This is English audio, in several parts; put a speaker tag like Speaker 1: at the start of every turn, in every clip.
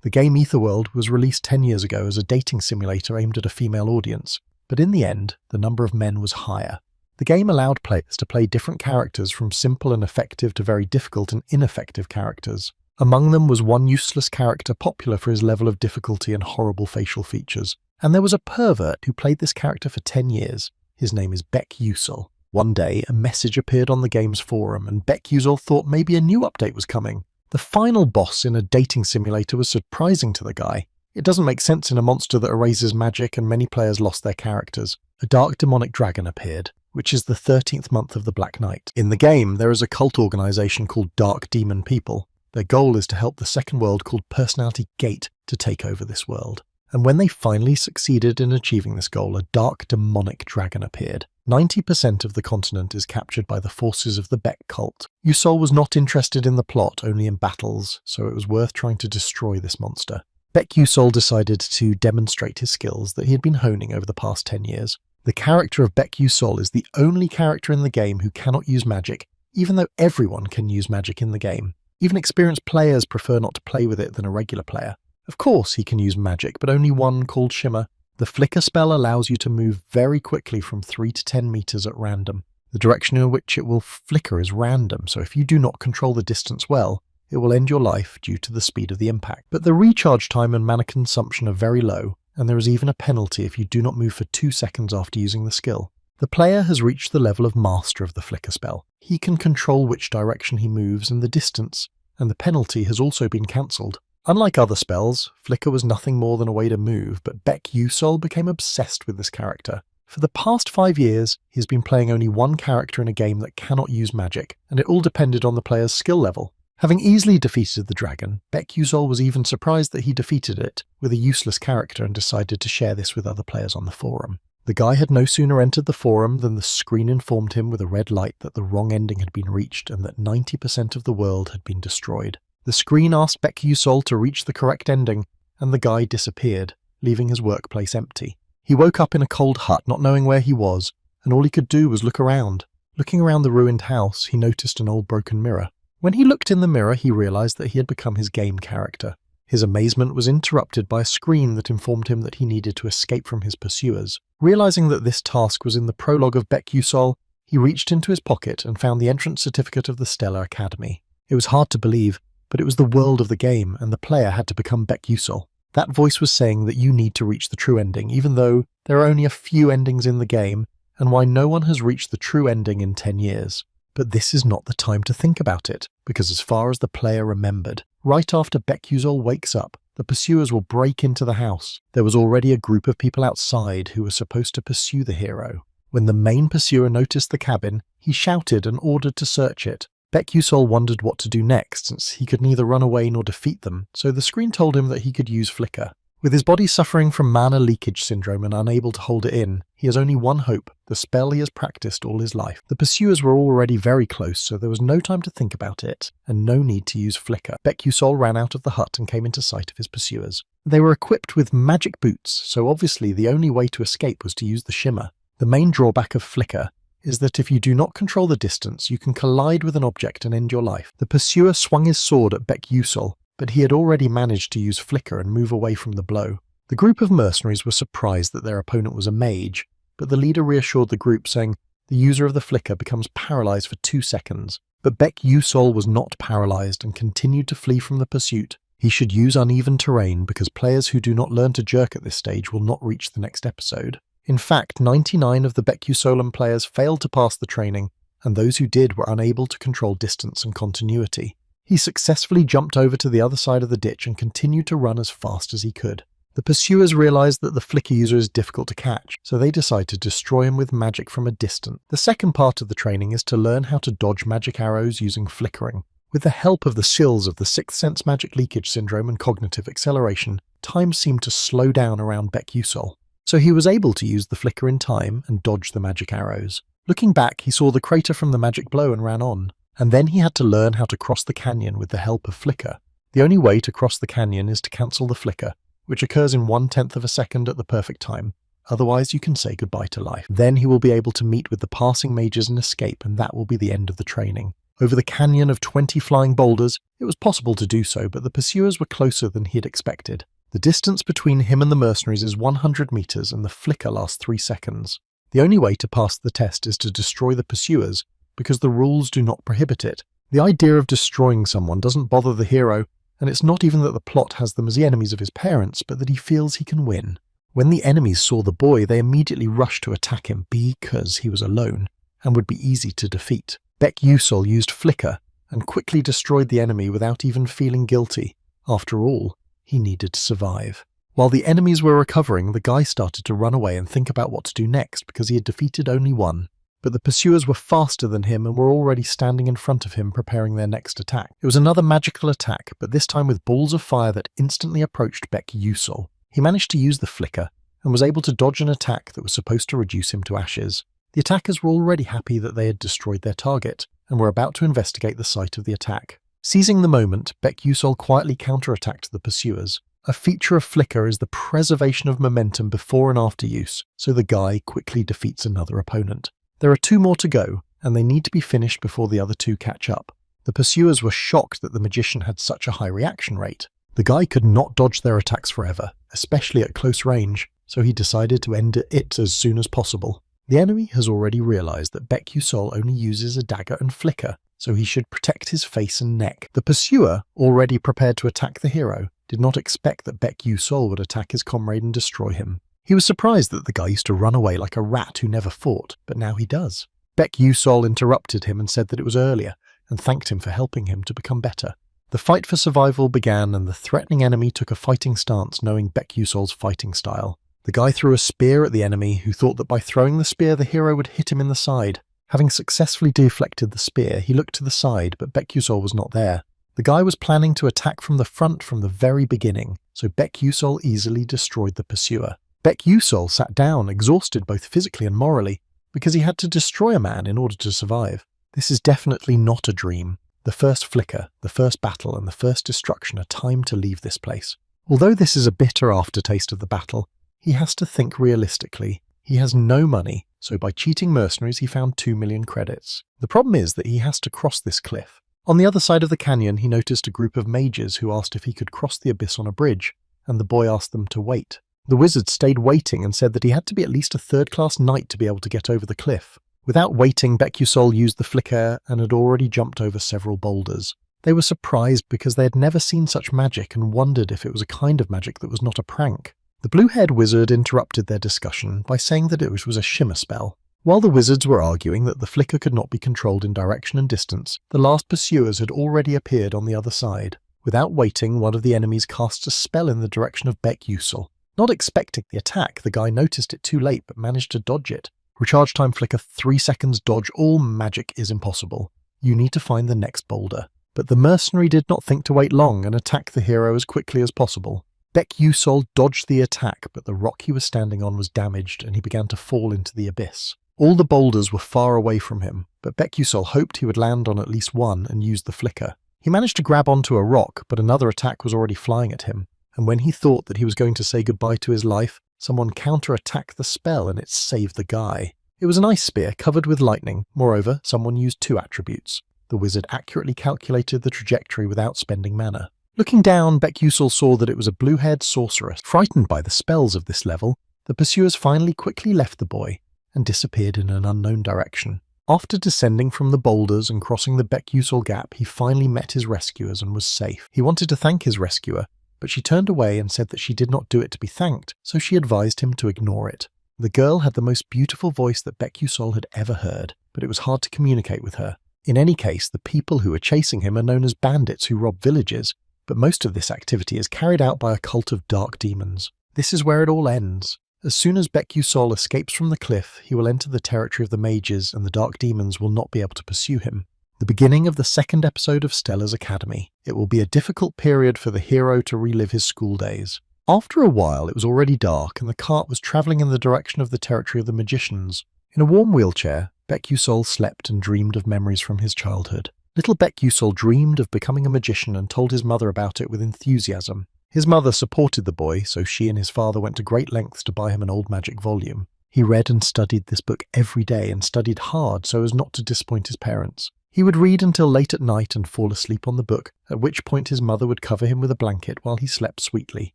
Speaker 1: The game Etherworld was released 10 years ago as a dating simulator aimed at a female audience, but in the end, the number of men was higher. The game allowed players to play different characters from simple and effective to very difficult and ineffective characters. Among them was one useless character popular for his level of difficulty and horrible facial features. And there was a pervert who played this character for 10 years. His name is Beck Usel. One day, a message appeared on the game's forum, and Beck Usel thought maybe a new update was coming. The final boss in a dating simulator was surprising to the guy. It doesn't make sense in a monster that erases magic, and many players lost their characters. A dark demonic dragon appeared, which is the 13th month of the Black Night. In the game, there is a cult organization called Dark Demon People. Their goal is to help the second world called Personality Gate to take over this world. And when they finally succeeded in achieving this goal, a dark demonic dragon appeared. 90% of the continent is captured by the forces of the Beck cult. Usol was not interested in the plot, only in battles, so it was worth trying to destroy this monster. Beck Usol decided to demonstrate his skills that he had been honing over the past 10 years. The character of Beck Usol is the only character in the game who cannot use magic, even though everyone can use magic in the game. Even experienced players prefer not to play with it than a regular player. Of course he can use magic, but only one called Shimmer. The flicker spell allows you to move very quickly from 3 to 10 meters at random. The direction in which it will flicker is random, so if you do not control the distance well, it will end your life due to the speed of the impact. But the recharge time and mana consumption are very low, and there is even a penalty if you do not move for 2 seconds after using the skill. The player has reached the level of master of the flicker spell. He can control which direction he moves and the distance, and the penalty has also been cancelled. Unlike other spells, Flicker was nothing more than a way to move, but Beck Usol became obsessed with this character. For the past 5 years, he's been playing only one character in a game that cannot use magic, and it all depended on the player's skill level. Having easily defeated the dragon, Beck Usol was even surprised that he defeated it with a useless character and decided to share this with other players on the forum. The guy had no sooner entered the forum than the screen informed him with a red light that the wrong ending had been reached and that 90% of the world had been destroyed. The screen asked Beck Usol to reach the correct ending, and the guy disappeared, leaving his workplace empty. He woke up in a cold hut, not knowing where he was, and all he could do was look around. Looking around the ruined house, he noticed an old broken mirror. When he looked in the mirror, he realized that he had become his game character. His amazement was interrupted by a screen that informed him that he needed to escape from his pursuers. Realizing that this task was in the prologue of Beck Usol, he reached into his pocket and found the entrance certificate of the Stellar Academy. It was hard to believe, but it was the world of the game, and the player had to become Beck Usol. That voice was saying that you need to reach the true ending, even though there are only a few endings in the game, and why no one has reached the true ending in 10 years. But this is not the time to think about it, because as far as the player remembered, right after Beck Usol wakes up, the pursuers will break into the house. There was already a group of people outside who were supposed to pursue the hero. When the main pursuer noticed the cabin, he shouted and ordered to search it. Beck Usol wondered what to do next, since he could neither run away nor defeat them, so the screen told him that he could use Flicker. With his body suffering from mana leakage syndrome and unable to hold it in, he has only one hope, the spell he has practiced all his life. The pursuers were already very close, so there was no time to think about it, and no need to use Flicker. Beck Usol ran out of the hut and came into sight of his pursuers. They were equipped with magic boots, so obviously the only way to escape was to use the shimmer. The main drawback of Flicker is that if you do not control the distance, you can collide with an object and end your life. The pursuer swung his sword at Beck Usol, but he had already managed to use Flicker and move away from the blow. The group of mercenaries were surprised that their opponent was a mage, but the leader reassured the group, saying the user of the Flicker becomes paralyzed for 2 seconds. But Beck Usol was not paralyzed and continued to flee from the pursuit. He should use uneven terrain because players who do not learn to jerk at this stage will not reach the next episode. In fact, 99 of the Beck Usolan players failed to pass the training, and those who did were unable to control distance and continuity. He successfully jumped over to the other side of the ditch and continued to run as fast as he could. The pursuers realized that the Flicker user is difficult to catch, so they decide to destroy him with magic from a distance. The second part of the training is to learn how to dodge magic arrows using flickering. With the help of the skills of the Sixth Sense magic leakage syndrome and cognitive acceleration, time seemed to slow down around Beck Usol. So he was able to use the flicker in time and dodge the magic arrows. Looking back, he saw the crater from the magic blow and ran on. And then he had to learn how to cross the canyon with the help of Flicker. The only way to cross the canyon is to cancel the flicker, which occurs in 1/10 of a second at the perfect time. Otherwise, you can say goodbye to life. Then he will be able to meet with the passing mages and escape, and that will be the end of the training. Over the canyon of 20 flying boulders, it was possible to do so, but the pursuers were closer than he had expected. The distance between him and the mercenaries is 100 meters, and the flicker lasts 3 seconds. The only way to pass the test is to destroy the pursuers, because the rules do not prohibit it. The idea of destroying someone doesn't bother the hero, and it's not even that the plot has them as the enemies of his parents, but that he feels he can win. When the enemies saw the boy, they immediately rushed to attack him because he was alone and would be easy to defeat. Baek Yusol used Flicker and quickly destroyed the enemy without even feeling guilty. After all, he needed to survive. While the enemies were recovering, the guy started to run away and think about what to do next because he had defeated only one. But the pursuers were faster than him and were already standing in front of him preparing their next attack. It was another magical attack, but this time with balls of fire that instantly approached Baek Yusol. He managed to use the Flicker and was able to dodge an attack that was supposed to reduce him to ashes. The attackers were already happy that they had destroyed their target and were about to investigate the site of the attack. Seizing the moment, Baek Yusol quietly counterattacked the pursuers. A feature of Flicker is the preservation of momentum before and after use, so the guy quickly defeats another opponent. There are 2 more to go, and they need to be finished before the other 2 catch up. The pursuers were shocked that the magician had such a high reaction rate. The guy could not dodge their attacks forever, especially at close range, so he decided to end it as soon as possible. The enemy has already realized that Baek Yusol only uses a dagger and Flicker, so he should protect his face and neck. The pursuer, already prepared to attack the hero, did not expect that Baek Yusol would attack his comrade and destroy him. He was surprised that the guy used to run away like a rat who never fought, but now he does. Baek Yusol interrupted him and said that it was earlier, and thanked him for helping him to become better. The fight for survival began, and the threatening enemy took a fighting stance, knowing Baek Yusol's fighting style. The guy threw a spear at the enemy, who thought that by throwing the spear the hero would hit him in the side. Having successfully deflected the spear, he looked to the side, but Baek Yusol was not there. The guy was planning to attack from the front from the very beginning, so Baek Yusol easily destroyed the pursuer. Baek Yusol sat down, exhausted both physically and morally, because he had to destroy a man in order to survive. This is definitely not a dream. The first flicker, the first battle, and the first destruction are time to leave this place. Although this is a bitter aftertaste of the battle, he has to think realistically. He has no money, so by cheating mercenaries he found 2 million credits. The problem is that he has to cross this cliff. On the other side of the canyon he noticed a group of mages who asked if he could cross the abyss on a bridge, and the boy asked them to wait. The wizard stayed waiting and said that he had to be at least a 3rd-class knight to be able to get over the cliff. Without waiting, Baek Yusol used the Flicker and had already jumped over several boulders. They were surprised because they had never seen such magic and wondered if it was a kind of magic that was not a prank. The blue-haired wizard interrupted their discussion by saying that it was a shimmer spell. While the wizards were arguing that the Flicker could not be controlled in direction and distance, the last pursuers had already appeared on the other side. Without waiting, one of the enemies cast a spell in the direction of Baek Yusol. Not expecting the attack, the guy noticed it too late but managed to dodge it. Recharge time Flicker 3 seconds dodge, all magic is impossible. You need to find the next boulder. But the mercenary did not think to wait long and attack the hero as quickly as possible. Baek Yusol dodged the attack, but the rock he was standing on was damaged and he began to fall into the abyss. All the boulders were far away from him, but Baek Yusol hoped he would land on at least one and use the Flicker. He managed to grab onto a rock, but another attack was already flying at him. And when he thought that he was going to say goodbye to his life, someone counter-attacked the spell and it saved the guy. It was an ice spear covered with lightning. Moreover, someone used 2 attributes. The wizard accurately calculated the trajectory without spending mana. Looking down, Baek Yusol saw that it was a blue-haired sorceress. Frightened by the spells of this level, the pursuers finally quickly left the boy and disappeared in an unknown direction. After descending from the boulders and crossing the Baek Yusol gap, he finally met his rescuers and was safe. He wanted to thank his rescuer, but she turned away and said that she did not do it to be thanked, so she advised him to ignore it. The girl had the most beautiful voice that Baek Yusol had ever heard, but it was hard to communicate with her. In any case, the people who are chasing him are known as bandits who rob villages, but most of this activity is carried out by a cult of dark demons. This is where it all ends. As soon as Baek Yusol escapes from the cliff, he will enter the territory of the mages and the dark demons will not be able to pursue him. The beginning of the 2nd episode of Stella's Academy. It will be a difficult period for the hero to relive his school days. After a while, it was already dark and the cart was travelling in the direction of the territory of the magicians. In a warm wheelchair, Baek Yusol slept and dreamed of memories from his childhood. Little Baek Yusol dreamed of becoming a magician and told his mother about it with enthusiasm. His mother supported the boy, so she and his father went to great lengths to buy him an old magic volume. He read and studied this book every day and studied hard so as not to disappoint his parents. He would read until late at night and fall asleep on the book, at which point his mother would cover him with a blanket while he slept sweetly.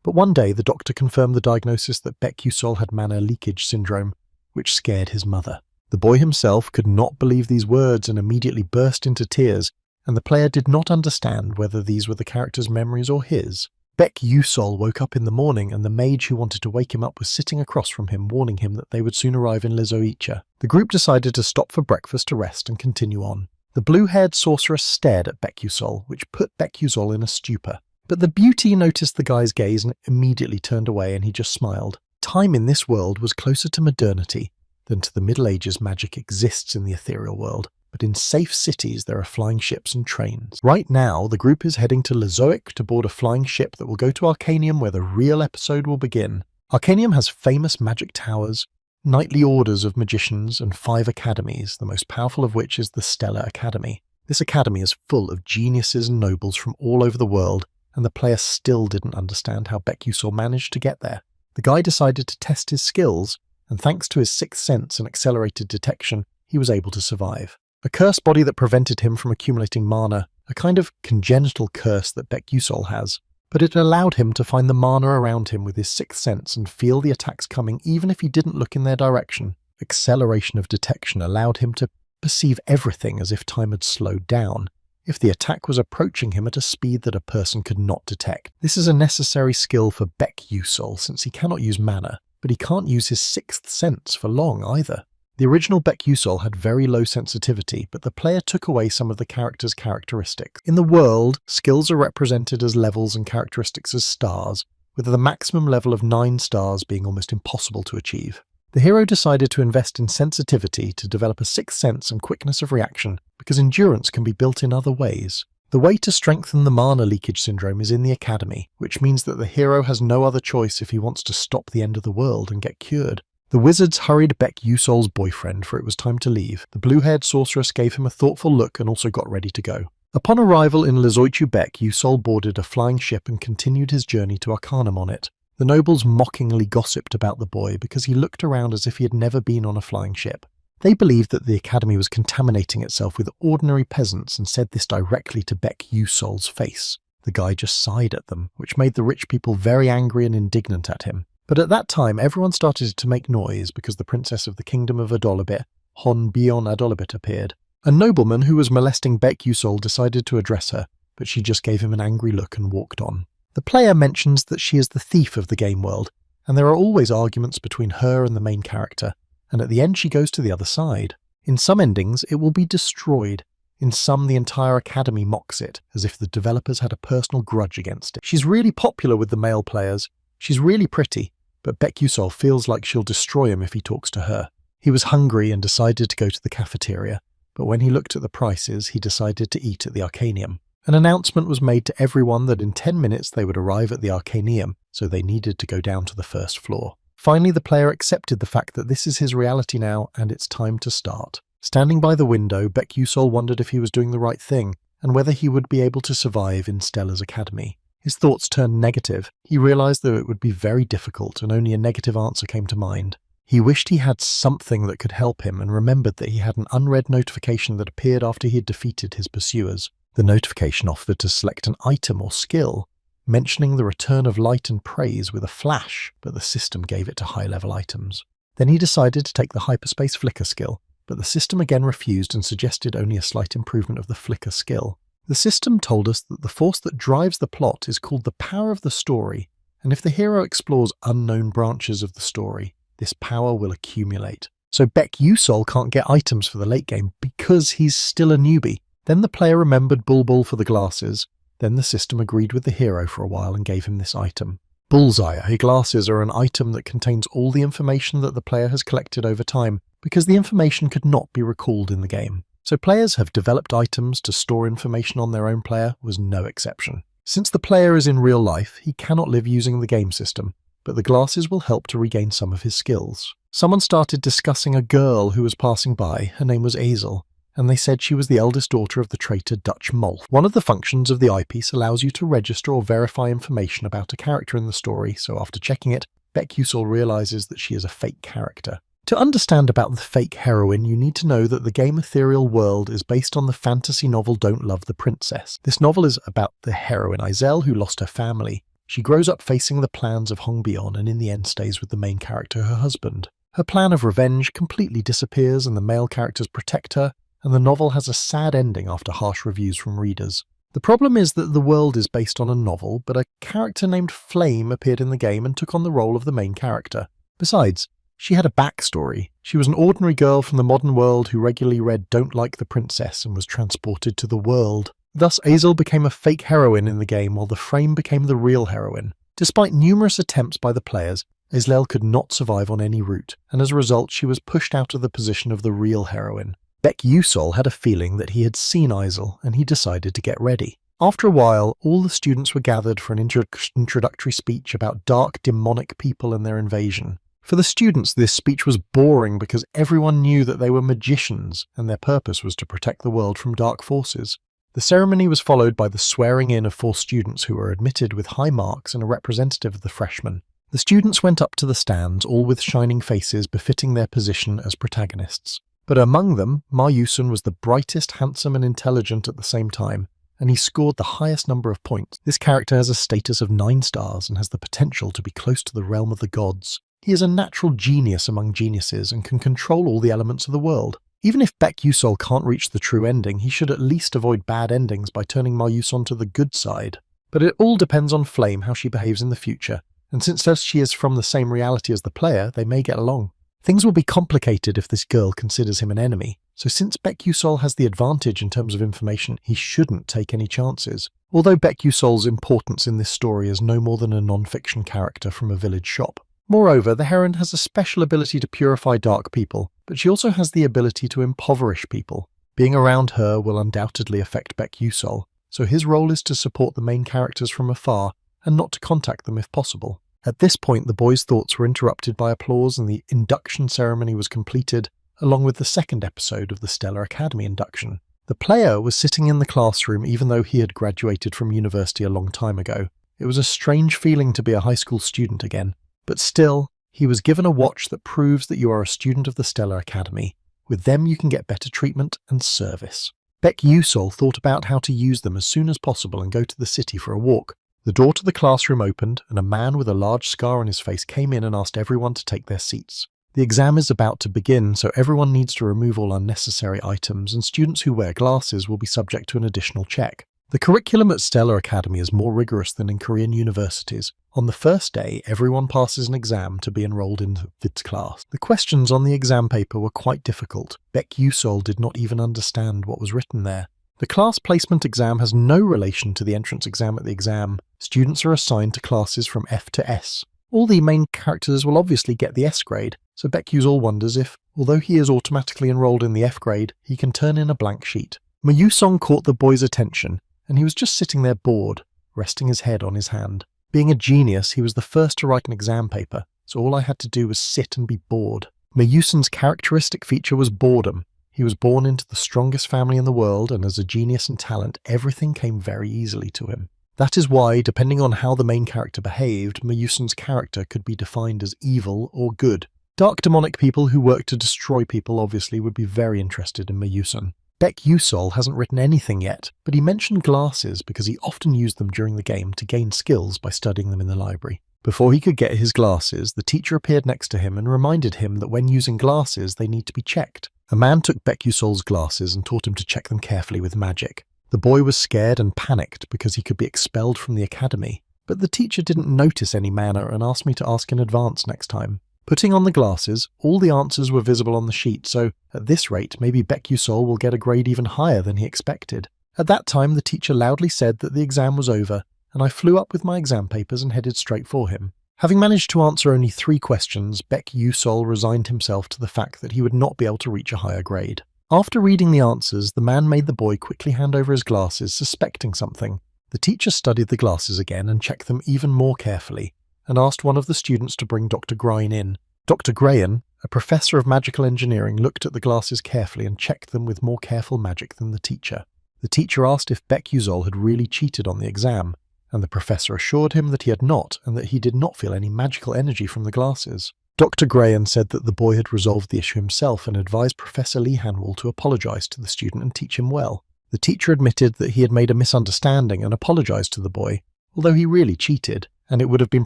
Speaker 1: But one day the doctor confirmed the diagnosis that Baek Yusol had mana leakage syndrome, which scared his mother. The boy himself could not believe these words and immediately burst into tears, and the player did not understand whether these were the character's memories or his. Baek Yusol woke up in the morning, and the mage who wanted to wake him up was sitting across from him, warning him that they would soon arrive in Lezoicha. The group decided to stop for breakfast to rest and continue on. The blue-haired sorceress stared at Baek Yusol, which put Baek Yusol in a stupor. But the beauty noticed the guy's gaze and immediately turned away, and he just smiled. Time in this world was closer to modernity than to the Middle Ages magic exists in the ethereal world. But in safe cities there are flying ships and trains. Right now, the group is heading to Lezoic to board a flying ship that will go to Arcanium, where the real episode will begin. Arcanium has famous magic towers, knightly orders of magicians, and 5 academies, the most powerful of which is the Stellar Academy. This academy is full of geniuses and nobles from all over the world, and the player still didn't understand how Baek Yusol managed to get there. The guy decided to test his skills, and thanks to his sixth sense and accelerated detection, he was able to survive. A cursed body that prevented him from accumulating mana, a kind of congenital curse that Baek Yusol has, but it allowed him to find the mana around him with his sixth sense and feel the attacks coming even if he didn't look in their direction. Acceleration of detection allowed him to perceive everything as if time had slowed down, if the attack was approaching him at a speed that a person could not detect. This is a necessary skill for Baek Yusol since he cannot use mana, but he can't use his sixth sense for long either. The original Baek Yusol had very low sensitivity, but the player took away some of the character's characteristics. In the world, skills are represented as levels and characteristics as stars, with the maximum level of 9 stars being almost impossible to achieve. The hero decided to invest in sensitivity to develop a sixth sense and quickness of reaction, because endurance can be built in other ways. The way to strengthen the mana leakage syndrome is in the academy, which means that the hero has no other choice if he wants to stop the end of the world and get cured. The wizards hurried Baek Yusol's boyfriend, for it was time to leave. The blue-haired sorceress gave him a thoughtful look and also got ready to go. Upon arrival in Lezoichu, Baek Yusol boarded a flying ship and continued his journey to Arcanum on it. The nobles mockingly gossiped about the boy because he looked around as if he had never been on a flying ship. They believed that the academy was contaminating itself with ordinary peasants and said this directly to Baek Yusol's face. The guy just sighed at them, which made the rich people very angry and indignant at him. But at that time, everyone started to make noise because the princess of the kingdom of Adolabit, Hon Bion Adolabit, appeared. A nobleman who was molesting Baek Yusol decided to address her, but she just gave him an angry look and walked on. The player mentions that she is the thief of the game world, and there are always arguments between her and the main character, and at the end she goes to the other side. In some endings, it will be destroyed. In some, the entire academy mocks it, as if the developers had a personal grudge against it. She's really popular with the male players. She's really pretty, but Baek Yusol feels like she'll destroy him if he talks to her. He was hungry and decided to go to the cafeteria, but when he looked at the prices, he decided to eat at the Arcanium. An announcement was made to everyone that in 10 minutes they would arrive at the Arcanium, so they needed to go down to the first floor. Finally, the player accepted the fact that this is his reality now, and it's time to start. Standing by the window, Baek Yusol wondered if he was doing the right thing, and whether he would be able to survive in Stella's academy. His thoughts turned negative. He realized that it would be very difficult, and only a negative answer came to mind. He wished he had something that could help him and remembered that he had an unread notification that appeared after he had defeated his pursuers. The notification offered to select an item or skill, mentioning the return of light and praise with a flash, but the system gave it to high-level items. Then he decided to take the hyperspace flicker skill, but the system again refused and suggested only a slight improvement of the flicker skill. The system told us that the force that drives the plot is called the power of the story, and if the hero explores unknown branches of the story, this power will accumulate. So Baek Yusol can't get items for the late game because he's still a newbie. Then the player remembered Bulbul for the glasses. Then the system agreed with the hero for a while and gave him this item. Bullseye glasses are an item that contains all the information that the player has collected over time, because the information could not be recalled in the game. So players have developed items to store information on their own player was no exception. Since the player is in real life, he cannot live using the game system, but the glasses will help to regain some of his skills. Someone started discussing a girl who was passing by. Her name was Azel, and they said she was the eldest daughter of the traitor Dutch Molf. One of the functions of the eyepiece allows you to register or verify information about a character in the story, so after checking it, Baek Yusol realizes that she is a fake character. To understand about the fake heroine, you need to know that the game Ethereal World is based on the fantasy novel Don't Love the Princess. This novel is about the heroine Izel, who lost her family. She grows up facing the plans of Hongbion and in the end stays with the main character, her husband. Her plan of revenge completely disappears and the male characters protect her, and the novel has a sad ending after harsh reviews from readers. The problem is that the world is based on a novel, but a character named Flame appeared in the game and took on the role of the main character. Besides, she had a backstory. She was an ordinary girl from the modern world who regularly read Don't Like the Princess and was transported to the world. Thus, Azel became a fake heroine in the game while the Flame became the real heroine. Despite numerous attempts by the players, Azel could not survive on any route, and as a result she was pushed out of the position of the real heroine. Beck Yusol had a feeling that he had seen Azel, and he decided to get ready. After a while, all the students were gathered for an introductory speech about dark, demonic people and their invasion. For the students, this speech was boring because everyone knew that they were magicians, and their purpose was to protect the world from dark forces. The ceremony was followed by the swearing in of 4 students who were admitted with high marks and a representative of the freshmen. The students went up to the stands, all with shining faces befitting their position as protagonists. But among them, Ma Yusun was the brightest, handsome and intelligent at the same time, and he scored the highest number of points. This character has a status of 9 stars and has the potential to be close to the realm of the gods. He is a natural genius among geniuses and can control all the elements of the world. Even if Beck Yusol can't reach the true ending, he should at least avoid bad endings by turning Ma Yusun to the good side. But it all depends on Flame how she behaves in the future, and since she is from the same reality as the player, they may get along. Things will be complicated if this girl considers him an enemy, so since Beck Yusol has the advantage in terms of information, he shouldn't take any chances. Although Beck Yusol's importance in this story is no more than a non-fiction character from a village shop. Moreover, the heroine has a special ability to purify dark people, but she also has the ability to impoverish people. Being around her will undoubtedly affect Beck Yusol, so his role is to support the main characters from afar and not to contact them if possible. At this point, the boys' thoughts were interrupted by applause and the induction ceremony was completed, along with the second episode of the Stellar Academy induction. The player was sitting in the classroom even though he had graduated from university a long time ago. It was a strange feeling to be a high school student again. But still, he was given a watch that proves that you are a student of the Stellar Academy. With them you can get better treatment and service. Beck Yusol thought about how to use them as soon as possible and go to the city for a walk. The door to the classroom opened, and a man with a large scar on his face came in and asked everyone to take their seats. The exam is about to begin, so everyone needs to remove all unnecessary items, and students who wear glasses will be subject to an additional check. The curriculum at Stellar Academy is more rigorous than in Korean universities. On the first day, everyone passes an exam to be enrolled in its class. The questions on the exam paper were quite difficult. Beck Yusol did not even understand what was written there. The class placement exam has no relation to the entrance exam at the exam. Students are assigned to classes from F to S. All the main characters will obviously get the S grade, so Beck Yusol wonders if, although he is automatically enrolled in the F grade, he can turn in a blank sheet. Ma Yusong caught the boy's attention, and he was just sitting there bored, resting his head on his hand. Being a genius, he was the first to write an exam paper, so all I had to do was sit and be bored. Ma Yuson's characteristic feature was boredom. He was born into the strongest family in the world, and as a genius and talent, everything came very easily to him. That is why, depending on how the main character behaved, Ma Yuson's character could be defined as evil or good. Dark demonic people who work to destroy people obviously would be very interested in Ma Yuson. Beck Yusol hasn't written anything yet, but he mentioned glasses because he often used them during the game to gain skills by studying them in the library. Before he could get his glasses, the teacher appeared next to him and reminded him that when using glasses, they need to be checked. A man took Beck Yusol's glasses and taught him to check them carefully with magic. The boy was scared and panicked because he could be expelled from the academy, but the teacher didn't notice any manner and asked me to ask in advance next time. Putting on the glasses, all the answers were visible on the sheet, so at this rate, maybe Beck Yusol will get a grade even higher than he expected. At that time, the teacher loudly said that the exam was over, and I flew up with my exam papers and headed straight for him. Having managed to answer only 3 questions, Beck Yusol resigned himself to the fact that he would not be able to reach a higher grade. After reading the answers, the man made the boy quickly hand over his glasses, suspecting something. The teacher studied the glasses again and checked them even more carefully, and asked one of the students to bring Dr. Grain in. Dr. Grain, a professor of magical engineering, looked at the glasses carefully and checked them with more careful magic than the teacher. The teacher asked if Beck Yusol had really cheated on the exam, and the professor assured him that he had not and that he did not feel any magical energy from the glasses. Dr. Grahan said that the boy had resolved the issue himself and advised Professor Lee Hanwol to apologize to the student and teach him well. The teacher admitted that he had made a misunderstanding and apologized to the boy, although he really cheated, and it would have been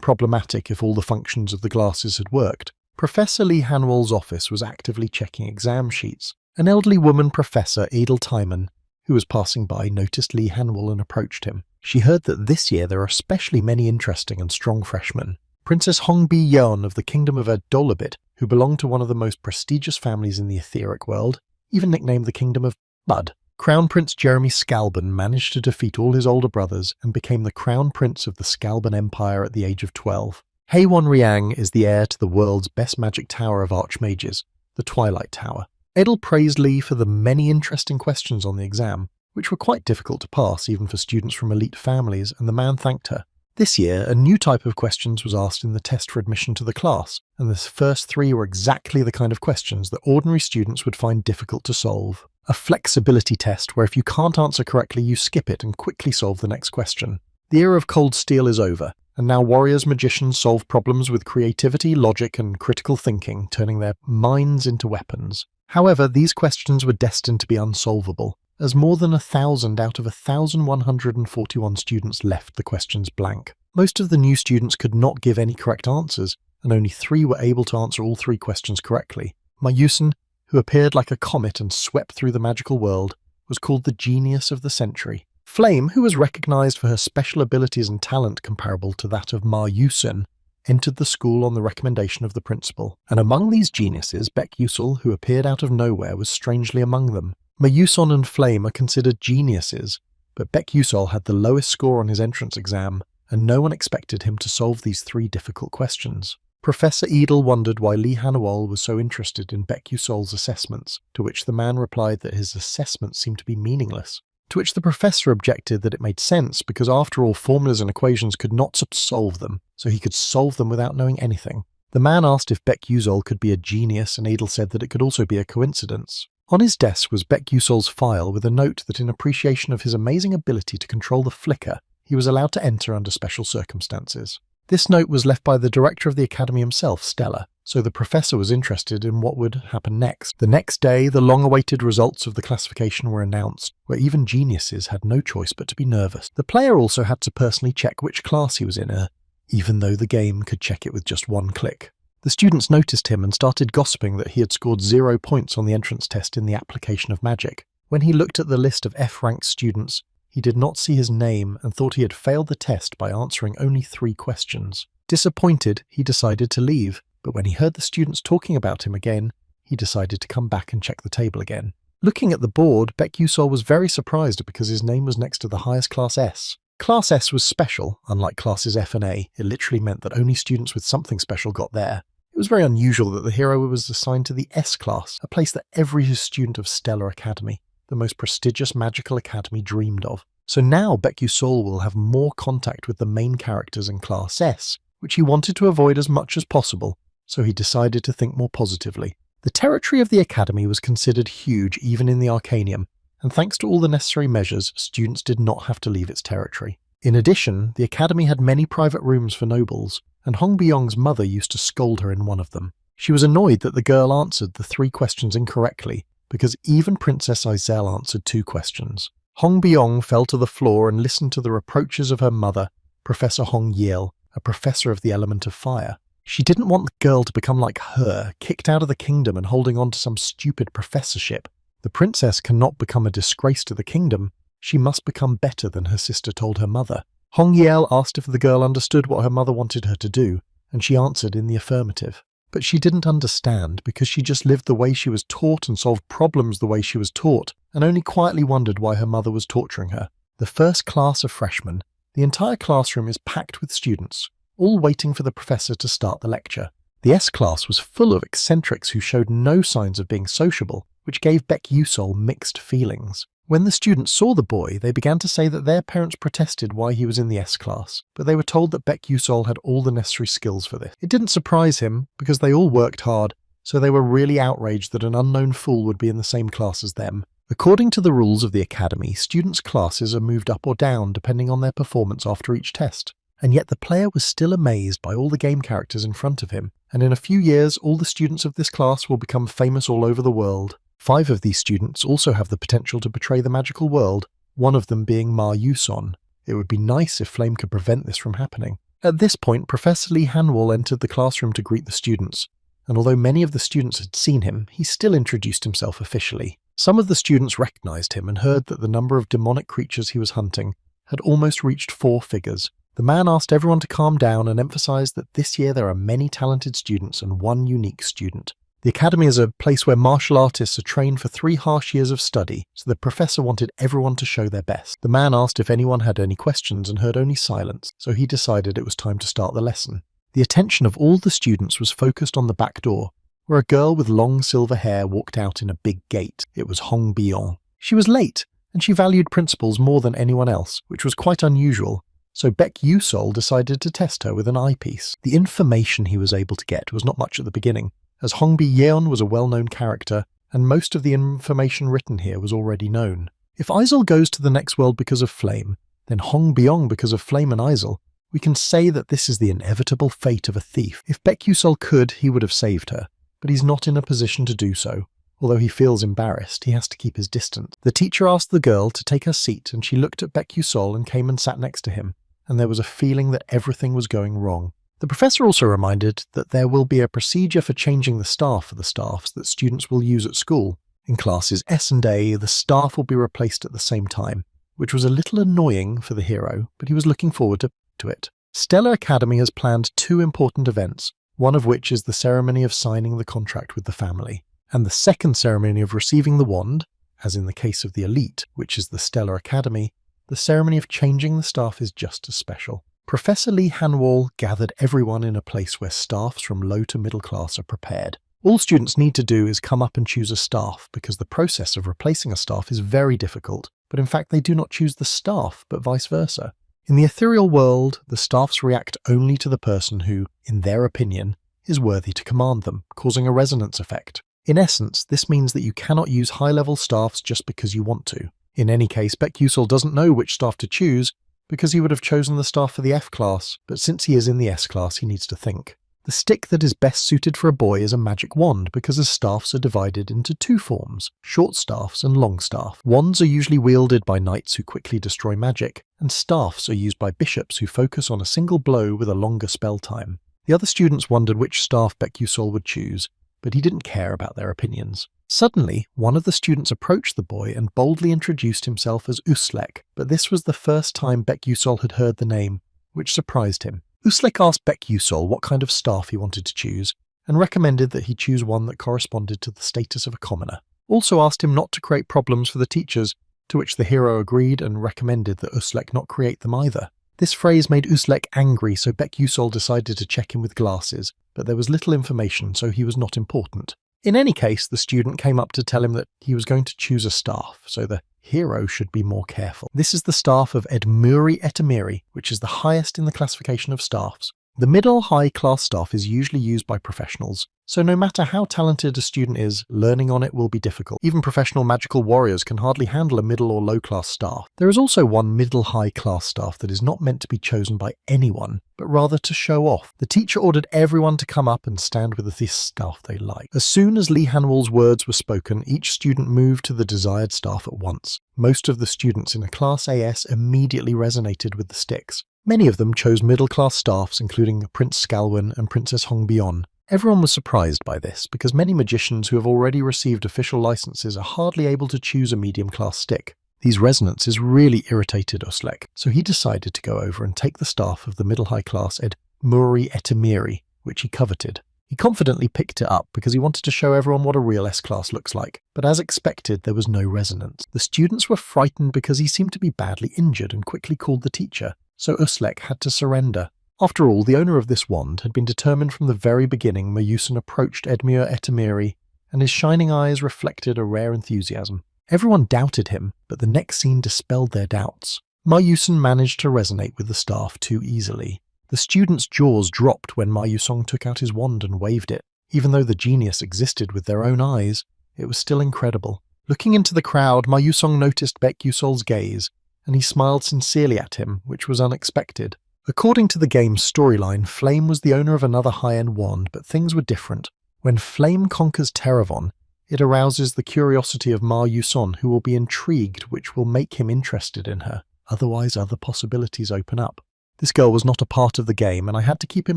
Speaker 1: problematic if all the functions of the glasses had worked. Professor Lee Hanwol's office was actively checking exam sheets. An elderly woman, Professor Edel Taiman, who was passing by, noticed Lee Hanwol and approached him. She heard that this year there are especially many interesting and strong freshmen. Princess Hongbi Yeon of the Kingdom of Adolabit, who belonged to one of the most prestigious families in the etheric world, even nicknamed the Kingdom of Bud. Crown Prince Jeremy Scalban managed to defeat all his older brothers and became the Crown Prince of the Scalban Empire at the age of 12. Haewon Riang is the heir to the world's best magic tower of archmages, the Twilight Tower. Edel praised Lee for the many interesting questions on the exam, which were quite difficult to pass even for students from elite families, and the man thanked her. This year, a new type of questions was asked in the test for admission to the class, and the first 3 were exactly the kind of questions that ordinary students would find difficult to solve. A flexibility test where if you can't answer correctly, you skip it and quickly solve the next question. The era of cold steel is over, and now warriors magicians solve problems with creativity, logic, and critical thinking, turning their minds into weapons. However, these questions were destined to be unsolvable, as more than 1,000 out of 1,141 students left the questions blank. Most of the new students could not give any correct answers, and only 3 were able to answer all 3 questions correctly. Ma Yusen, who appeared like a comet and swept through the magical world, was called the genius of the century. Flame, who was recognized for her special abilities and talent comparable to that of Ma Yusen, entered the school on the recommendation of the principal. And among these geniuses, Baek Yusul, who appeared out of nowhere, was strangely among them. Ma Yuson and Flame are considered geniuses, but Baek Yusul had the lowest score on his entrance exam, and no one expected him to solve these 3 difficult questions. Professor Edel wondered why Lee Hanwol was so interested in Baek Yusul's assessments, to which the man replied that his assessments seemed to be meaningless. To which the professor objected that it made sense because after all, formulas and equations could not solve them, so he could solve them without knowing anything. The man asked if Baek Yusul could be a genius, and Edel said that it could also be a coincidence. On his desk was Baek Yusul's file with a note that in appreciation of his amazing ability to control the flicker, he was allowed to enter under special circumstances. This note was left by the director of the academy himself, Stella, so the professor was interested in what would happen next. The next day, the long-awaited results of the classification were announced, where even geniuses had no choice but to be nervous. The player also had to personally check which class he was in, even though the game could check it with just 1 click. The students noticed him and started gossiping that he had scored 0 points on the entrance test in the application of magic. When he looked at the list of F-ranked students, he did not see his name and thought he had failed the test by answering only 3 questions. Disappointed, he decided to leave, but when he heard the students talking about him again, he decided to come back and check the table again. Looking at the board, Baek Yusul was very surprised because his name was next to the highest class S. Class S was special, unlike classes F and A. It literally meant that only students with something special got there. It was very unusual that the hero was assigned to the S class, a place that every student of Stellar Academy, the most prestigious magical academy, dreamed of. So now Baek Yusul will have more contact with the main characters in Class S, which he wanted to avoid as much as possible, so he decided to think more positively. The territory of the academy was considered huge even in the Arcanium, and thanks to all the necessary measures, students did not have to leave its territory. In addition, the academy had many private rooms for nobles, and Hong Byong's mother used to scold her in one of them. She was annoyed that the girl answered the 3 questions incorrectly, because even Princess Izel answered 2 questions. Hong Byong fell to the floor and listened to the reproaches of her mother, Professor Hong Yil, a professor of the element of fire. She didn't want the girl to become like her, kicked out of the kingdom and holding on to some stupid professorship. The princess cannot become a disgrace to the kingdom. She must become better than her sister told her mother. Hong Yel asked if the girl understood what her mother wanted her to do, and she answered in the affirmative. But she didn't understand because she just lived the way she was taught and solved problems the way she was taught, and only quietly wondered why her mother was torturing her. The first class of freshmen, the entire classroom is packed with students, all waiting for the professor to start the lecture. The S class was full of eccentrics who showed no signs of being sociable, which gave Baek Yusul mixed feelings. When the students saw the boy, they began to say that their parents protested why he was in the S class, but they were told that Baek Yusul had all the necessary skills for this. It didn't surprise him, because they all worked hard, so they were really outraged that an unknown fool would be in the same class as them. According to the rules of the academy, students' classes are moved up or down depending on their performance after each test. and yet the player was still amazed by all the game characters in front of him, and in a few years all the students of this class will become famous all over the world. 5 of these students also have the potential to betray the magical world, one of them being Ma Yuson. It would be nice if Flame could prevent this from happening. At this point, Professor Lee Hanwol entered the classroom to greet the students, and although many of the students had seen him, he still introduced himself officially. Some of the students recognized him and heard that the number of demonic creatures he was hunting had almost reached 4 figures. The man asked everyone to calm down and emphasized that this year there are many talented students and one unique student. The academy is a place where martial artists are trained for 3 harsh years of study, so the professor wanted everyone to show their best. The man asked if anyone had any questions and heard only silence, so he decided it was time to start the lesson. The attention of all the students was focused on the back door, where a girl with long silver hair walked out in a big gate. It was Hong Bion. She was late, and she valued principles more than anyone else, which was quite unusual, so Baek Yusol decided to test her with an eyepiece. The information he was able to get was not much at the beginning, as Hong Bi-yeon was a well-known character, and most of the information written here was already known. If Izol goes to the next world because of Flame, then Hong Biong because of Flame and Izol, we can say that this is the inevitable fate of a thief. If Baek Yusol could, he would have saved her, but he's not in a position to do so. Although he feels embarrassed, he has to keep his distance. The teacher asked the girl to take her seat, and she looked at Baek Yusol and came and sat next to him, and there was a feeling that everything was going wrong. The professor also reminded that there will be a procedure for changing the staff for the staffs that students will use at school. In classes S and A, the staff will be replaced at the same time, which was a little annoying for the hero, but he was looking forward to it. Stellar Academy has planned 2 important events, one of which is the ceremony of signing the contract with the family, and the second ceremony of receiving the wand, as in the case of the Elite, which is the Stellar Academy. The ceremony of changing the staff is just as special. Professor Lee Hanwol gathered everyone in a place where staffs from low to middle class are prepared. All students need to do is come up and choose a staff, because the process of replacing a staff is very difficult, but in fact they do not choose the staff, but vice versa. In the ethereal world, the staffs react only to the person who, in their opinion, is worthy to command them, causing a resonance effect. In essence, this means that you cannot use high-level staffs just because you want to. In any case, Baek Yusol doesn't know which staff to choose, because he would have chosen the staff for the F class, but since he is in the S class, he needs to think. The stick that is best suited for a boy is a magic wand, because his staffs are divided into 2 forms, short staffs and long staff. Wands are usually wielded by knights who quickly destroy magic, and staffs are used by bishops who focus on a single blow with a longer spell time. The other students wondered which staff Baek Yusol would choose, but he didn't care about their opinions. Suddenly, one of the students approached the boy and boldly introduced himself as Uslek, but this was the first time Baek Yusol had heard the name, which surprised him. Uslek asked Baek Yusol what kind of staff he wanted to choose, and recommended that he choose one that corresponded to the status of a commoner. Also asked him not to create problems for the teachers, to which the hero agreed and recommended that Uslek not create them either. This phrase made Uslek angry, so Baek Yusol decided to check him with glasses, but there was little information, so he was not important. In any case, the student came up to tell him that he was going to choose a staff, so the hero should be more careful. This is the staff of Edmuri Etemiri, which is the highest in the classification of staffs. The middle-high class staff is usually used by professionals, so no matter how talented a student is, learning on it will be difficult. Even professional magical warriors can hardly handle a middle or low class staff. There is also one middle-high class staff that is not meant to be chosen by anyone, but rather to show off. The teacher ordered everyone to come up and stand with this staff they like. As soon as Lee Hanwol's words were spoken, each student moved to the desired staff at once. Most of the students in a Class AS immediately resonated with the sticks. Many of them chose middle-class staffs, including Prince Scalwyn and Princess Hongbion. Everyone was surprised by this, because many magicians who have already received official licenses are hardly able to choose a medium-class stick. These resonances really irritated Uslek, so he decided to go over and take the staff of the middle-high class Edmuri Etemiri, which he coveted. He confidently picked it up because he wanted to show everyone what a real S-class looks like, but as expected, there was no resonance. The students were frightened because he seemed to be badly injured and quickly called the teacher, so Uslek had to surrender. After all, the owner of this wand had been determined from the very beginning. Mayusen approached Edmure Etemiri, and his shining eyes reflected a rare enthusiasm. Everyone doubted him, but the next scene dispelled their doubts. Mayusen managed to resonate with the staff too easily. The students' jaws dropped when Mayusong took out his wand and waved it. Even though the genius existed with their own eyes, it was still incredible. Looking into the crowd, Mayusong noticed Baek Yusol's gaze, and he smiled sincerely at him, which was unexpected. According to the game's storyline, Flame was the owner of another high-end wand, but things were different. When Flame conquers Terravon, it arouses the curiosity of Ma Yuson, who will be intrigued, which will make him interested in her. Otherwise, other possibilities open up. This girl was not a part of the game, and I had to keep in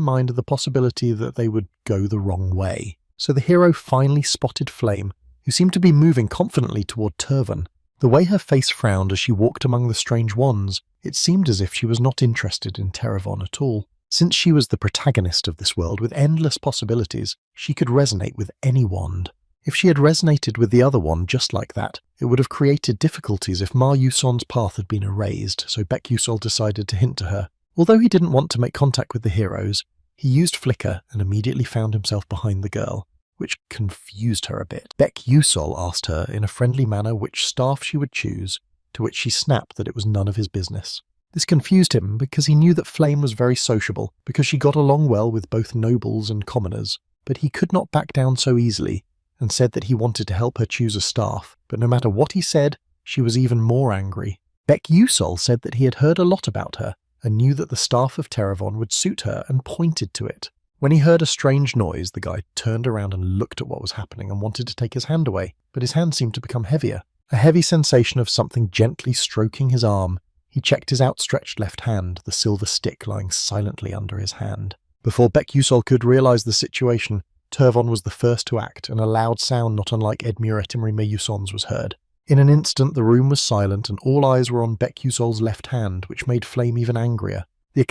Speaker 1: mind the possibility that they would go the wrong way. So the hero finally spotted Flame, who seemed to be moving confidently toward Tervan. The way her face frowned as she walked among the strange wands, it seemed as if she was not interested in Terravon at all. Since she was the protagonist of this world with endless possibilities, she could resonate with any wand. If she had resonated with the other wand just like that, it would have created difficulties if Ma Yuson's path had been erased, so Baek Yusol decided to hint to her. Although he didn't want to make contact with the heroes, he used Flicker and immediately found himself behind the girl, which confused her a bit. Baek Yusol asked her in a friendly manner which staff she would choose, to which she snapped that it was none of his business. This confused him because he knew that Flame was very sociable, because she got along well with both nobles and commoners, but he could not back down so easily, and said that he wanted to help her choose a staff, but no matter what he said, she was even more angry. Baek Yusol said that he had heard a lot about her, and knew that the staff of Terravon would suit her and pointed to it. When he heard a strange noise, the guy turned around and looked at what was happening and wanted to take his hand away, but his hand seemed to become heavier. A heavy sensation of something gently stroking his arm. He checked his outstretched left hand, the silver stick lying silently under his hand. Before Baek Yusol could realize the situation, Tervon was the first to act, and a loud sound not unlike Edmure Etimri Meyuson's was heard. In an instant, the room was silent, and all eyes were on Baek Yusol's left hand, which made Flame even angrier. The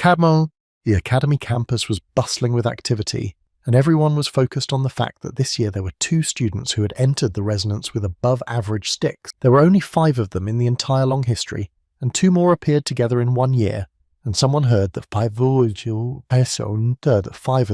Speaker 1: academy campus was bustling with activity, and everyone was focused on the fact that this year there were 2 students who had entered the resonance with above-average sticks. There were only 5 of them in the entire long history, and 2 more appeared together in 1 year, and someone heard that 5 of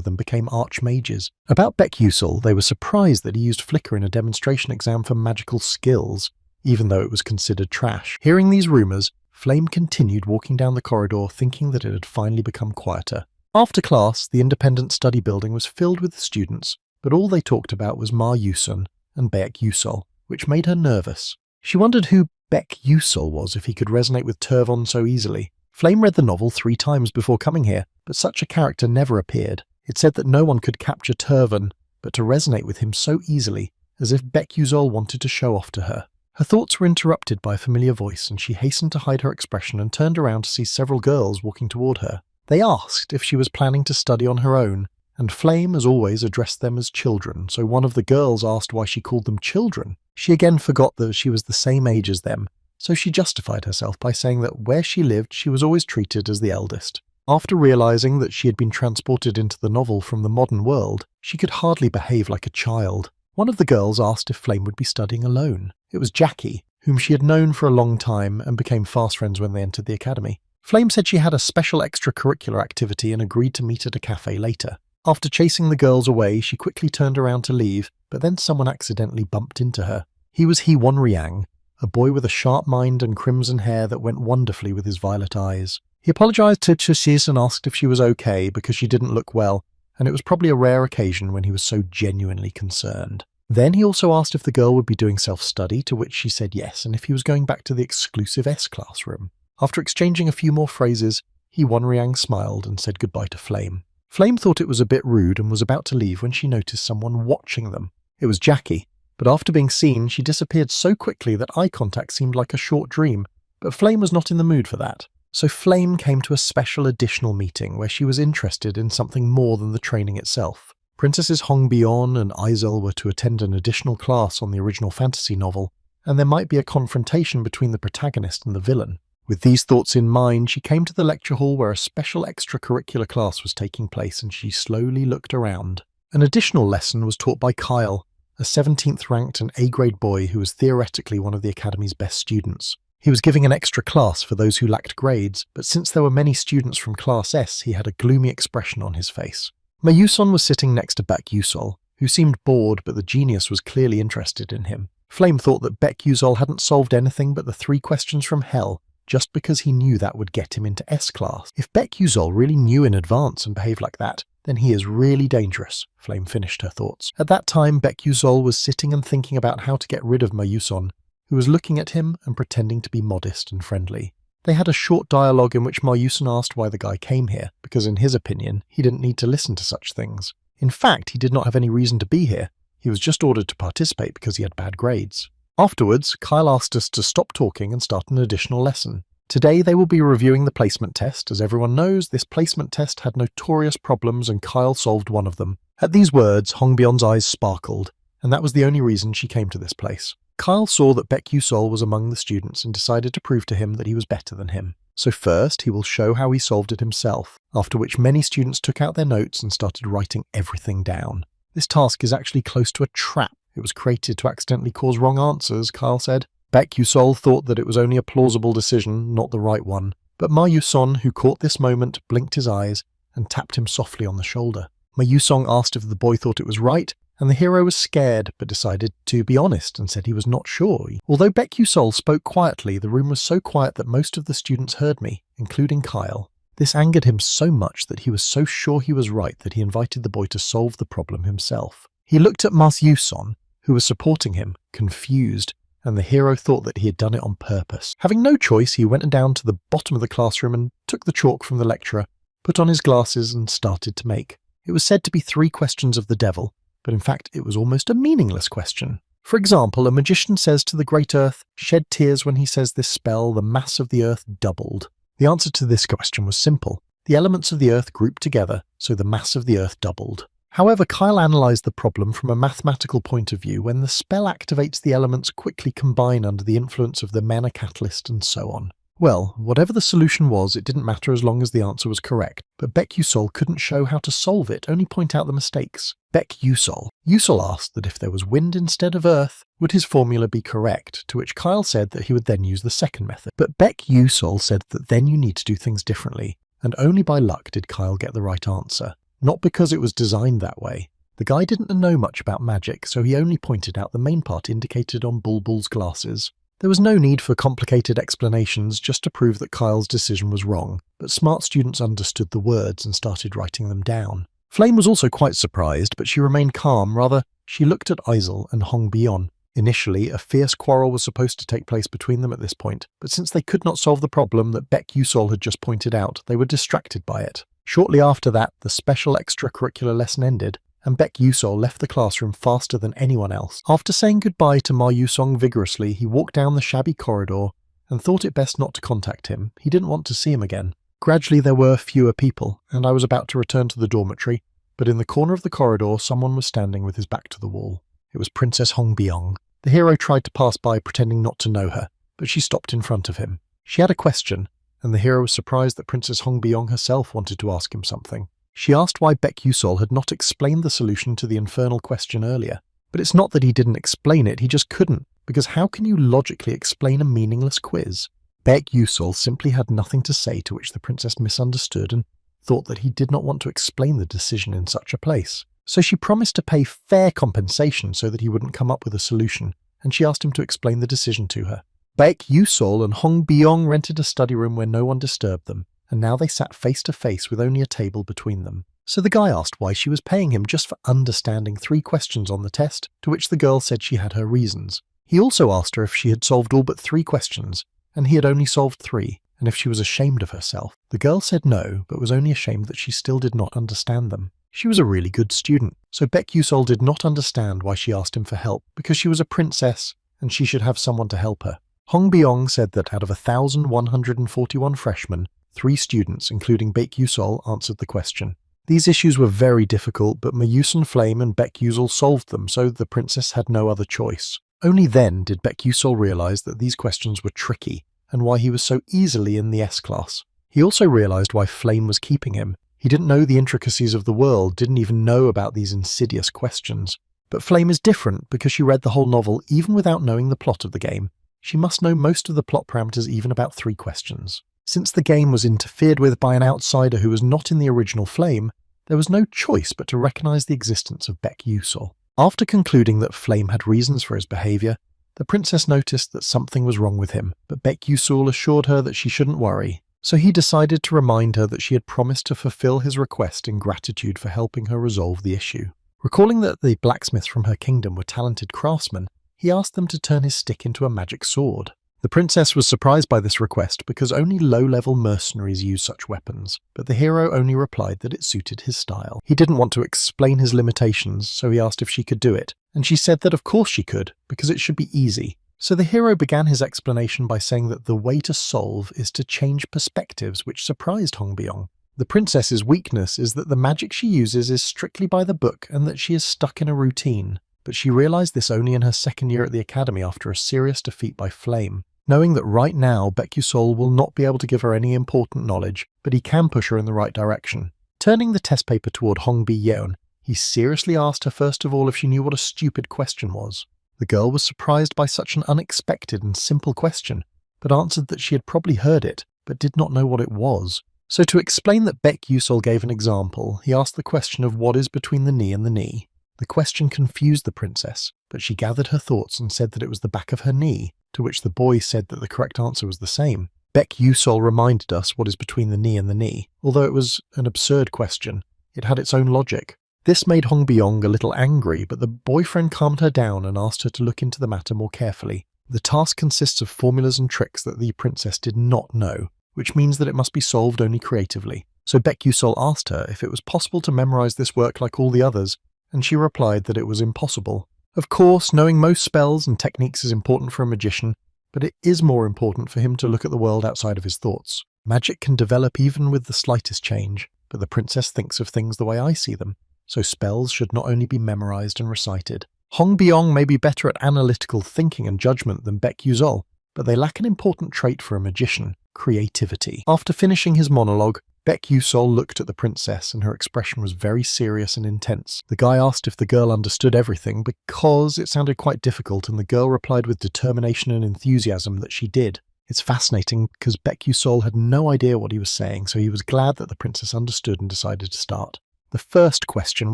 Speaker 1: them became archmages. About Baek Yusol, they were surprised that he used Flicker in a demonstration exam for magical skills, even though it was considered trash. Hearing these rumours, Flame continued walking down the corridor, thinking that it had finally become quieter. After class, the independent study building was filled with students, but all they talked about was Ma Yusun and Baek Yusol, which made her nervous. She wondered who Baek Yusol was if he could resonate with Tervon so easily. Flame read the novel 3 times before coming here, but such a character never appeared. It said that no one could capture Tervon, but to resonate with him so easily, as if Baek Yusol wanted to show off to her. Her thoughts were interrupted by a familiar voice, and she hastened to hide her expression and turned around to see several girls walking toward her. They asked if she was planning to study on her own, and Flame, as always, addressed them as children, so one of the girls asked why she called them children. She again forgot that she was the same age as them, so she justified herself by saying that where she lived she was always treated as the eldest. After realizing that she had been transported into the novel from the modern world, she could hardly behave like a child. One of the girls asked if Flame would be studying alone. It was Jackie, whom she had known for a long time and became fast friends when they entered the academy. Flame said she had a special extracurricular activity and agreed to meet at a cafe later. After chasing the girls away, she quickly turned around to leave, but then someone accidentally bumped into her. He was Hee-won Riang, a boy with a sharp mind and crimson hair that went wonderfully with his violet eyes. He apologized to Chishis and asked if she was okay because she didn't look well, and it was probably a rare occasion when he was so genuinely concerned. Then he also asked if the girl would be doing self-study, to which she said yes, and if he was going back to the exclusive S classroom. After exchanging a few more phrases, Hee-won Riang smiled and said goodbye to Flame. Flame thought it was a bit rude and was about to leave when she noticed someone watching them. It was Jackie, but after being seen, she disappeared so quickly that eye contact seemed like a short dream, but Flame was not in the mood for that. So Flame came to a special additional meeting where she was interested in something more than the training itself. Princesses Hongbion and Aizel were to attend an additional class on the original fantasy novel, and there might be a confrontation between the protagonist and the villain. With these thoughts in mind, she came to the lecture hall where a special extracurricular class was taking place, and she slowly looked around. An additional lesson was taught by Kyle, a 17th ranked and A-grade boy who was theoretically one of the Academy's best students. He was giving an extra class for those who lacked grades, but since there were many students from Class S, he had a gloomy expression on his face. Mayuson was sitting next to Baek Yusol, who seemed bored, but the genius was clearly interested in him. Flame thought that Baek Yusol hadn't solved anything but the 3 questions from hell, just because he knew that would get him into S class. If Baek Yusol really knew in advance and behaved like that, then he is really dangerous, Flame finished her thoughts. At that time, Baek Yusol was sitting and thinking about how to get rid of Mayuson, who was looking at him and pretending to be modest and friendly. They had a short dialogue in which Ma Yusun asked why the guy came here, because in his opinion, he didn't need to listen to such things. In fact, he did not have any reason to be here. He was just ordered to participate because he had bad grades. Afterwards, Kyle asked us to stop talking and start an additional lesson. Today they will be reviewing the placement test. As everyone knows, this placement test had notorious problems and Kyle solved one of them. At these words, Hongbyon's eyes sparkled, and that was the only reason she came to this place. Kyle saw that Baek Yusol was among the students and decided to prove to him that he was better than him. So first, he will show how he solved it himself, after which many students took out their notes and started writing everything down. This task is actually close to a trap. It was created to accidentally cause wrong answers, Kyle said. Baek Yusol thought that it was only a plausible decision, not the right one. But Ma Yuson, who caught this moment, blinked his eyes and tapped him softly on the shoulder. Ma Yusong asked if the boy thought it was right, and the hero was scared but decided to be honest and said he was not sure. Although Baek Yusol spoke quietly, the room was so quiet that most of the students heard me, including Kyle. This angered him so much that he was so sure he was right that he invited the boy to solve the problem himself. He looked at Ma Yuson, who was supporting him, confused, and the hero thought that he had done it on purpose. Having no choice, he went down to the bottom of the classroom and took the chalk from the lecturer, put on his glasses and started to make. It was said to be 3 questions of the devil, but in fact it was almost a meaningless question. For example, a magician says to the great earth, "Shed tears when he says this spell, the mass of the earth doubled." The answer to this question was simple. The elements of the earth grouped together, so the mass of the earth doubled. However, Kyle analysed the problem from a mathematical point of view. When the spell activates, the elements quickly combine under the influence of the mana catalyst and so on. Well, whatever the solution was, it didn't matter as long as the answer was correct. But Baek Yusol couldn't show how to solve it, only point out the mistakes. Baek Yusol. Yusol asked that if there was wind instead of earth, would his formula be correct, to which Kyle said that he would then use the second method. But Baek Yusol said that then you need to do things differently, and only by luck did Kyle get the right answer. Not because it was designed that way. The guy didn't know much about magic, so he only pointed out the main part indicated on Bulbul's glasses. There was no need for complicated explanations just to prove that Kyle's decision was wrong, but smart students understood the words and started writing them down. Flame was also quite surprised, but she remained calm. Rather, she looked at Aizel and Hong Bion. Initially, a fierce quarrel was supposed to take place between them at this point, but since they could not solve the problem that Baek Yusol had just pointed out, they were distracted by it. Shortly after that, the special extracurricular lesson ended, and Baek Yusol left the classroom faster than anyone else. After saying goodbye to Ma Yusong vigorously, he walked down the shabby corridor and thought it best not to contact him. He didn't want to see him again. Gradually there were fewer people, and I was about to return to the dormitory, but in the corner of the corridor someone was standing with his back to the wall. It was Princess Hong Byong. The hero tried to pass by pretending not to know her, but she stopped in front of him. She had a question, and the hero was surprised that Princess Hong Byong herself wanted to ask him something. She asked why Baek Yusol had not explained the solution to the infernal question earlier. But it's not that he didn't explain it, he just couldn't, because how can you logically explain a meaningless quiz? Baek Yusol simply had nothing to say, to which the princess misunderstood and thought that he did not want to explain the decision in such a place. So she promised to pay fair compensation so that he wouldn't come up with a solution, and she asked him to explain the decision to her. Baek Yusol and Hong Byong rented a study room where no one disturbed them, and now they sat face to face with only a table between them. So the guy asked why she was paying him just for understanding 3 questions on the test, to which the girl said she had her reasons. He also asked her if she had solved all but 3 questions, and he had only solved 3, and if she was ashamed of herself. The girl said no, but was only ashamed that she still did not understand them. She was a really good student, so Baek Yusol did not understand why she asked him for help, because she was a princess, and she should have someone to help her. Hong Byong said that out of 1,141 freshmen, 3 students, including Baek Yusol, answered the question. These issues were very difficult, but Ma Yusun Flame and Baek Yusol solved them, so the princess had no other choice. Only then did Baek Yusol realize that these questions were tricky, and why he was so easily in the S-class. He also realized why Flame was keeping him. He didn't know the intricacies of the world, didn't even know about these insidious questions. But Flame is different because she read the whole novel even without knowing the plot of the game. She must know most of the plot parameters even about 3 questions. Since the game was interfered with by an outsider who was not in the original Flame, there was no choice but to recognize the existence of Baek Yusol. After concluding that Flame had reasons for his behavior, the princess noticed that something was wrong with him, but Baek Yusol assured her that she shouldn't worry. So he decided to remind her that she had promised to fulfill his request in gratitude for helping her resolve the issue. Recalling that the blacksmiths from her kingdom were talented craftsmen, he asked them to turn his stick into a magic sword. The princess was surprised by this request because only low-level mercenaries use such weapons, but the hero only replied that it suited his style. He didn't want to explain his limitations, so he asked if she could do it, and she said that of course she could, because it should be easy. So the hero began his explanation by saying that the way to solve is to change perspectives, which surprised Hong Byong. The princess's weakness is that the magic she uses is strictly by the book and that she is stuck in a routine, but she realized this only in her second year at the academy after a serious defeat by Flame. Knowing that right now Baek-Yusol will not be able to give her any important knowledge, but he can push her in the right direction. Turning the test paper toward Hong Bi-yeon, he seriously asked her first of all if she knew what a stupid question was. The girl was surprised by such an unexpected and simple question, but answered that she had probably heard it, but did not know what it was. So to explain that Baek-Yusol gave an example, he asked the question of what is between the knee and the knee. The question confused the princess, but she gathered her thoughts and said that it was the back of her knee, to which the boy said that the correct answer was the same. Baek-Yusol reminded us what is between the knee and the knee. Although it was an absurd question, it had its own logic. This made Hong Byong a little angry, but the boyfriend calmed her down and asked her to look into the matter more carefully. The task consists of formulas and tricks that the princess did not know, which means that it must be solved only creatively. So Baek-Yusol asked her if it was possible to memorize this work like all the others, and she replied that it was impossible. Of course, knowing most spells and techniques is important for a magician, but it is more important for him to look at the world outside of his thoughts. Magic can develop even with the slightest change, but the princess thinks of things the way I see them, so spells should not only be memorized and recited. Hong Byong may be better at analytical thinking and judgment than Baek-Yusol, but they lack an important trait for a magician: creativity. After finishing his monologue, Baek-Yusol looked at the princess and her expression was very serious and intense. The guy asked if the girl understood everything because it sounded quite difficult, and the girl replied with determination and enthusiasm that she did. It's fascinating because Baek-Yusol had no idea what he was saying, so he was glad that the princess understood and decided to start. The first question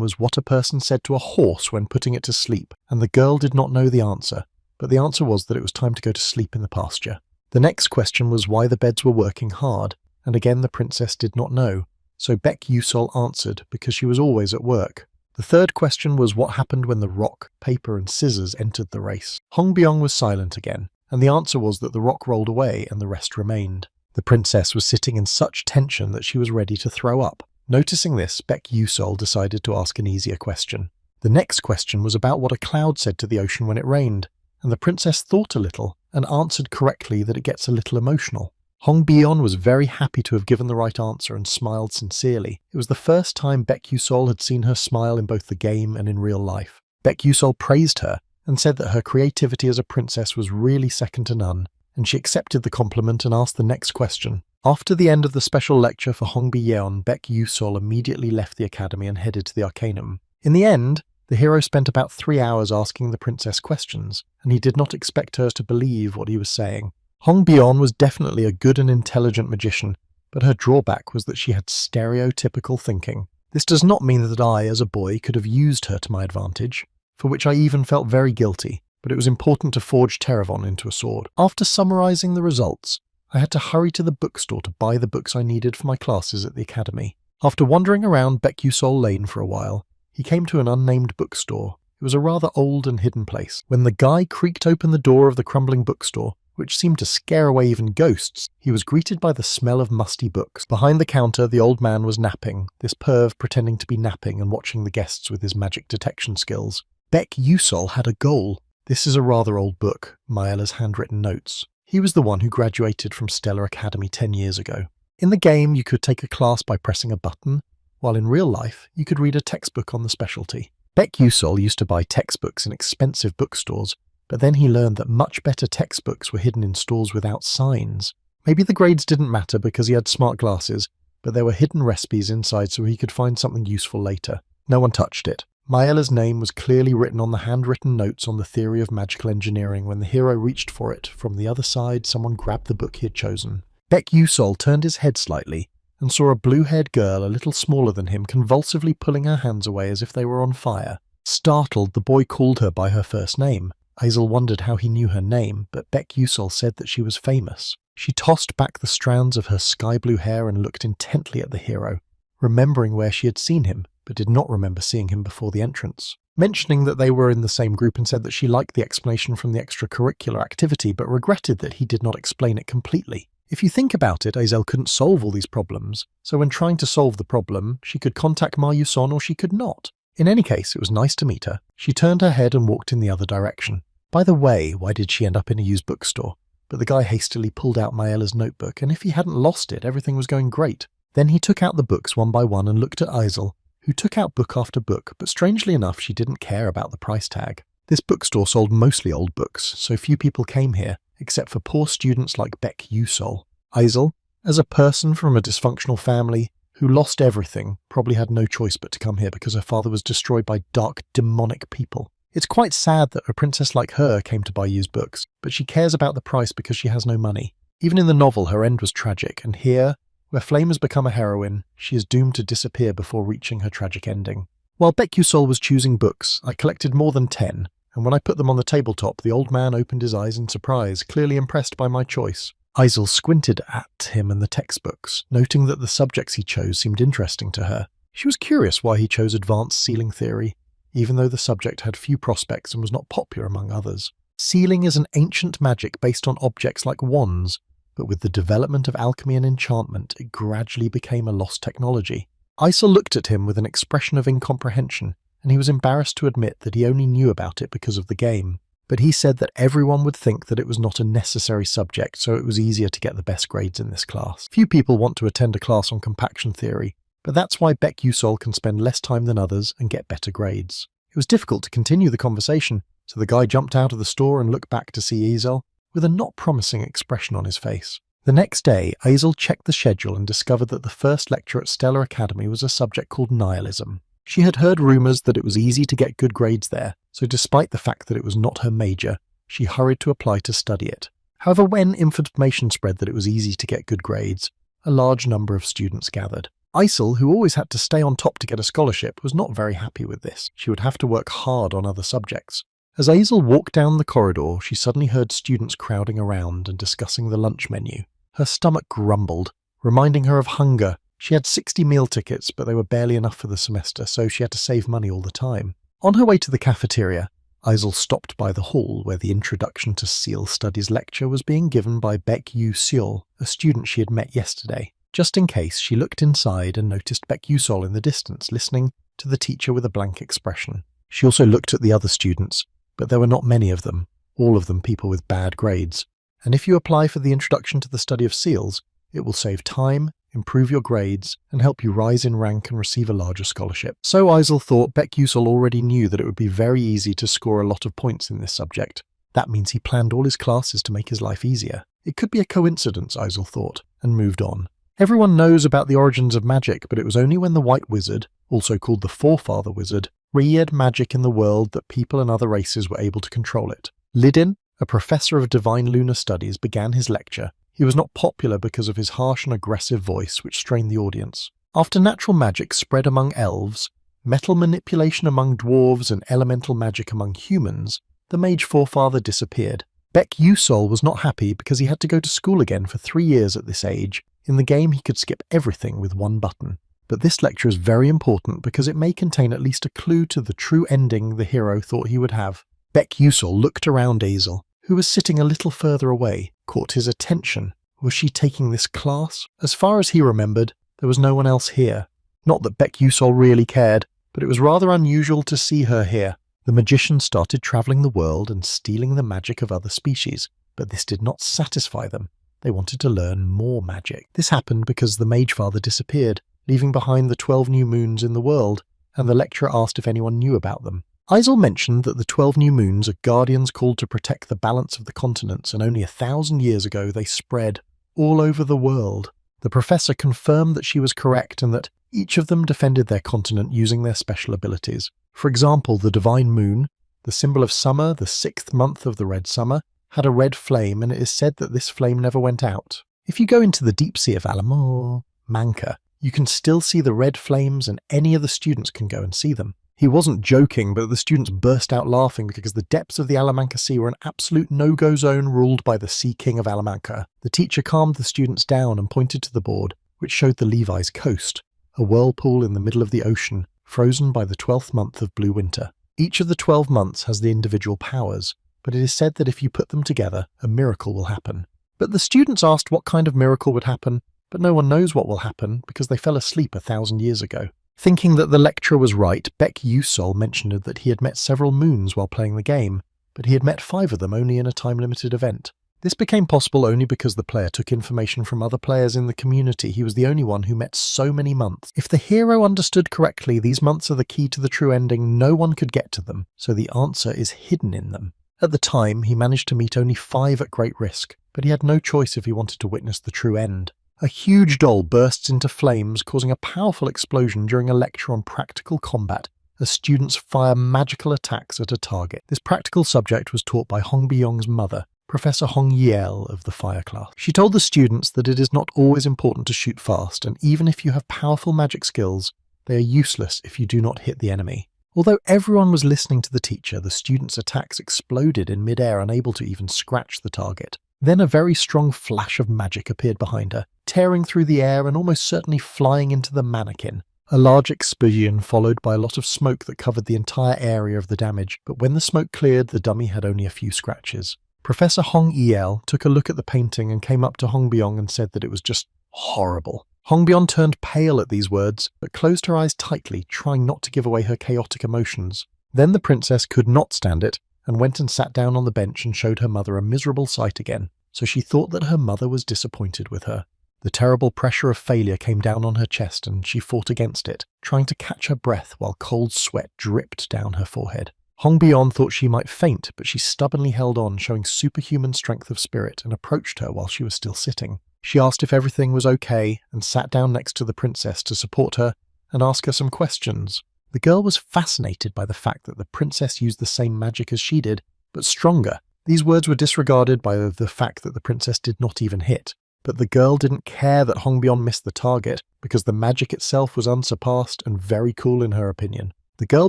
Speaker 1: was what a person said to a horse when putting it to sleep, and the girl did not know the answer, but the answer was that it was time to go to sleep in the pasture. The next question was why the beds were working hard, and again the princess did not know, so Baek-Yusol answered because she was always at work. The third question was what happened when the rock, paper and scissors entered the race. Hong Byong was silent again, and the answer was that the rock rolled away and the rest remained. The princess was sitting in such tension that she was ready to throw up. Noticing this, Baek-Yusol decided to ask an easier question. The next question was about what a cloud said to the ocean when it rained, and the princess thought a little and answered correctly that it gets a little emotional. Hong Byong was very happy to have given the right answer and smiled sincerely. It was the first time Baek-Yusol had seen her smile in both the game and in real life. Baek-Yusol praised her and said that her creativity as a princess was really second to none, and she accepted the compliment and asked the next question. After the end of the special lecture for Hong Bi-yeon, Baek-Yusol immediately left the academy and headed to the Arcanum. In the end, the hero spent about 3 hours asking the princess questions, and he did not expect her to believe what he was saying. Hong Byong was definitely a good and intelligent magician, but her drawback was that she had stereotypical thinking. This does not mean that I, as a boy, could have used her to my advantage, for which I even felt very guilty, but it was important to forge Teravon into a sword. After summarizing the results, I had to hurry to the bookstore to buy the books I needed for my classes at the academy. After wandering around Baek-Yusol Lane for a while, he came to an unnamed bookstore. It was a rather old and hidden place. When the guy creaked open the door of the crumbling bookstore, which seemed to scare away even ghosts, he was greeted by the smell of musty books. Behind the counter, the old man was napping, this perv pretending to be napping and watching the guests with his magic detection skills. Baek-Yusol had a goal. This is a rather old book, Maela's handwritten notes. He was the one who graduated from Stellar Academy 10 years ago. In the game, you could take a class by pressing a button, while in real life, you could read a textbook on the specialty. Baek-Yusol used to buy textbooks in expensive bookstores, but then he learned that much better textbooks were hidden in stores without signs. Maybe the grades didn't matter because he had smart glasses, but there were hidden recipes inside so he could find something useful later. No one touched it. Maela's name was clearly written on the handwritten notes on the theory of magical engineering. When the hero reached for it, from the other side someone grabbed the book he had chosen. Baek-Yusol turned his head slightly and saw a blue-haired girl a little smaller than him convulsively pulling her hands away as if they were on fire. Startled, the boy called her by her first name. Aizel wondered how he knew her name, but Baek-Yusol said that she was famous. She tossed back the strands of her sky-blue hair and looked intently at the hero, remembering where she had seen him. but did not remember seeing him before the entrance. Mentioning that they were in the same group and said that she liked the explanation from the extracurricular activity but regretted that he did not explain it completely. If you think about it, Azel couldn't solve all these problems, so when trying to solve the problem, she could contact Ma Yuson or she could not. In any case, it was nice to meet her. She turned her head and walked in the other direction. By the way, why did she end up in a used bookstore? But the guy hastily pulled out Maella's notebook, and if he hadn't lost it, everything was going great. Then he took out the books one by one and looked at Azel, who took out book after book, but strangely enough, she didn't care about the price tag. This bookstore sold mostly old books, so few people came here, except for poor students like Baek Yusol. Azel, as a person from a dysfunctional family who lost everything, probably had no choice but to come here because her father was destroyed by dark, demonic people. It's quite sad that a princess like her came to buy used books, but she cares about the price because she has no money. Even in the novel, her end was tragic, and here, where Flame has become a heroine, she is doomed to disappear before reaching her tragic ending. While Baek Yusol was choosing books, I collected more than 10, and when I put them on the tabletop, the old man opened his eyes in surprise, clearly impressed by my choice. Azel squinted at him and the textbooks, noting that the subjects he chose seemed interesting to her. She was curious why he chose advanced sealing theory, even though the subject had few prospects and was not popular among others. Sealing is an ancient magic based on objects like wands, but with the development of alchemy and enchantment, it gradually became a lost technology. Azel looked at him with an expression of incomprehension, and he was embarrassed to admit that he only knew about it because of the game. But he said that everyone would think that it was not a necessary subject, so it was easier to get the best grades in this class. Few people want to attend a class on compaction theory, but that's why Baek Yusol can spend less time than others and get better grades. It was difficult to continue the conversation, so the guy jumped out of the store and looked back to see Azel, with a not promising expression on his face. The next day, Azel checked the schedule and discovered that the first lecture at Stellar Academy was a subject called nihilism. She had heard rumours that it was easy to get good grades there, so despite the fact that it was not her major, she hurried to apply to study it. However, when information spread that it was easy to get good grades, a large number of students gathered. Azel, who always had to stay on top to get a scholarship, was not very happy with this. She would have to work hard on other subjects. As Azel walked down the corridor, she suddenly heard students crowding around and discussing the lunch menu. Her stomach grumbled, reminding her of hunger. She had 60 meal tickets, but they were barely enough for the semester, so she had to save money all the time. On her way to the cafeteria, Azel stopped by the hall where the Introduction to Seal Studies lecture was being given by Baek Yu-seol, a student she had met yesterday. Just in case, she looked inside and noticed Baek Yusol in the distance, listening to the teacher with a blank expression. She also looked at the other students, but there were not many of them, all of them people with bad grades. And if you apply for the Introduction to the Study of Seals, it will save time, improve your grades, and help you rise in rank and receive a larger scholarship. So Azel thought Baek Yusol already knew that it would be very easy to score a lot of points in this subject. That means he planned all his classes to make his life easier. It could be a coincidence, Azel thought, and moved on. Everyone knows about the origins of magic, but it was only when the White Wizard, also called the Forefather Wizard, reared magic in the world that people and other races were able to control it. Lidin, a professor of divine lunar studies, began his lecture. He was not popular because of his harsh and aggressive voice, which strained the audience. After natural magic spread among elves, metal manipulation among dwarves, and elemental magic among humans, the mage forefather disappeared. Baek Yusol was not happy because he had to go to school again for 3 years at this age. In the game, he could skip everything with one button. But this lecture is very important because it may contain at least a clue to the true ending the hero thought he would have. Baek Yusol looked around Azel, who was sitting a little further away, caught his attention. Was she taking this class? As far as he remembered, there was no one else here. Not that Baek Yusol really cared, but it was rather unusual to see her here. The magicians started travelling the world and stealing the magic of other species, but this did not satisfy them. They wanted to learn more magic. This happened because the Mage Father disappeared, leaving behind the 12 new moons in the world, and the lecturer asked if anyone knew about them. Azel mentioned that the 12 new moons are guardians called to protect the balance of the continents, and only 1,000 years ago they spread all over the world. The professor confirmed that she was correct and that each of them defended their continent using their special abilities. For example, the Divine Moon, the symbol of summer, the 6th month of the red summer, had a red flame, and it is said that this flame never went out. If you go into the deep sea of Alamor, Manka, you can still see the red flames, and any of the students can go and see them. He wasn't joking, but the students burst out laughing because the depths of the Alamanca Sea were an absolute no-go zone ruled by the Sea King of Alamanca. The teacher calmed the students down and pointed to the board, which showed the Levi's coast, a whirlpool in the middle of the ocean, frozen by the 12th month of Blue Winter. Each of the 12 months has the individual powers, but it is said that if you put them together, a miracle will happen. But the students asked what kind of miracle would happen, but no one knows what will happen because they fell asleep 1,000 years ago. Thinking that the lecturer was right, Baek Yusol mentioned that he had met several moons while playing the game, but he had met 5 of them only in a time-limited event. This became possible only because the player took information from other players in the community. He was the only one who met so many months. If the hero understood correctly, these months are the key to the true ending. No one could get to them, so the answer is hidden in them. At the time, he managed to meet only 5 at great risk, but he had no choice if he wanted to witness the true end. A huge doll bursts into flames, causing a powerful explosion during a lecture on practical combat as students fire magical attacks at a target. This practical subject was taught by Hong Byong's mother, Professor Hong Yeel of the fire class. She told the students that it is not always important to shoot fast, and even if you have powerful magic skills, they are useless if you do not hit the enemy. Although everyone was listening to the teacher, the students' attacks exploded in mid-air, unable to even scratch the target. Then a very strong flash of magic appeared behind her, tearing through the air and almost certainly flying into the mannequin. A large explosion followed by a lot of smoke that covered the entire area of the damage, but when the smoke cleared, the dummy had only a few scratches. Professor Hong Yeel took a look at the painting and came up to Hong Byong and said that it was just horrible. Hong Byong turned pale at these words, but closed her eyes tightly, trying not to give away her chaotic emotions. Then the princess could not stand it, and went and sat down on the bench and showed her mother a miserable sight again, so she thought that her mother was disappointed with her. The terrible pressure of failure came down on her chest and she fought against it, trying to catch her breath while cold sweat dripped down her forehead. Hong Byong thought she might faint, but she stubbornly held on, showing superhuman strength of spirit, and approached her while she was still sitting. She asked if everything was okay and sat down next to the princess to support her and ask her some questions. The girl was fascinated by the fact that the princess used the same magic as she did, but stronger. These words were disregarded by the fact that the princess did not even hit. But the girl didn't care that Hong Byong missed the target, because the magic itself was unsurpassed and very cool in her opinion. The girl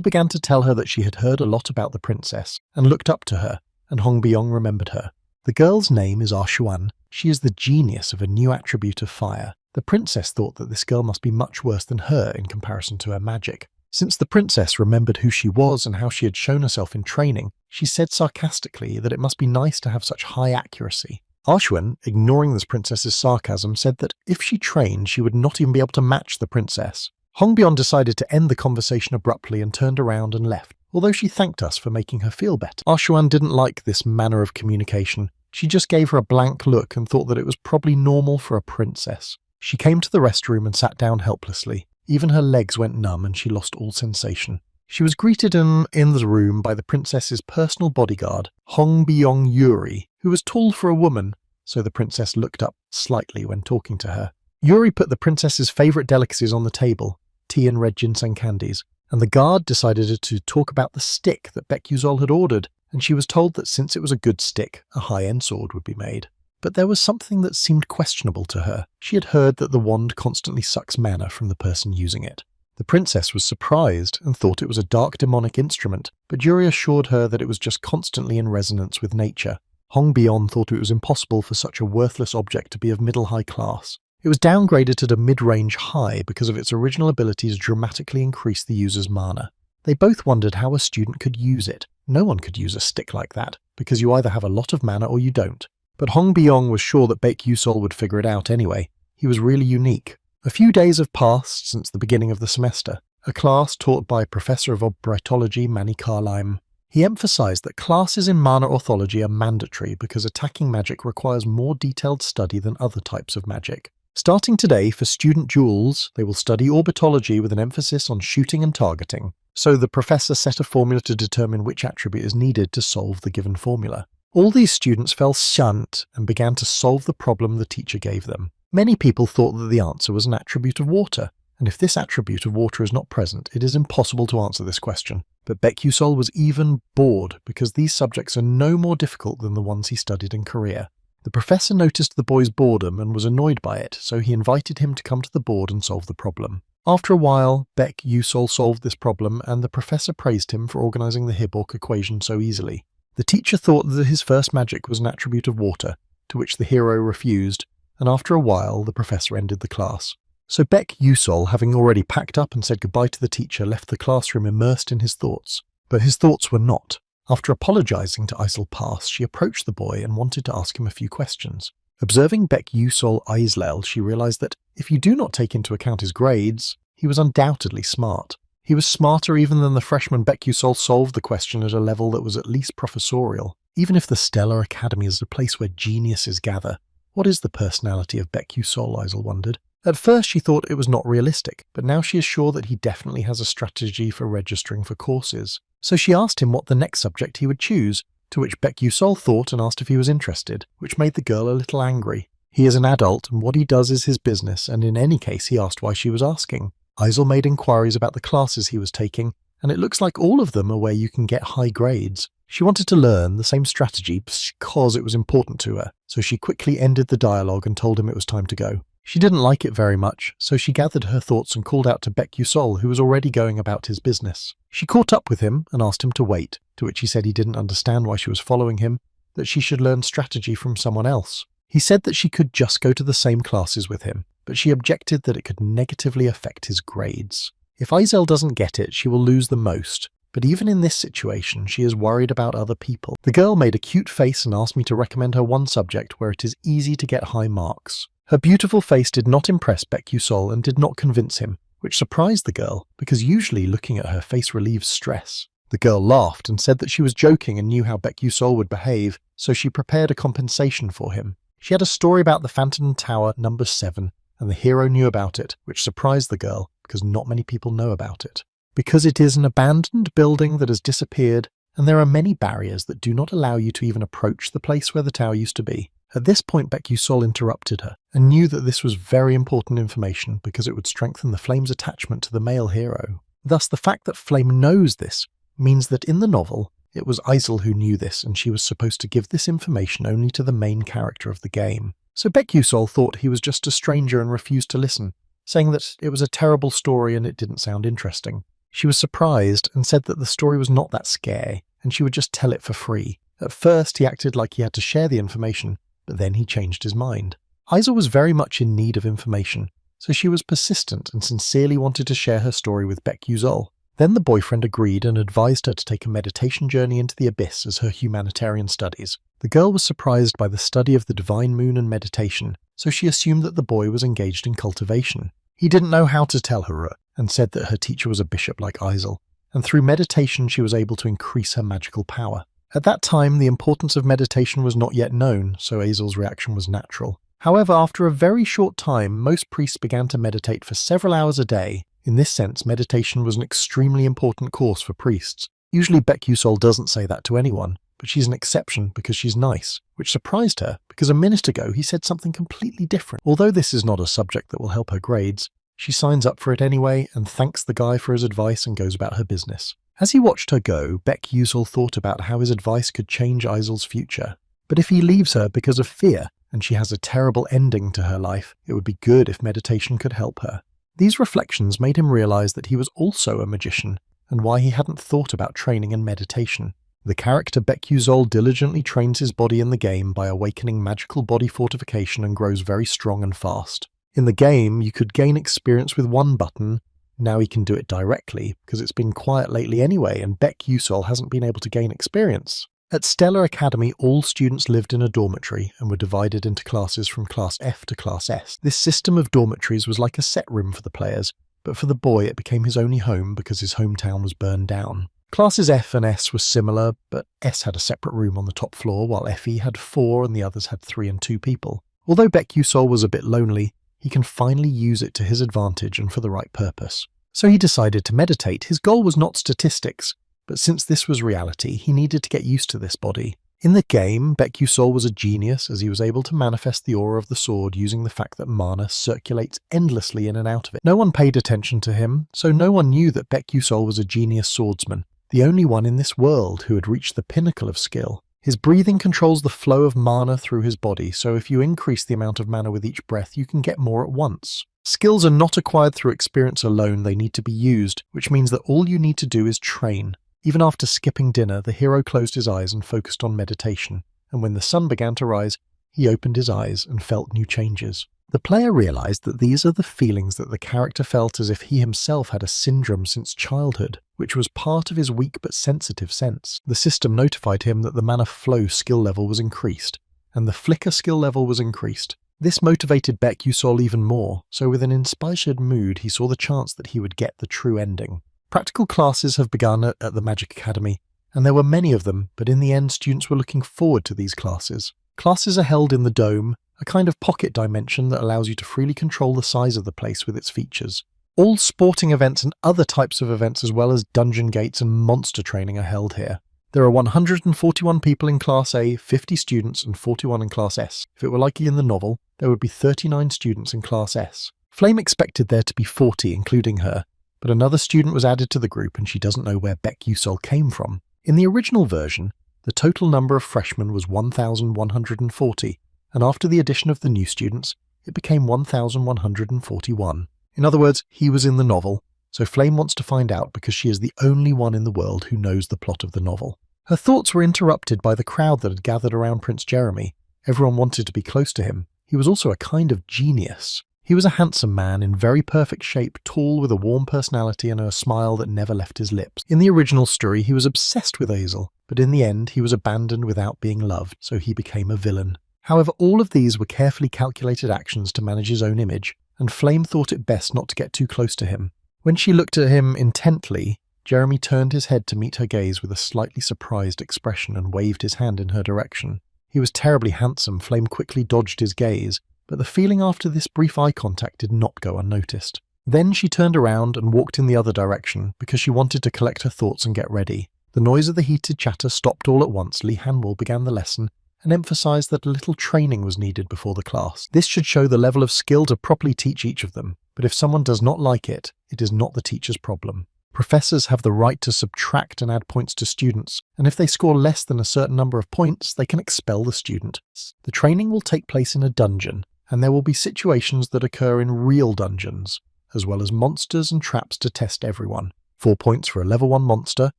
Speaker 1: began to tell her that she had heard a lot about the princess, and looked up to her, and Hong Byong remembered her. The girl's name is Arshuan. She is the genius of a new attribute of fire. The princess thought that this girl must be much worse than her in comparison to her magic. Since the princess remembered who she was and how she had shown herself in training, she said sarcastically that it must be nice to have such high accuracy. Arshuan, ignoring this princess's sarcasm, said that if she trained, she would not even be able to match the princess. Hong Byong decided to end the conversation abruptly and turned around and left, although she thanked us for making her feel better. Arshuan didn't like this manner of communication. She just gave her a blank look and thought that it was probably normal for a princess. She came to the restroom and sat down helplessly. Even her legs went numb and she lost all sensation. She was greeted in the room by the princess's personal bodyguard, Hong Byong Yuri, who was tall for a woman, so the princess looked up slightly when talking to her. Yuri put the princess's favourite delicacies on the table, tea and red ginseng candies, and the guard decided to talk about the stick that Baek Yusol had ordered, and she was told that since it was a good stick, a high-end sword would be made. But there was something that seemed questionable to her. She had heard that the wand constantly sucks mana from the person using it. The princess was surprised and thought it was a dark demonic instrument, but Yuri assured her that it was just constantly in resonance with nature. Hong Byong thought it was impossible for such a worthless object to be of middle-high class. It was downgraded to the mid-range high because of its original ability to dramatically increase the user's mana. They both wondered how a student could use it. No one could use a stick like that, because you either have a lot of mana or you don't. But Hong Byong was sure that Baek Yusol would figure it out anyway. He was really unique. A few days have passed since the beginning of the semester. A class taught by Professor of Obritology Manny Carlime. He emphasized that classes in mana orthology are mandatory because attacking magic requires more detailed study than other types of magic. Starting today, for student duels, they will study orbitology with an emphasis on shooting and targeting. So the professor set a formula to determine which attribute is needed to solve the given formula. All these students fell shunt and began to solve the problem the teacher gave them. Many people thought that the answer was an attribute of water, and if this attribute of water is not present, it is impossible to answer this question. But Baek Yusol was even bored because these subjects are no more difficult than the ones he studied in Korea. The professor noticed the boy's boredom and was annoyed by it, so he invited him to come to the board and solve the problem. After a while, Baek Yusol solved this problem, and the professor praised him for organizing the Hibok equation so easily. The teacher thought that his first magic was an attribute of water, to which the hero refused, and after a while the professor ended the class. So Baek Yusol, having already packed up and said goodbye to the teacher, left the classroom immersed in his thoughts. But his thoughts were not. After apologizing to Isel Pass, she approached the boy and wanted to ask him a few questions. Observing Baek Yusol Islel, she realized that if you do not take into account his grades, he was undoubtedly smart. He was smarter even than the freshman Baek Yusol solved the question at a level that was at least professorial. Even if the Stellar Academy is the place where geniuses gather, what is the personality of Baek Yusol, Isel wondered. At first she thought it was not realistic, but now she is sure that he definitely has a strategy for registering for courses. So she asked him what the next subject he would choose, to which Baek Yusol thought and asked if he was interested, which made the girl a little angry. He is an adult, and what he does is his business, and in any case he asked why she was asking. Isel made inquiries about the classes he was taking, and it looks like all of them are where you can get high grades. She wanted to learn the same strategy because it was important to her, so she quickly ended the dialogue and told him it was time to go. She didn't like it very much, so she gathered her thoughts and called out to Baek Yusol, who was already going about his business. She caught up with him and asked him to wait, to which he said he didn't understand why she was following him, that she should learn strategy from someone else. He said that she could just go to the same classes with him, but she objected that it could negatively affect his grades. If Isel doesn't get it, she will lose the most, but even in this situation, she is worried about other people. The girl made a cute face and asked me to recommend her one subject where it is easy to get high marks. Her beautiful face did not impress Baek Yusol and did not convince him, which surprised the girl, because usually looking at her face relieves stress. The girl laughed and said that she was joking and knew how Baek Yusol would behave, so she prepared a compensation for him. She had a story about the Phantom Tower number 7, and the hero knew about it, which surprised the girl, because not many people know about it. Because it is an abandoned building that has disappeared, and there are many barriers that do not allow you to even approach the place where the tower used to be. At this point, Baek Yusol interrupted her, and knew that this was very important information because it would strengthen the Flame's attachment to the male hero. Thus, the fact that Flame knows this means that in the novel, it was Isel who knew this, and she was supposed to give this information only to the main character of the game. So Baek Yusol thought he was just a stranger and refused to listen, saying that it was a terrible story and it didn't sound interesting. She was surprised and said that the story was not that scary, and she would just tell it for free. At first, he acted like he had to share the information, but then he changed his mind. Isel was very much in need of information, so she was persistent and sincerely wanted to share her story with Baek Yusol. Then the boyfriend agreed and advised her to take a meditation journey into the abyss as her humanitarian studies. The girl was surprised by the study of the divine moon and meditation, so she assumed that the boy was engaged in cultivation. He didn't know how to tell her, and said that her teacher was a bishop like Isel, and through meditation she was able to increase her magical power. At that time, the importance of meditation was not yet known, so Isel's reaction was natural. However, after a very short time, most priests began to meditate for several hours a day. In this sense, meditation was an extremely important course for priests. Usually Baek Yusol doesn't say that to anyone, but she's an exception because she's nice, which surprised her because a minute ago he said something completely different. Although this is not a subject that will help her grades, she signs up for it anyway and thanks the guy for his advice and goes about her business. As he watched her go, Baek Yusol thought about how his advice could change Isel's future. But if he leaves her because of fear, and she has a terrible ending to her life, it would be good if meditation could help her. These reflections made him realize that he was also a magician, and why he hadn't thought about training and meditation. The character Baek Yusol diligently trains his body in the game by awakening magical body fortification and grows very strong and fast. In the game, you could gain experience with one button. Now he can do it directly, because it's been quiet lately anyway, and Baek Yusol hasn't been able to gain experience. At Stellar Academy, all students lived in a dormitory and were divided into classes from Class F to Class S. This system of dormitories was like a set room for the players, but for the boy it became his only home because his hometown was burned down. Classes F and S were similar, but S had a separate room on the top floor, while FE had 4 and the others had 3 and 2 people. Although Baek Yusol was a bit lonely, he can finally use it to his advantage and for the right purpose. So he decided to meditate. His goal was not statistics, but since this was reality, he needed to get used to this body. In the game, Baek Yusol was a genius as he was able to manifest the aura of the sword using the fact that mana circulates endlessly in and out of it. No one paid attention to him, so no one knew that Baek Yusol was a genius swordsman, the only one in this world who had reached the pinnacle of skill. His breathing controls the flow of mana through his body, so if you increase the amount of mana with each breath, you can get more at once. Skills are not acquired through experience alone, they need to be used, which means that all you need to do is train. Even after skipping dinner, the hero closed his eyes and focused on meditation, and when the sun began to rise, he opened his eyes and felt new changes. The player realized that these are the feelings that the character felt as if he himself had a syndrome since childhood, which was part of his weak but sensitive sense. The system notified him that the Mana Flow skill level was increased, and the Flicker skill level was increased. This motivated Baek-Yusol even more, so with an inspired mood he saw the chance that he would get the true ending. Practical classes have begun at the Magic Academy, and there were many of them, but in the end students were looking forward to these classes. Classes are held in the Dome, a kind of pocket dimension that allows you to freely control the size of the place with its features. All sporting events and other types of events as well as dungeon gates and monster training are held here. There are 141 people in Class A, 50 students and 41 in Class S. If it were like in the novel, there would be 39 students in Class S. Flame expected there to be 40, including her, but another student was added to the group and she doesn't know where Baek-Yusol came from. In the original version, the total number of freshmen was 1,140, and after the addition of the new students, it became 1,141. In other words, he was in the novel, so Flame wants to find out because she is the only one in the world who knows the plot of the novel. Her thoughts were interrupted by the crowd that had gathered around Prince Jeremy. Everyone wanted to be close to him. He was also a kind of genius. He was a handsome man in very perfect shape, tall with a warm personality and a smile that never left his lips. In the original story, he was obsessed with Hazel, but in the end he was abandoned without being loved, so he became a villain. However, all of these were carefully calculated actions to manage his own image, and Flame thought it best not to get too close to him. When she looked at him intently, Jeremy turned his head to meet her gaze with a slightly surprised expression and waved his hand in her direction. He was terribly handsome. Flame quickly dodged his gaze, but the feeling after this brief eye contact did not go unnoticed. Then she turned around and walked in the other direction because she wanted to collect her thoughts and get ready. The noise of the heated chatter stopped all at once. Lee Hanwol began the lesson and emphasized that a little training was needed before the class. This should show the level of skill to properly teach each of them, but if someone does not like it, it is not the teacher's problem. Professors have the right to subtract and add points to students, and if they score less than a certain number of points, they can expel the student. The training will take place in a dungeon, and there will be situations that occur in real dungeons, as well as monsters and traps to test everyone. 4 points for a level 1 monster,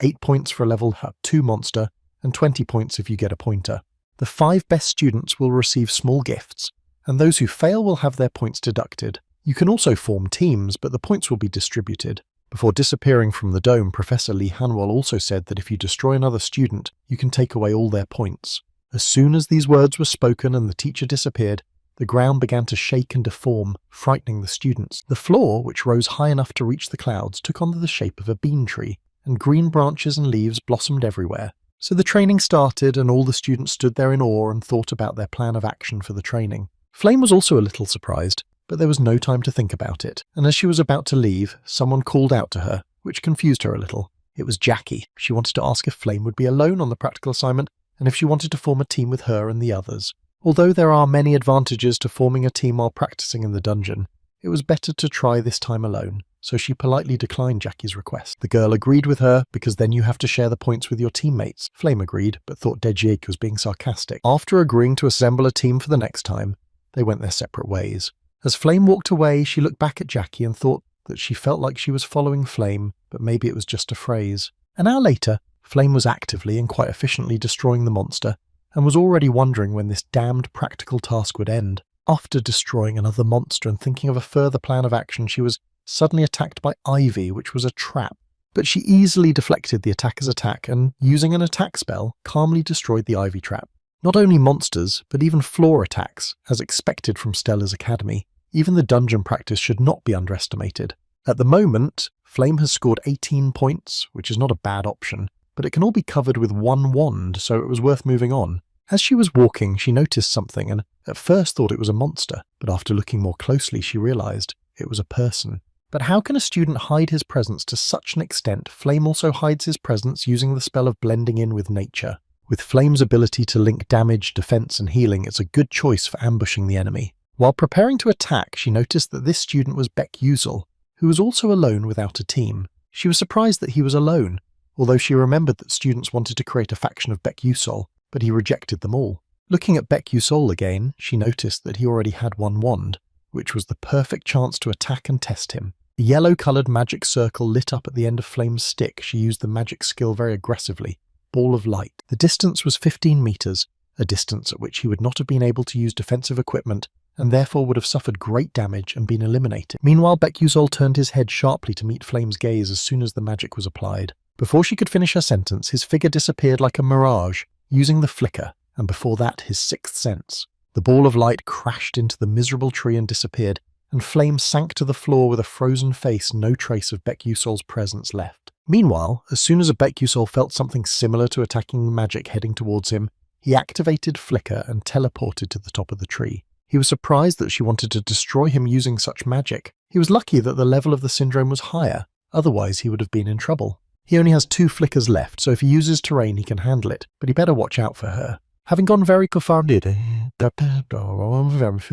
Speaker 1: 8 points for a level 2 monster, and 20 points if you get a pointer. The 5 best students will receive small gifts, and those who fail will have their points deducted. You can also form teams, but the points will be distributed. Before disappearing from the dome, Professor Lee Hanwol also said that if you destroy another student, you can take away all their points. As soon as these words were spoken and the teacher disappeared, the ground began to shake and deform, frightening the students. The floor, which rose high enough to reach the clouds, took on the shape of a bean tree, and green branches and leaves blossomed everywhere. So the training started, and all the students stood there in awe and thought about their plan of action for the training. Flame was also a little surprised, but there was no time to think about it, and as she was about to leave, someone called out to her, which confused her a little. It was Jackie. She wanted to ask if Flame would be alone on the practical assignment, and if she wanted to form a team with her and the others. Although there are many advantages to forming a team while practicing in the dungeon, it was better to try this time alone, so she politely declined Jackie's request. The girl agreed with her, because then you have to share the points with your teammates. Flame agreed, but thought Dejiek was being sarcastic. After agreeing to assemble a team for the next time, they went their separate ways. As Flame walked away, she looked back at Jackie and thought that she felt like she was following Flame, but maybe it was just a phrase. An hour later, Flame was actively and quite efficiently destroying the monster, and was already wondering when this damned practical task would end. After destroying another monster and thinking of a further plan of action, she was suddenly attacked by Ivy, which was a trap. But she easily deflected the attacker's attack and, using an attack spell, calmly destroyed the Ivy trap. Not only monsters, but even floor attacks, as expected from Stella's Academy. Even the dungeon practice should not be underestimated. At the moment, Flame has scored 18 points, which is not a bad option, but it can all be covered with one wand, so it was worth moving on. As she was walking, she noticed something and at first thought it was a monster, but after looking more closely she realized it was a person. But how can a student hide his presence to such an extent? Flame also hides his presence using the spell of blending in with nature. With Flame's ability to link damage, defense and healing, it's a good choice for ambushing the enemy. While preparing to attack, she noticed that this student was Baek-Yusol, who was also alone without a team. She was surprised that he was alone, although she remembered that students wanted to create a faction of Baek-Yusol, but he rejected them all. Looking at Baek-Yusol again, she noticed that he already had one wand, which was the perfect chance to attack and test him. A yellow-coloured magic circle lit up at the end of Flame's stick. She used the magic skill very aggressively. Ball of light. The distance was 15 meters, a distance at which he would not have been able to use defensive equipment, and therefore would have suffered great damage and been eliminated. Meanwhile, Baek Yusol turned his head sharply to meet Flame's gaze as soon as the magic was applied. Before she could finish her sentence, his figure disappeared like a mirage, using the flicker, and before that, his sixth sense. The ball of light crashed into the miserable tree and disappeared, and Flame sank to the floor with a frozen face, no trace of Baek Yusol's presence left. Meanwhile, as soon as Baek Yusol felt something similar to attacking magic heading towards him, he activated Flicker and teleported to the top of the tree. He was surprised that she wanted to destroy him using such magic. He was lucky that the level of the syndrome was higher, otherwise he would have been in trouble. He only has 2 flickers left, so if he uses terrain he can handle it, but he better watch out for her. Having gone very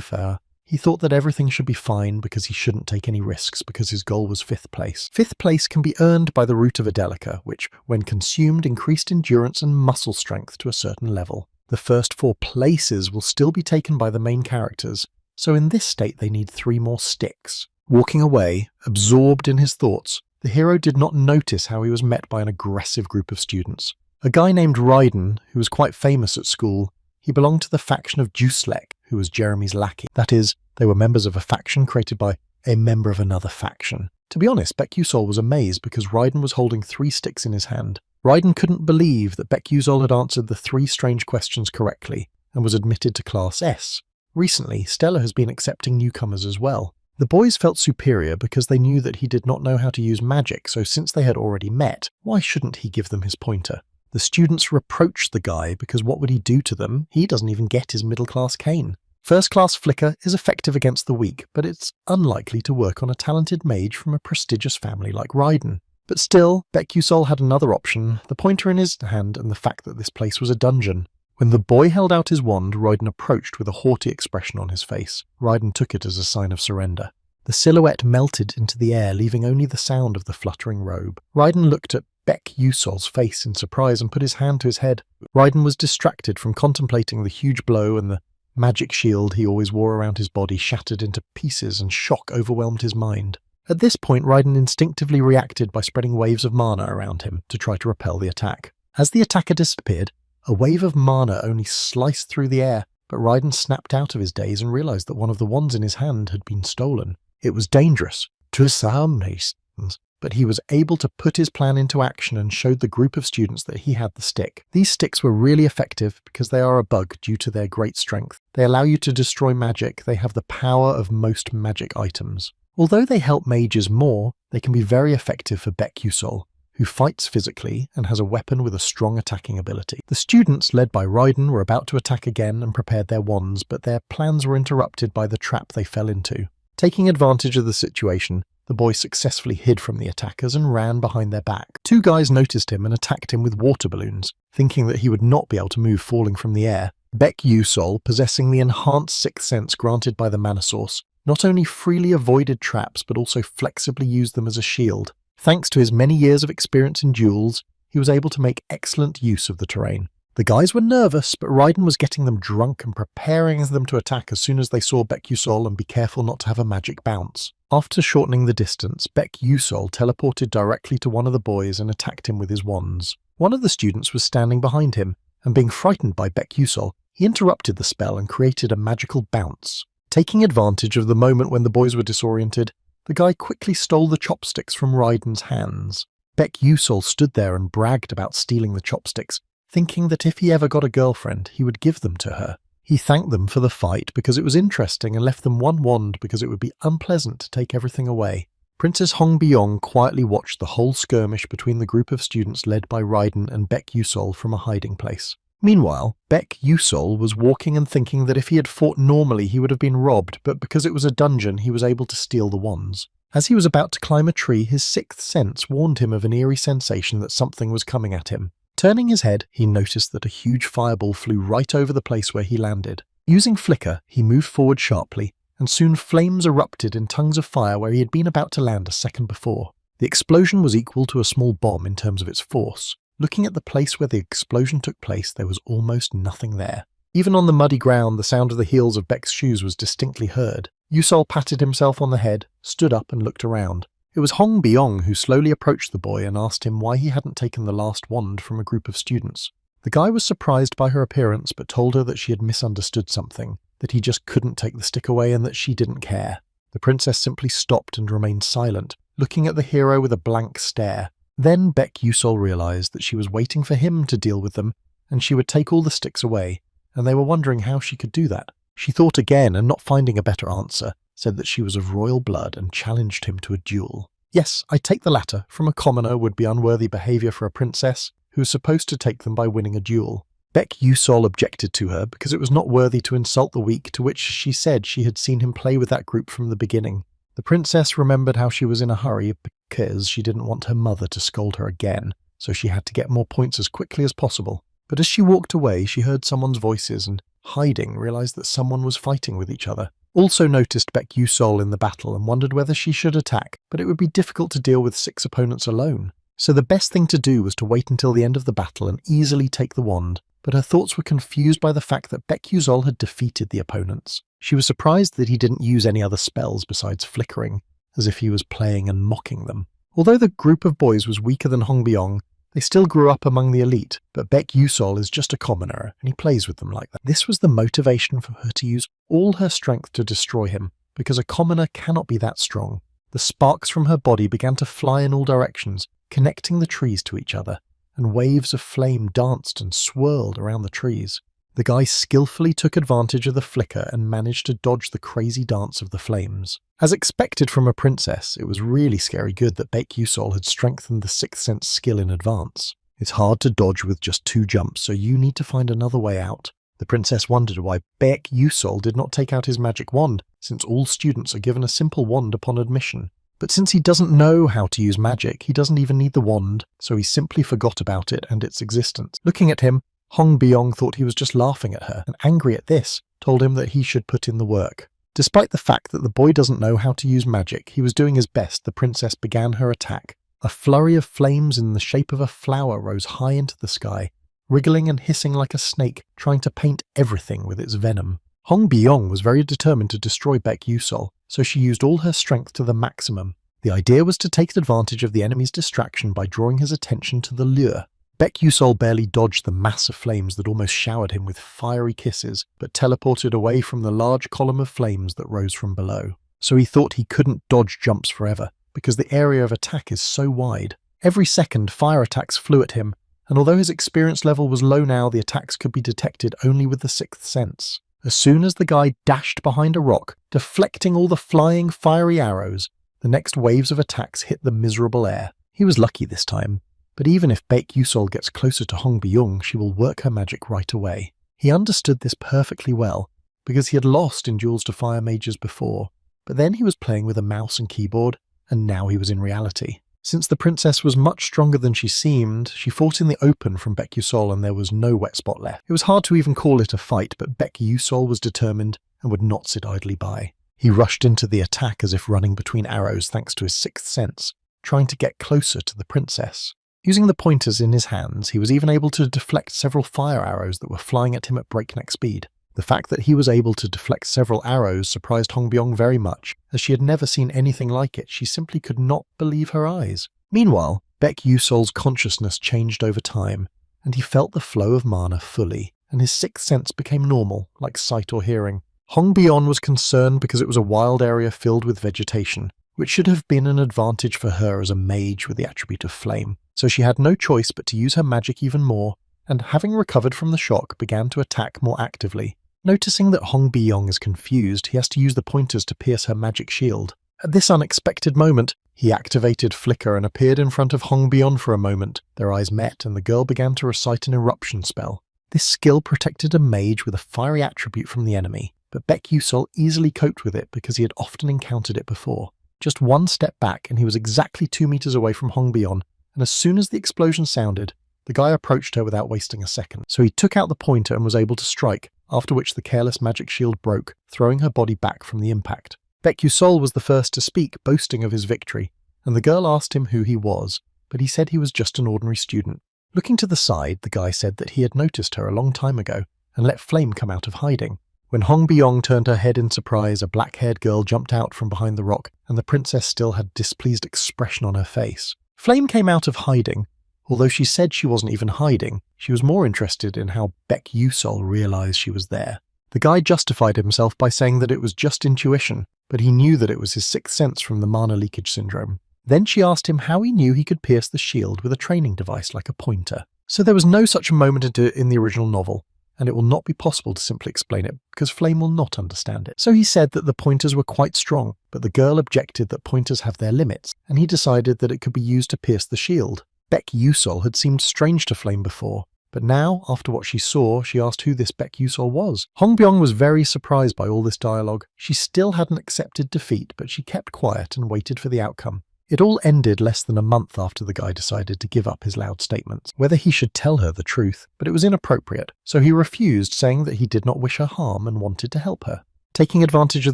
Speaker 1: far, he thought that everything should be fine because he shouldn't take any risks because his goal was 5th place. 5th place can be earned by the root of Adelica, which, when consumed, increased endurance and muscle strength to a certain level. The first 4 places will still be taken by the main characters, so in this state they need 3 more sticks. Walking away, absorbed in his thoughts, the hero did not notice how he was met by an aggressive group of students. A guy named Raiden, who was quite famous at school, he belonged to the faction of Juicelek, who was Jeremy's lackey. That is, they were members of a faction created by a member of another faction. To be honest, Baek Yusol was amazed because Raiden was holding 3 sticks in his hand. Raiden couldn't believe that Baek Yusol had answered the 3 strange questions correctly and was admitted to Class S. Recently, Stella has been accepting newcomers as well. The boys felt superior because they knew that he did not know how to use magic, so since they had already met, why shouldn't he give them his pointer? The students reproached the guy because what would he do to them? He doesn't even get his middle-class cane. First-class Flicker is effective against the weak, but it's unlikely to work on a talented mage from a prestigious family like Raiden. But still, Baek Yusol had another option, the pointer in his hand and the fact that this place was a dungeon. When the boy held out his wand, Raiden approached with a haughty expression on his face. Raiden took it as a sign of surrender. The silhouette melted into the air, leaving only the sound of the fluttering robe. Raiden looked at Baek Yusol's face in surprise and put his hand to his head. Raiden was distracted from contemplating the huge blow, and the magic shield he always wore around his body shattered into pieces, and shock overwhelmed his mind. At this point, Raiden instinctively reacted by spreading waves of mana around him to try to repel the attack. As the attacker disappeared, a wave of mana only sliced through the air, but Raiden snapped out of his daze and realized that one of the wands in his hand had been stolen. It was dangerous to some reasons, but he was able to put his plan into action and showed the group of students that he had the stick. These sticks were really effective because they are a bug due to their great strength. They allow you to destroy magic. They have the power of most magic items. Although they help mages more, they can be very effective for Baek Yusol, who fights physically and has a weapon with a strong attacking ability. The students, led by Raiden, were about to attack again and prepared their wands, but their plans were interrupted by the trap they fell into. Taking advantage of the situation, the boy successfully hid from the attackers and ran behind their back. 2 guys noticed him and attacked him with water balloons, thinking that he would not be able to move falling from the air. Baek Yusol, possessing the enhanced 6th sense granted by the mana source, not only freely avoided traps but also flexibly used them as a shield. Thanks to his many years of experience in duels, he was able to make excellent use of the terrain. The guys were nervous, but Raiden was getting them drunk and preparing them to attack as soon as they saw Baek Yusol and be careful not to have a magic bounce. After shortening the distance, Baek Yusol teleported directly to one of the boys and attacked him with his wands. One of the students was standing behind him, and being frightened by Baek Yusol, he interrupted the spell and created a magical bounce. Taking advantage of the moment when the boys were disoriented, the guy quickly stole the chopsticks from Raiden's hands. Baek Yusol stood there and bragged about stealing the chopsticks, thinking that if he ever got a girlfriend, he would give them to her. He thanked them for the fight because it was interesting and left them one wand because it would be unpleasant to take everything away. Princess Hongbyong quietly watched the whole skirmish between the group of students led by Raiden and Baek Yusol from a hiding place. Meanwhile, Baek Yusol was walking and thinking that if he had fought normally he would have been robbed, but because it was a dungeon he was able to steal the wands. As he was about to climb a tree, his 6th sense warned him of an eerie sensation that something was coming at him. Turning his head, he noticed that a huge fireball flew right over the place where he landed. Using Flicker, he moved forward sharply, and soon flames erupted in tongues of fire where he had been about to land a second before. The explosion was equal to a small bomb in terms of its force. Looking at the place where the explosion took place, there was almost nothing there. Even on the muddy ground, the sound of the heels of Baek's shoes was distinctly heard. Yusol patted himself on the head, stood up and looked around. It was Hong Byong who slowly approached the boy and asked him why he hadn't taken the last wand from a group of students. The guy was surprised by her appearance but told her that she had misunderstood something. that he just couldn't take the stick away and that she didn't care. The princess simply stopped and remained silent, looking at the hero with a blank stare. Then Baek Yusol realized that she was waiting for him to deal with them, and she would take all the sticks away, and they were wondering how she could do that. She thought again, and not finding a better answer, said that she was of royal blood and challenged him to a duel. Yes, I take the latter. From a commoner would be unworthy behavior for a princess who was supposed to take them by winning a duel. Baek Yusol objected to her because it was not worthy to insult the weak, to which she said she had seen him play with that group from the beginning. The princess remembered how she was in a hurry because she didn't want her mother to scold her again, so she had to get more points as quickly as possible. But as she walked away, she heard someone's voices and, hiding, realized that someone was fighting with each other. Also noticed Baek Yusol in the battle and wondered whether she should attack, but it would be difficult to deal with 6 opponents alone. So the best thing to do was to wait until the end of the battle and easily take the wand. But her thoughts were confused by the fact that Baek Yusol had defeated the opponents. She was surprised that he didn't use any other spells besides flickering, as if he was playing and mocking them. Although the group of boys was weaker than Hong Byong, they still grew up among the elite, but Baek Yusol is just a commoner, and he plays with them like that. This was the motivation for her to use all her strength to destroy him, because a commoner cannot be that strong. The sparks from her body began to fly in all directions, connecting the trees to each other, and waves of flame danced and swirled around the trees. The guy skillfully took advantage of the flicker and managed to dodge the crazy dance of the flames. As expected from a princess, it was really scary good that Baek Yusol had strengthened the sixth sense skill in advance. It's hard to dodge with just 2 jumps, so you need to find another way out. The princess wondered why Baek Yusol did not take out his magic wand, since all students are given a simple wand upon admission. But since he doesn't know how to use magic, he doesn't even need the wand, so he simply forgot about it and its existence. Looking at him, Hong Byong thought he was just laughing at her, and angry at this, told him that he should put in the work. Despite the fact that the boy doesn't know how to use magic, he was doing his best. The princess began her attack. A flurry of flames in the shape of a flower rose high into the sky, wriggling and hissing like a snake, trying to paint everything with its venom. Hong Byong was very determined to destroy Baek Yusol, so she used all her strength to the maximum. The idea was to take advantage of the enemy's distraction by drawing his attention to the lure. Baek Yusol barely dodged the mass of flames that almost showered him with fiery kisses, but teleported away from the large column of flames that rose from below. So he thought he couldn't dodge jumps forever, because the area of attack is so wide. Every second, fire attacks flew at him, and although his experience level was low now, the attacks could be detected only with the 6th sense. As soon as the guy dashed behind a rock, deflecting all the flying, fiery arrows, the next waves of attacks hit the miserable air. He was lucky this time, but even if Baek Yusol gets closer to Hong Byong, she will work her magic right away. He understood this perfectly well, because he had lost in duels to fire mages before, but then he was playing with a mouse and keyboard, and now he was in reality. Since the princess was much stronger than she seemed, she fought in the open from Baek Yusol and there was no wet spot left. It was hard to even call it a fight, but Baek Yusol was determined and would not sit idly by. He rushed into the attack as if running between arrows thanks to his 6th sense, trying to get closer to the princess. Using the pointers in his hands, he was even able to deflect several fire arrows that were flying at him at breakneck speed. The fact that he was able to deflect several arrows surprised Hong Byong very much, as she had never seen anything like it. She simply could not believe her eyes. Meanwhile, Baek Yusol's consciousness changed over time, and he felt the flow of mana fully, and his 6th sense became normal, like sight or hearing. Hong Byong was concerned because it was a wild area filled with vegetation, which should have been an advantage for her as a mage with the attribute of flame. So she had no choice but to use her magic even more, and having recovered from the shock, began to attack more actively. Noticing that Hong Byong is confused, he has to use the pointers to pierce her magic shield. At this unexpected moment, he activated Flicker and appeared in front of Hong Byong for a moment. Their eyes met, and the girl began to recite an eruption spell. This skill protected a mage with a fiery attribute from the enemy, but Baek Yusol easily coped with it because he had often encountered it before. Just one step back, and he was exactly 2 meters away from Hong Byong, and as soon as the explosion sounded, the guy approached her without wasting a second. So he took out the pointer and was able to strike, after which the careless magic shield broke, throwing her body back from the impact. Baek Yusol was the first to speak, boasting of his victory, and the girl asked him who he was, but he said he was just an ordinary student. Looking to the side, the guy said that he had noticed her a long time ago, and let flame come out of hiding. When Hong Byong turned her head in surprise, a black-haired girl jumped out from behind the rock, and the princess still had a displeased expression on her face. Flame came out of hiding. Although she said she wasn't even hiding, she was more interested in how Baek Yusol realized she was there. The guy justified himself by saying that it was just intuition, but he knew that it was his sixth sense from the mana leakage syndrome. Then she asked him how he knew he could pierce the shield with a training device like a pointer. So there was no such a moment in the original novel, and it will not be possible to simply explain it because Flame will not understand it. So he said that the pointers were quite strong, but the girl objected that pointers have their limits, and he decided that it could be used to pierce the shield. Baek Yusol had seemed strange to Flame before, but now, after what she saw, she asked who this Baek Yusol was. Hong Byung was very surprised by all this dialogue. She still hadn't accepted defeat, but she kept quiet and waited for the outcome. It all ended less than a month after the guy decided to give up his loud statements, whether he should tell her the truth, but it was inappropriate, so he refused, saying that he did not wish her harm and wanted to help her. Taking advantage of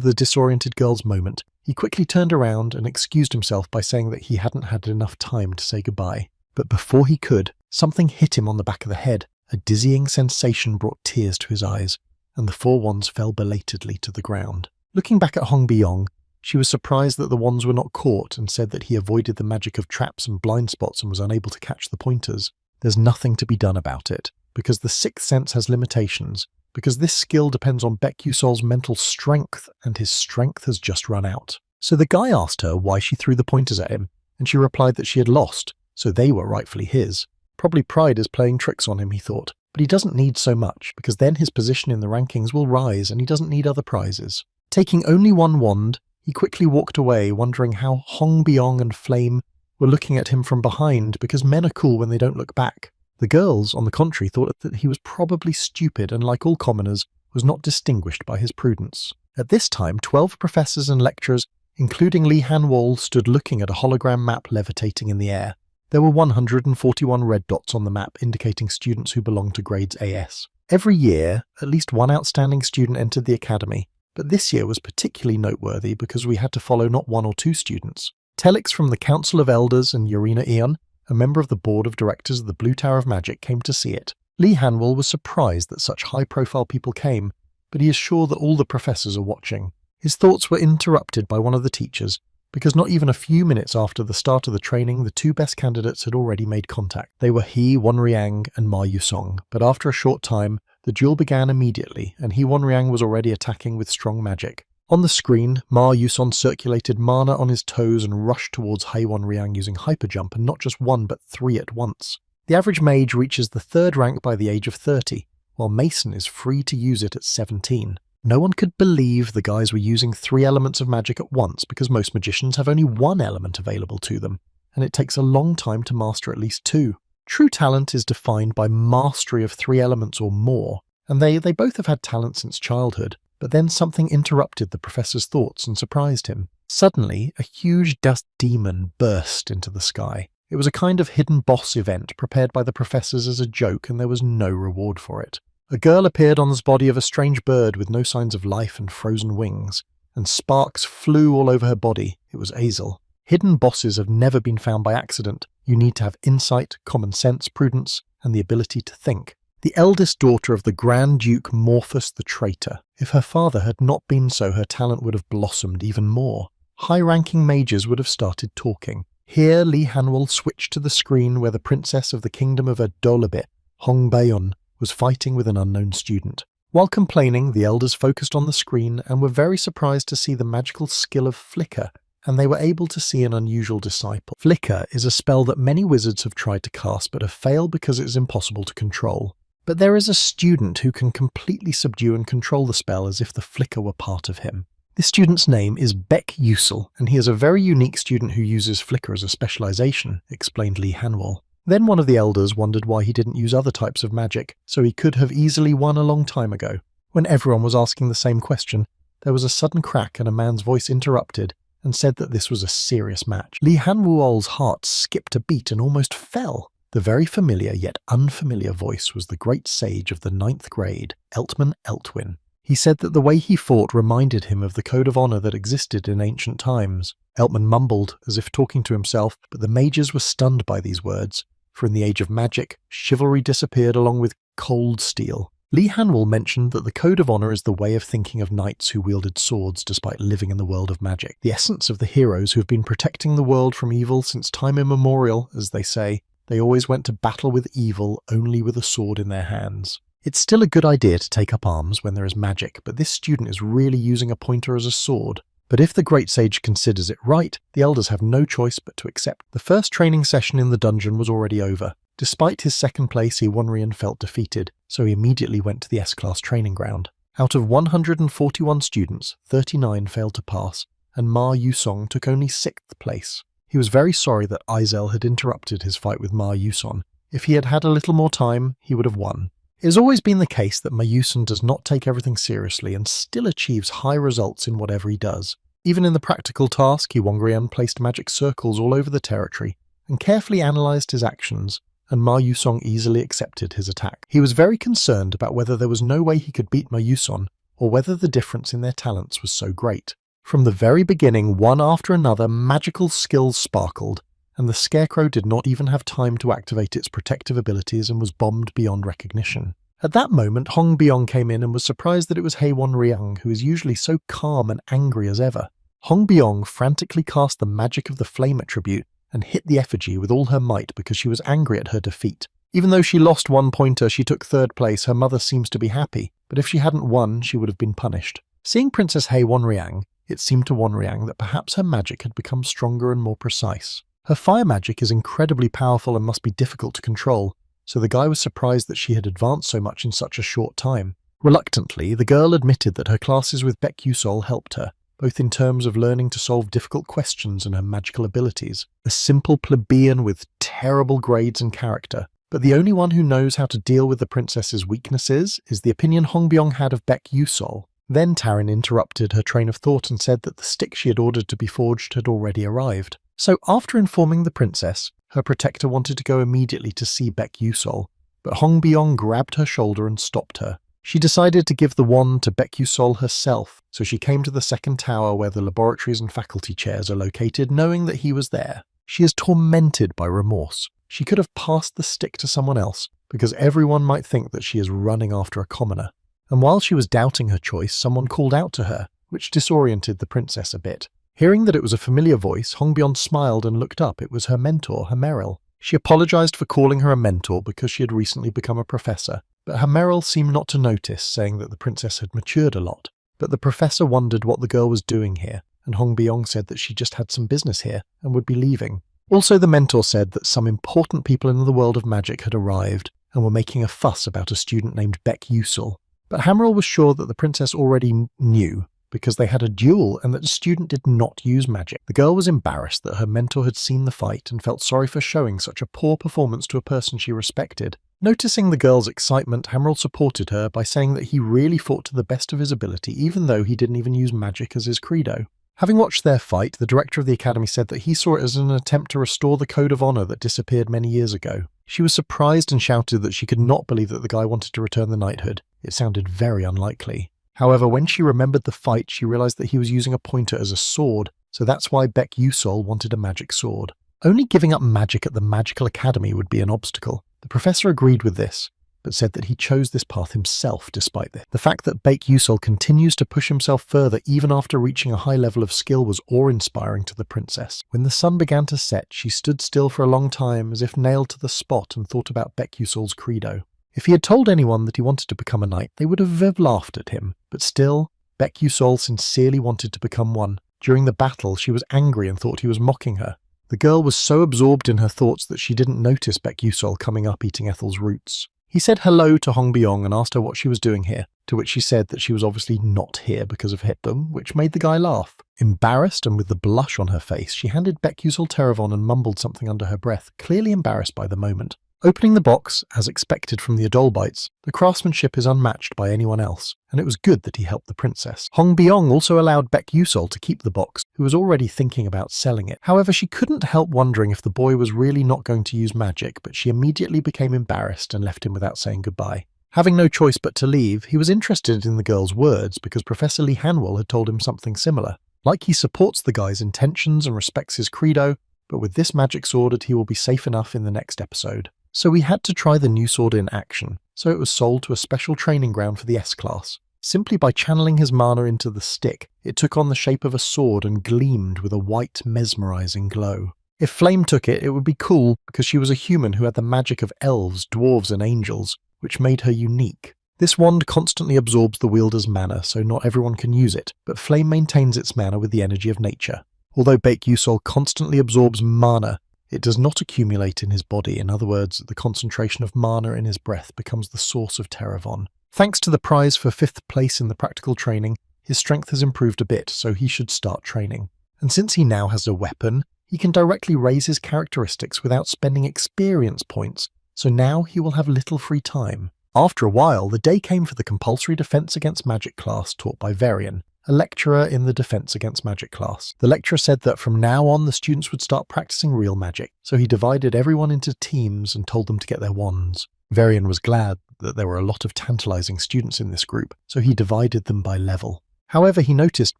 Speaker 1: the disoriented girl's moment, he quickly turned around and excused himself by saying that he hadn't had enough time to say goodbye. But before he could, something hit him on the back of the head. A dizzying sensation brought tears to his eyes, and the four wands fell belatedly to the ground. Looking back at Hong Byung, she was surprised that the wands were not caught and said that he avoided the magic of traps and blind spots and was unable to catch the pointers. There's nothing to be done about it, because the sixth sense has limitations, because this skill depends on Baek Yusol's mental strength, and his strength has just run out. So the guy asked her why she threw the pointers at him, and she replied that she had lost, so they were rightfully his. Probably pride is playing tricks on him, he thought, but he doesn't need so much, because then his position in the rankings will rise and he doesn't need other prizes. Taking only one wand, he quickly walked away, wondering how Hong Byung and Flame were looking at him from behind, because men are cool when they don't look back. The girls, on the contrary, thought that he was probably stupid and, like all commoners, was not distinguished by his prudence. At this time, 12 professors and lecturers, including Lee Han-wol, stood looking at a hologram map levitating in the air. There were 141 red dots on the map indicating students who belonged to grades AS. Every year, at least one outstanding student entered the academy, but this year was particularly noteworthy because we had to follow not one or two students. Telix from the Council of Elders and Yorina Eon, a member of the board of directors of the Blue Tower of Magic, came to see it. Lee Han-wol was surprised that such high-profile people came, but he is sure that all the professors are watching. His thoughts were interrupted by one of the teachers, because not even a few minutes after the start of the training, the two best candidates had already made contact. They were He Wonriang and Ma Yusong, but after a short time, the duel began immediately, and He Wonriang was already attacking with strong magic. On the screen, Ma Yusong circulated mana on his toes and rushed towards He Wonriang using hyperjump, and not just one but three at once. The average mage reaches the third rank by the age of 30, while Mason is free to use it at 17. No one could believe the guys were using 3 elements of magic at once because most magicians have only 1 element available to them, and it takes a long time to master at least 2. True talent is defined by mastery of 3 elements or more, and they both have had talent since childhood, but then something interrupted the professor's thoughts and surprised him. Suddenly, a huge dust demon burst into the sky. It was a kind of hidden boss event prepared by the professors as a joke, and there was no reward for it. A girl appeared on the body of a strange bird with no signs of life and frozen wings, and sparks flew all over her body. It was Azel. Hidden bosses have never been found by accident. You need to have insight, common sense, prudence, and the ability to think. The eldest daughter of the Grand Duke Morphus the Traitor. If her father had not been so, her talent would have blossomed even more. High-ranking mages would have started talking. Here Lee Han-wol switched to the screen where the princess of the kingdom of Adolabit, Hong Baeon, was fighting with an unknown student. While complaining, the elders focused on the screen and were very surprised to see the magical skill of Flicker, and they were able to see an unusual disciple. Flicker is a spell that many wizards have tried to cast but have failed because it is impossible to control. But there is a student who can completely subdue and control the spell as if the flicker were part of him. This student's name is Baek Yusol, and he is a very unique student who uses flicker as a specialization, explained Lee Han-wol. Then one of the elders wondered why he didn't use other types of magic, so he could have easily won a long time ago. When everyone was asking the same question, there was a sudden crack and a man's voice interrupted and said that this was a serious match. Lee Han-wol's heart skipped a beat and almost fell. The very familiar yet unfamiliar voice was the great sage of the 9th grade, Eltman Eltwin. He said that the way he fought reminded him of the code of honor that existed in ancient times. Eltman mumbled, as if talking to himself, but the mages were stunned by these words, for in the age of magic, chivalry disappeared along with cold steel. Lee Han-wol mentioned that the code of honor is the way of thinking of knights who wielded swords despite living in the world of magic. The essence of the heroes who have been protecting the world from evil since time immemorial, as they say. They always went to battle with evil only with a sword in their hands. It's still a good idea to take up arms when there is magic, but this student is really using a pointer as a sword. But if the Great Sage considers it right, the elders have no choice but to accept. The first training session in the dungeon was already over. Despite his second place, Hwonrian felt defeated, so he immediately went to the S-Class training ground. Out of 141 students, 39 failed to pass, and Ma Yusong took only 6th place. He was very sorry that Aizel had interrupted his fight with Ma Yuson. If he had had a little more time, he would have won. It has always been the case that Ma Yuson does not take everything seriously and still achieves high results in whatever he does. Even in the practical task, Hwonrian placed magic circles all over the territory and carefully analysed his actions, and Ma Yusong easily accepted his attack. He was very concerned about whether there was no way he could beat Ma Yuson, or whether the difference in their talents was so great. From the very beginning, one after another, magical skills sparkled, and the Scarecrow did not even have time to activate its protective abilities and was bombed beyond recognition. At that moment, Hong Byong came in and was surprised that it was Hwonrian, who is usually so calm and angry as ever. Hong Byong frantically cast the magic of the flame attribute and hit the effigy with all her might because she was angry at her defeat. Even though she lost one pointer, she took 3rd place. Her mother seems to be happy, but if she hadn't won, she would have been punished. Seeing Princess Hwonrian, it seemed to Hwonrian that perhaps her magic had become stronger and more precise. Her fire magic is incredibly powerful and must be difficult to control, so the guy was surprised that she had advanced so much in such a short time. Reluctantly, the girl admitted that her classes with Baek Yusol helped her, both in terms of learning to solve difficult questions and her magical abilities. A simple plebeian with terrible grades and character, but the only one who knows how to deal with the princess's weaknesses is the opinion Hong Byong had of Baek Yusol. Then Tarin interrupted her train of thought and said that the stick she had ordered to be forged had already arrived. So after informing the princess, her protector wanted to go immediately to see Baek Yusol, but Hong Byong grabbed her shoulder and stopped her. She decided to give the wand to Baek Yusol herself, so she came to the 2nd tower where the laboratories and faculty chairs are located, knowing that he was there. She is tormented by remorse. She could have passed the stick to someone else, because everyone might think that she is running after a commoner. And while she was doubting her choice, someone called out to her, which disoriented the princess a bit. Hearing that it was a familiar voice, Hong Byong smiled and looked up. It was her mentor, Hameril. She apologized for calling her a mentor because she had recently become a professor, but Hameril seemed not to notice, saying that the princess had matured a lot. But the professor wondered what the girl was doing here, and Hong Byong said that she just had some business here and would be leaving. Also, the mentor said that some important people in the world of magic had arrived and were making a fuss about a student named Baek Yusol. But Hameril was sure that the princess already knew, because they had a duel and that the student did not use magic. The girl was embarrassed that her mentor had seen the fight and felt sorry for showing such a poor performance to a person she respected. Noticing the girl's excitement, Hameril supported her by saying that he really fought to the best of his ability, even though he didn't even use magic as his credo. Having watched their fight, the director of the academy said that he saw it as an attempt to restore the code of honor that disappeared many years ago. She was surprised and shouted that she could not believe that the guy wanted to return the knighthood. It sounded very unlikely. However, when she remembered the fight, she realized that he was using a pointer as a sword, so that's why Baek Yusol wanted a magic sword. Only giving up magic at the Magical Academy would be an obstacle. The professor agreed with this, but said that he chose this path himself despite this. The fact that Baek Yusol continues to push himself further even after reaching a high level of skill was awe-inspiring to the princess. When the sun began to set, she stood still for a long time as if nailed to the spot and thought about Baek Yusol's credo. If he had told anyone that he wanted to become a knight, they would have laughed at him, but still, Baek Yusol sincerely wanted to become one. During the battle, she was angry and thought he was mocking her. The girl was so absorbed in her thoughts that she didn't notice Baek Yusol coming up eating Ethel's roots. He said hello to Hong Byong and asked her what she was doing here, to which she said that she was obviously not here because of Hitbum, which made the guy laugh. Embarrassed and with the blush on her face, she handed Baek Yusol Teravon and mumbled something under her breath, clearly embarrassed by the moment. Opening the box, as expected from the Adolbites, the craftsmanship is unmatched by anyone else, and it was good that he helped the princess. Hong Byong also allowed Baek Yusol to keep the box, who was already thinking about selling it. However, she couldn't help wondering if the boy was really not going to use magic, but she immediately became embarrassed and left him without saying goodbye. Having no choice but to leave, he was interested in the girl's words because Professor Lee Hanwell had told him something similar. Like he supports the guy's intentions and respects his credo, but with this magic sword he will be safe enough in the next episode. So we had to try the new sword in action, so it was sold to a special training ground for the S-Class. Simply by channeling his mana into the stick, it took on the shape of a sword and gleamed with a white, mesmerizing glow. If Flame took it, it would be cool because she was a human who had the magic of elves, dwarves and angels, which made her unique. This wand constantly absorbs the wielder's mana, so not everyone can use it, but Flame maintains its mana with the energy of nature. Although Baek-Yusol constantly absorbs mana, it does not accumulate in his body. In other words, the concentration of mana in his breath becomes the source of Terravon. Thanks to the prize for 5th place in the practical training, his strength has improved a bit, so he should start training. And since he now has a weapon, he can directly raise his characteristics without spending experience points, so now he will have little free time. After a while, the day came for the compulsory Defense Against Magic class taught by Varian, a lecturer in the Defense Against Magic class. The lecturer said that from now on the students would start practicing real magic, so he divided everyone into teams and told them to get their wands. Varian was glad that there were a lot of tantalizing students in this group, so he divided them by level. However, he noticed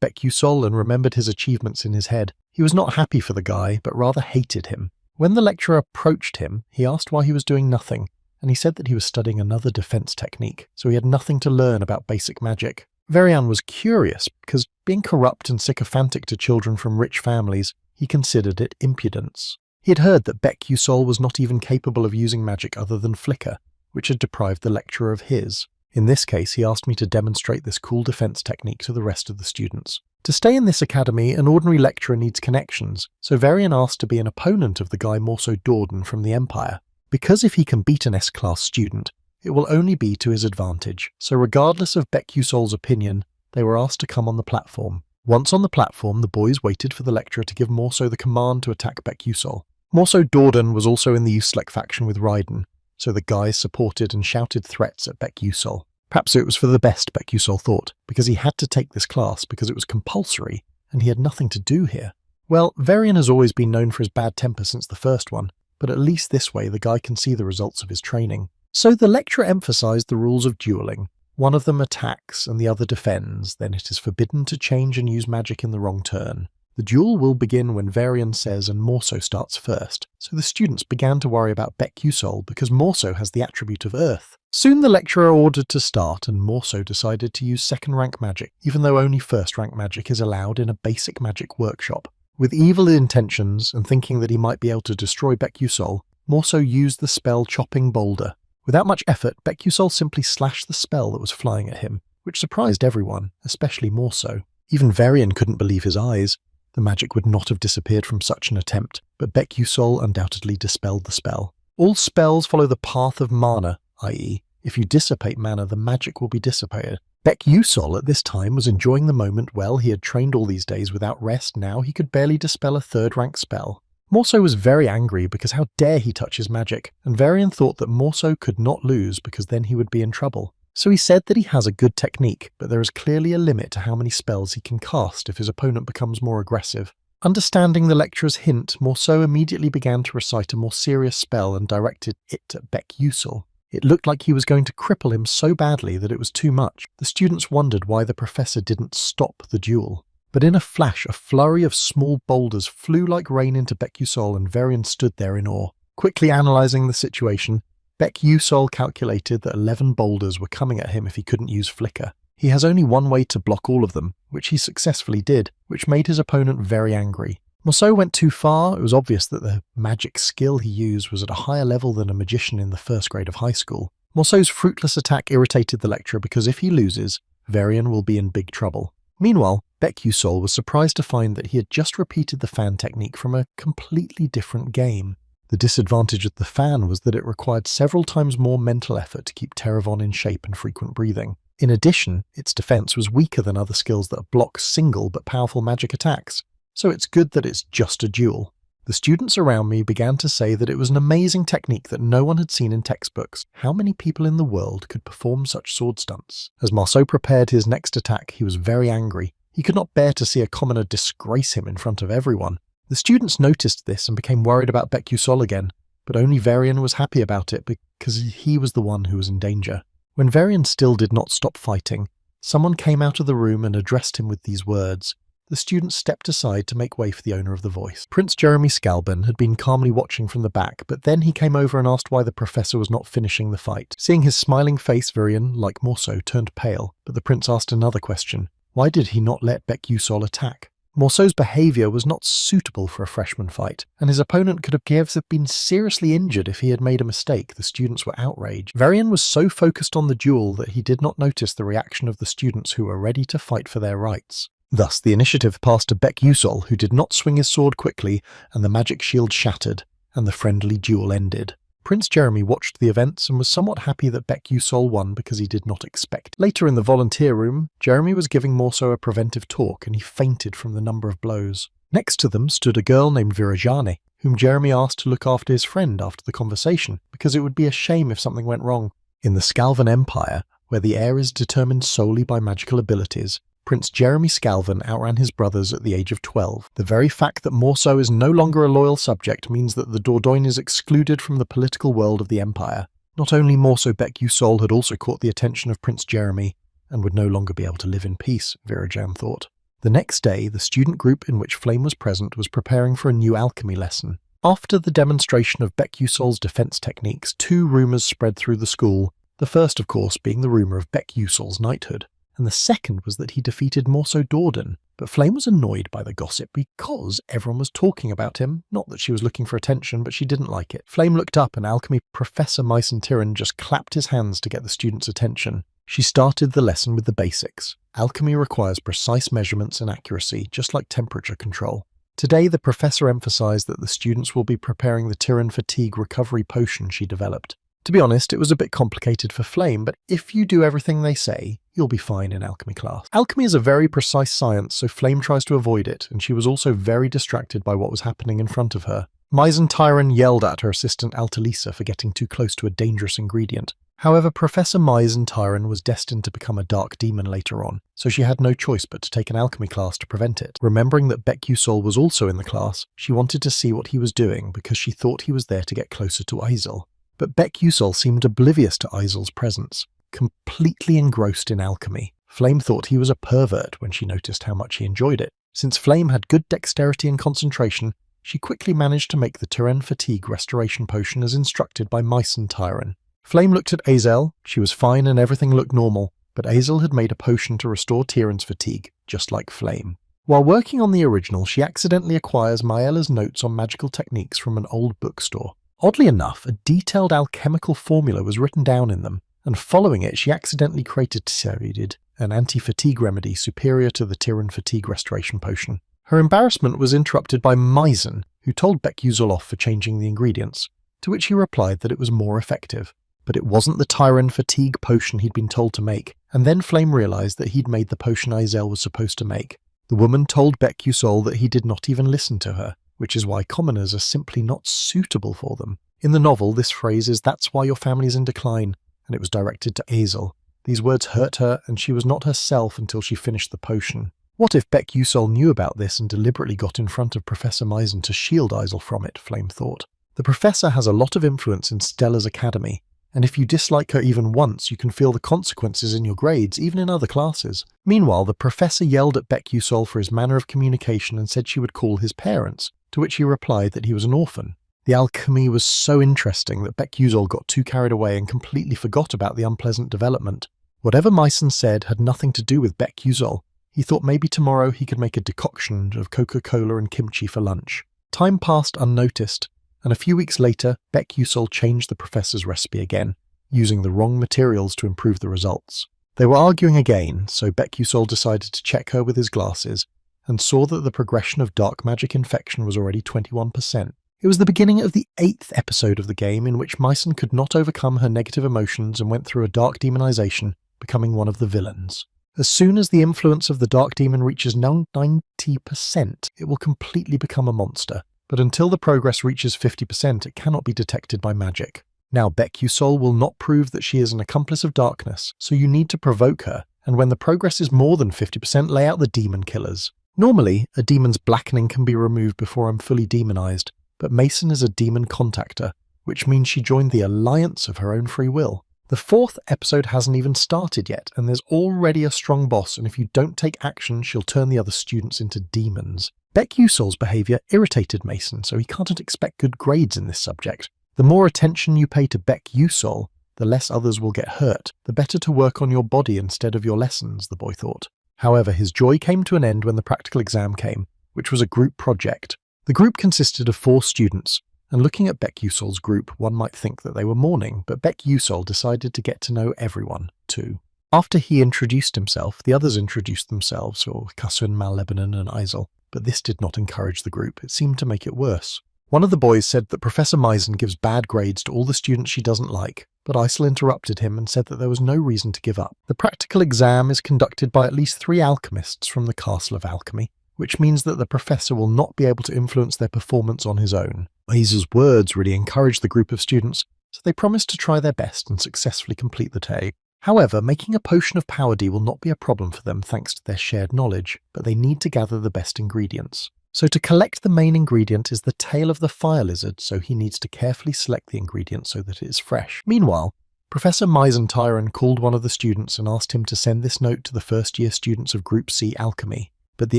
Speaker 1: Baek-Yusol and remembered his achievements in his head. He was not happy for the guy, but rather hated him. When the lecturer approached him, he asked why he was doing nothing, and he said that he was studying another defense technique, so he had nothing to learn about basic magic. Varian was curious, because being corrupt and sycophantic to children from rich families, he considered it impudence. He had heard that Baek-Yusol was not even capable of using magic other than flicker, which had deprived the lecturer of his. In this case, he asked me to demonstrate this cool defense technique to the rest of the students. To stay in this academy, an ordinary lecturer needs connections, so Varian asked to be an opponent of the guy Morso Dorden from the Empire. Because if he can beat an S-class student, it will only be to his advantage, so regardless of Baek-Yusol's opinion, they were asked to come on the platform. Once on the platform, the boys waited for the lecturer to give Morso the command to attack Baek-Yusol. Morso Dorden was also in the Uselek faction with Raiden, so the guys supported and shouted threats at Baek-Yusol. Perhaps it was for the best, Baek-Yusol thought, because he had to take this class because it was compulsory, and he had nothing to do here. Well, Varian has always been known for his bad temper since the first one, but at least this way the guy can see the results of his training. So the lecturer emphasized the rules of dueling. One of them attacks and the other defends, then it is forbidden to change and use magic in the wrong turn. The duel will begin when Varian says and Morso starts first, so the students began to worry about Baek-Yusol because Morso has the attribute of Earth. Soon the lecturer ordered to start and Morso decided to use second-rank magic, even though only first-rank magic is allowed in a basic magic workshop. With evil intentions and thinking that he might be able to destroy Baek-Yusol, Morso used the spell Chopping Boulder. Without much effort, Baek-Yusol simply slashed the spell that was flying at him, which surprised everyone, especially Morso. Even Varian couldn't believe his eyes. The magic would not have disappeared from such an attempt, but Baek-Yusol undoubtedly dispelled the spell. All spells follow the path of mana, i.e., if you dissipate mana, the magic will be dissipated. Baek-Yusol at this time was enjoying the moment. Well, he had trained all these days without rest, now he could barely dispel a third-rank spell. Morso was very angry because how dare he touch his magic, and Varian thought that Morso could not lose because then he would be in trouble. So he said that he has a good technique, but there is clearly a limit to how many spells he can cast if his opponent becomes more aggressive. Understanding the lecturer's hint, Morso immediately began to recite a more serious spell and directed it at Baek-Yusol. It looked like he was going to cripple him so badly that it was too much. The students wondered why the professor didn't stop the duel. But in a flash, a flurry of small boulders flew like rain into Baek-Yusol and Varian stood there in awe. Quickly analysing the situation, Baek-Yusol calculated that 11 boulders were coming at him if he couldn't use Flicker. He has only one way to block all of them, which he successfully did, which made his opponent very angry. Morso went too far. It was obvious that the magic skill he used was at a higher level than a magician in the first grade of high school. Morso's fruitless attack irritated the lecturer because if he loses, Varian will be in big trouble. Meanwhile, Baek-Yusol was surprised to find that he had just repeated the fan technique from a completely different game. The disadvantage of the fan was that it required several times more mental effort to keep Terravon in shape and frequent breathing. In addition, its defense was weaker than other skills that block single but powerful magic attacks. So it's good that it's just a duel. The students around me began to say that it was an amazing technique that no one had seen in textbooks. How many people in the world could perform such sword stunts? As Morso prepared his next attack, he was very angry. He could not bear to see a commoner disgrace him in front of everyone. The students noticed this and became worried about Baek-Yusol again, but only Varian was happy about it because he was the one who was in danger. When Varian still did not stop fighting, someone came out of the room and addressed him with these words. The students stepped aside to make way for the owner of the voice. Prince Jeremy Scalban had been calmly watching from the back, but then he came over and asked why the professor was not finishing the fight. Seeing his smiling face, Varian, like Morso, turned pale, but the prince asked another question. Why did he not let Baek-Yusol attack? Morceau's behaviour was not suitable for a freshman fight, and his opponent could have been seriously injured if he had made a mistake. The students were outraged. Varian was so focused on the duel that he did not notice the reaction of the students who were ready to fight for their rights. Thus, the initiative passed to Baek Yusol, who did not swing his sword quickly, and the magic shield shattered, and the friendly duel ended. Prince Jeremy watched the events and was somewhat happy that Baek Yusol won because he did not expect it. Later in the volunteer room, Jeremy was giving Morceau a preventive talk and he fainted from the number of blows. Next to them stood a girl named Virajani, whom Jeremy asked to look after his friend after the conversation, because it would be a shame if something went wrong. In the Scalvan Empire, where the heir is determined solely by magical abilities, Prince Jeremy Scalvan outran his brothers at the age of 12. The very fact that Morceau is no longer a loyal subject means that the Dordogne is excluded from the political world of the Empire. Not only Morceau, Baek Yusol had also caught the attention of Prince Jeremy, and would no longer be able to live in peace, Virajan thought. The next day, the student group in which Flame was present was preparing for a new alchemy lesson. After the demonstration of Baek Yusol's defense techniques, 2 rumors spread through the school, the first, of course, being the rumor of Baek Yusol's knighthood. And the second was that he defeated Morceau Dordogne. But Flame was annoyed by the gossip because everyone was talking about him. Not that she was looking for attention, but she didn't like it. Flame looked up and alchemy professor Myson Tyran just clapped his hands to get the students' attention. She started the lesson with the basics. Alchemy requires precise measurements and accuracy, just like temperature control. Today, the professor emphasized that the students will be preparing the Tyran fatigue recovery potion she developed. To be honest, it was a bit complicated for Flame, but if you do everything they say, you'll be fine in alchemy class. Alchemy is a very precise science, so Flame tries to avoid it, and she was also very distracted by what was happening in front of her. Myson Tyran yelled at her assistant Altalisa for getting too close to a dangerous ingredient. However, Professor Myson Tyran was destined to become a dark demon later on, so she had no choice but to take an alchemy class to prevent it. Remembering that Baek Yusol was also in the class, she wanted to see what he was doing because she thought he was there to get closer to Aizel. But Baek Yusol seemed oblivious to Aizel's presence, completely engrossed in alchemy. Flame thought he was a pervert when she noticed how much he enjoyed it. Since Flame had good dexterity and concentration, she quickly managed to make the Tyran fatigue restoration potion as instructed by Myson Tyran. Flame looked at Aizel. She was fine and everything looked normal, but Aizel had made a potion to restore Tyran's fatigue, just like Flame. While working on the original, she accidentally acquires Maella's notes on magical techniques from an old bookstore. Oddly enough, a detailed alchemical formula was written down in them, and following it she accidentally created Tseridid, an anti-fatigue remedy superior to the Tyran fatigue restoration potion. Her embarrassment was interrupted by Myson, who told Baek Yusol off for changing the ingredients, to which he replied that it was more effective. But it wasn't the Tyran fatigue potion he'd been told to make, and then Flame realized that he'd made the potion Aizel was supposed to make. The woman told Baek Yusol that he did not even listen to her, which is why commoners are simply not suitable for them. In the novel, this phrase is "that's why your family is in decline," and it was directed to Aizel. These words hurt her, and she was not herself until she finished the potion. What if Baek Yusol knew about this and deliberately got in front of Professor Myson to shield Aizel from it, Flame thought. The professor has a lot of influence in Stella's academy, and if you dislike her even once, you can feel the consequences in your grades, even in other classes. Meanwhile, the professor yelled at Baek Yusol for his manner of communication and said she would call his parents, to which he replied that he was an orphan. The alchemy was so interesting that Baek Yusol got too carried away and completely forgot about the unpleasant development. Whatever Myson said had nothing to do with Baek Yusol. He thought maybe tomorrow he could make a decoction of Coca-Cola and kimchi for lunch. Time passed unnoticed, and a few weeks later, Baek Yusol changed the professor's recipe again, using the wrong materials to improve the results. They were arguing again, so Baek Yusol decided to check her with his glasses, and saw that the progression of dark magic infection was already 21%. It was the beginning of the 8th episode of the game in which Myson could not overcome her negative emotions and went through a dark demonization, becoming one of the villains. As soon as the influence of the dark demon reaches 90%, it will completely become a monster, but until the progress reaches 50%, it cannot be detected by magic. Now Baek Yusol will not prove that she is an accomplice of darkness, so you need to provoke her, and when the progress is more than 50%, lay out the demon killers. Normally, a demon's blackening can be removed before I'm fully demonized, but Mason is a demon contactor, which means she joined the alliance of her own free will. The 4th episode hasn't even started yet, and there's already a strong boss, and if you don't take action, she'll turn the other students into demons. Baek Yusol's behaviour irritated Mason, so he can't expect good grades in this subject. The more attention you pay to Baek Yusol, the less others will get hurt. The better to work on your body instead of your lessons, the boy thought. However, his joy came to an end when the practical exam came, which was a group project. The group consisted of 4 students, and looking at Baek Yusol's group, one might think that they were mourning, but Baek Yusol decided to get to know everyone, too. After he introduced himself, the others introduced themselves, or Kasun, Mal-Lebanon and Aizal, but this did not encourage the group. It seemed to make it worse. One of the boys said that Professor Meisen gives bad grades to all the students she doesn't like, but Aizal interrupted him and said that there was no reason to give up. The practical exam is conducted by at least 3 alchemists from the Castle of Alchemy, which means that the professor will not be able to influence their performance on his own. Aizal's words really encouraged the group of students, so they promised to try their best and successfully complete the tag. However, making a potion of Power D will not be a problem for them thanks to their shared knowledge, but they need to gather the best ingredients. So to collect the main ingredient is the tail of the fire lizard, so he needs to carefully select the ingredient so that it is fresh. Meanwhile, Professor Meisentyren called one of the students and asked him to send this note to the first-year students of Group C Alchemy. But the